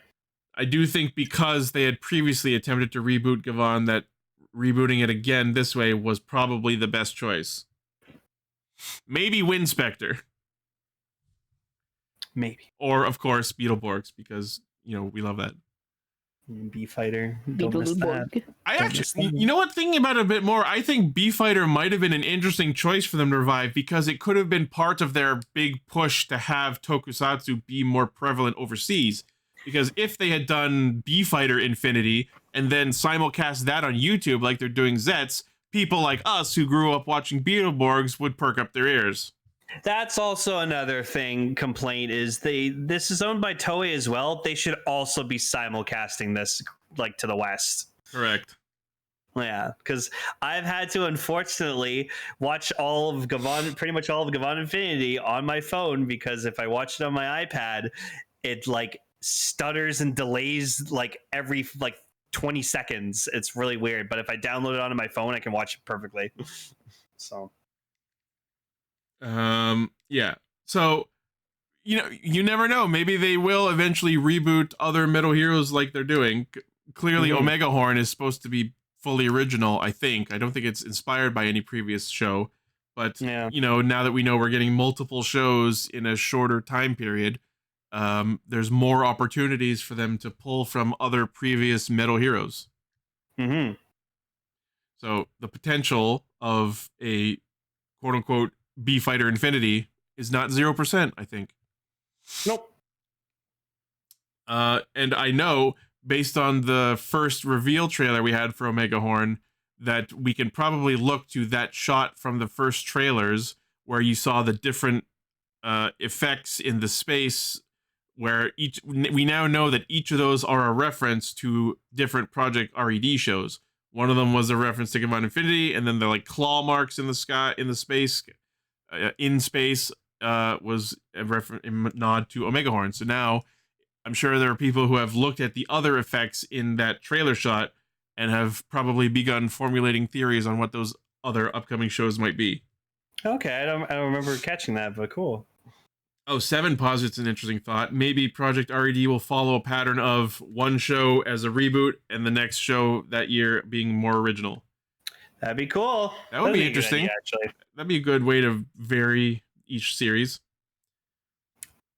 I do think because they had previously attempted to reboot Gavan, that rebooting it again this way was probably the best choice. Maybe Windspectre. Maybe. Or, of course, Beetleborgs, because, we love that. B-Fighter. Don't miss that. I actually, you know what, thinking about it a bit more, I think B-Fighter might have been an interesting choice for them to revive, because it could have been part of their big push to have tokusatsu be more prevalent overseas. Because if they had done B-Fighter Infinity and then simulcast that on YouTube like they're doing Zeztz, people like us who grew up watching Beetleborgs would perk up their ears. That's also another complaint is this is owned by Toei as well. They should also be simulcasting this like to the West. Correct. Yeah, because I've had to unfortunately watch pretty much all of Gavan Infinity on my phone, because if I watch it on my iPad, it like stutters and delays like every 20 seconds. It's really weird. But if I download it onto my phone, I can watch it perfectly. So. Yeah. So, you never know. Maybe they will eventually reboot other Metal Heroes like they're doing. Clearly, Omegahorn is supposed to be fully original, I think. I don't think it's inspired by any previous show. But, now that we know we're getting multiple shows in a shorter time period, there's more opportunities for them to pull from other previous Metal Heroes. Mm-hmm. So the potential of a quote-unquote B-Fighter Infinity is not 0%, I think. Nope. And I know, based on the first reveal trailer we had for Omegahorn, that we can probably look to that shot from the first trailers where you saw the different effects in the space, where we now know that each of those are a reference to different Project R.E.D. shows. One of them was a reference to Gavan Infinity, and then the like claw marks in the sky, in the space, was a nod to Omegahorn. So now I'm sure there are people who have looked at the other effects in that trailer shot and have probably begun formulating theories on what those other upcoming shows might be. Okay, I don't remember catching that, but cool. Oh, Seven posits an interesting thought. Maybe Project R.E.D. will follow a pattern of one show as a reboot and the next show that year being more original. That'd be cool. That would be interesting. Idea, actually. That'd be a good way to vary each series.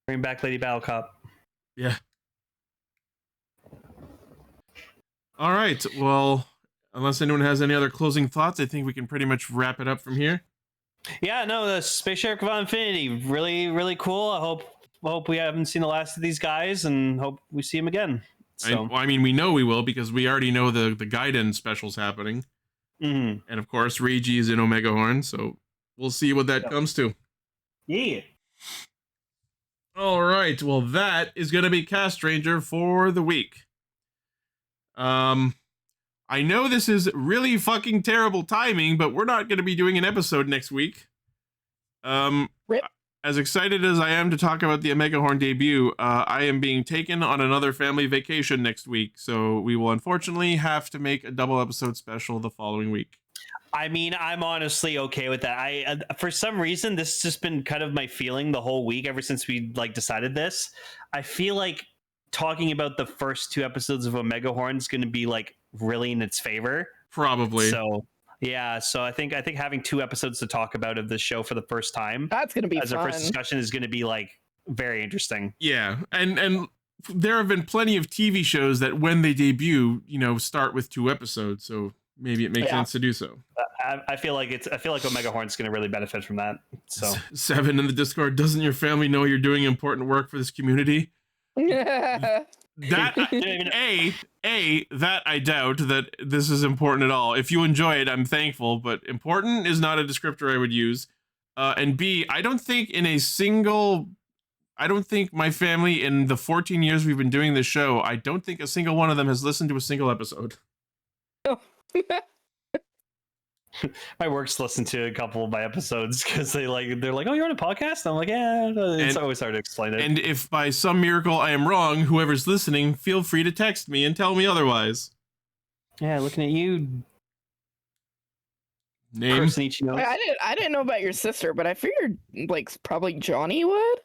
Bring back Lady Battle Cop. Yeah. All right. Well, unless anyone has any other closing thoughts, I think we can pretty much wrap it up from here. Yeah, no, the Space Sheriff Gavan Infinity, really, really cool. I hope we haven't seen the last of these guys, and hope we see them again. So. I mean, we know we will, because we already know the Gaiden special's happening. Mm-hmm. And of course, Reiji is in Omegahorn, so we'll see what that comes to. Yeah. All right, well, that is going to be Castranger for the week. I know this is really fucking terrible timing, but we're not going to be doing an episode next week. Rip. As excited as I am to talk about the Omegahorn debut, I am being taken on another family vacation next week, so we will unfortunately have to make a double episode special the following week. I mean, I'm honestly okay with that. For some reason, this has just been kind of my feeling the whole week ever since we like decided this. I feel like talking about the first 2 episodes of Omegahorn is going to be like really in its favor. Probably. So yeah, so I think having 2 episodes to talk about of the show for the first time That's gonna be as fun. our first discussion is going to be like very interesting. Yeah, and there have been plenty of TV shows that when they debut, start with 2 episodes. So maybe it makes sense to do so. I feel like Omegahorn's going to really benefit from that. So 7 in the Discord. Doesn't your family know you're doing important work for this community? That that I doubt that this is important at all. If you enjoy it, I'm thankful, but important is not a descriptor I would use. And B, I don't think my family in the 14 years we've been doing this show, I don't think a single one of them has listened to a single episode. Oh. My work's listened to a couple of my episodes because they're like, oh, you're on a podcast? I'm like, yeah. It's always hard to explain it. And if by some miracle I am wrong, whoever's listening, feel free to text me and tell me otherwise. Yeah, looking at you. Name? I didn't know about your sister, but I figured like probably Johnny would.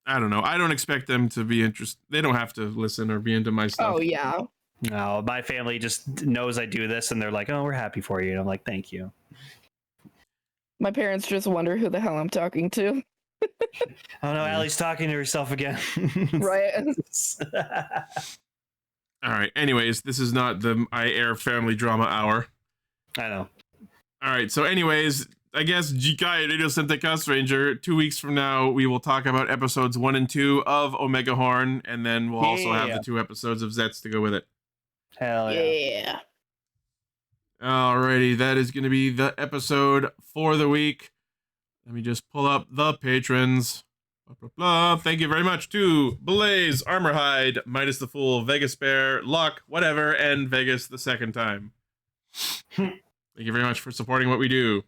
I don't know. I don't expect them to be interested. They don't have to listen or be into my stuff. Oh yeah. No, my family just knows I do this, and they're like, "Oh, we're happy for you." And I'm like, "Thank you." My parents just wonder who the hell I'm talking to. Oh no, Allie's talking to herself again. Right. All right. Anyways, this is not the I Air family drama hour. I know. All right. So, anyways, I guess Jikai Radio Sentai Castranger. 2 weeks from now, we will talk about episodes 1 and 2 of Omegahorn, and then we'll also have the 2 episodes of Zeztz to go with it. Hell yeah. Alrighty, that is going to be the episode for the week. Let me just pull up the patrons. Blah, blah, blah. Thank you very much to Blaze, Armorhide, Midas the Fool, Vegas Bear, Luck, whatever, and Vegas the second time. Thank you very much for supporting what we do.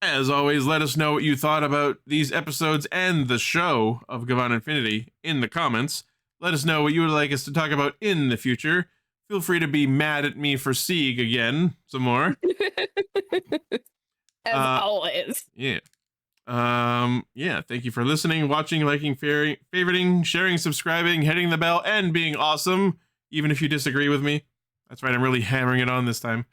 As always, let us know what you thought about these episodes and the show of Gavan Infinity in the comments. Let us know what you would like us to talk about in the future. Feel free to be mad at me for Sieg again, some more. As always. Yeah. Yeah, thank you for listening, watching, liking, favoriting, sharing, subscribing, hitting the bell, and being awesome, even if you disagree with me. That's right, I'm really hammering it on this time.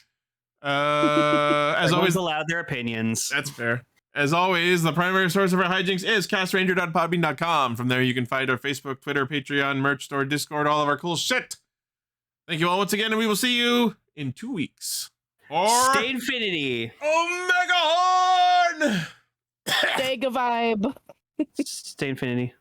As always, allowed their opinions. That's fair. As always, the primary source of our hijinks is castranger.podbean.com. From there, you can find our Facebook, Twitter, Patreon, merch store, Discord, all of our cool shit. Thank you all once again, and we will see you in 2 weeks. Or Stay Infinity. Omegahorn! Stay vibe. Stay Infinity.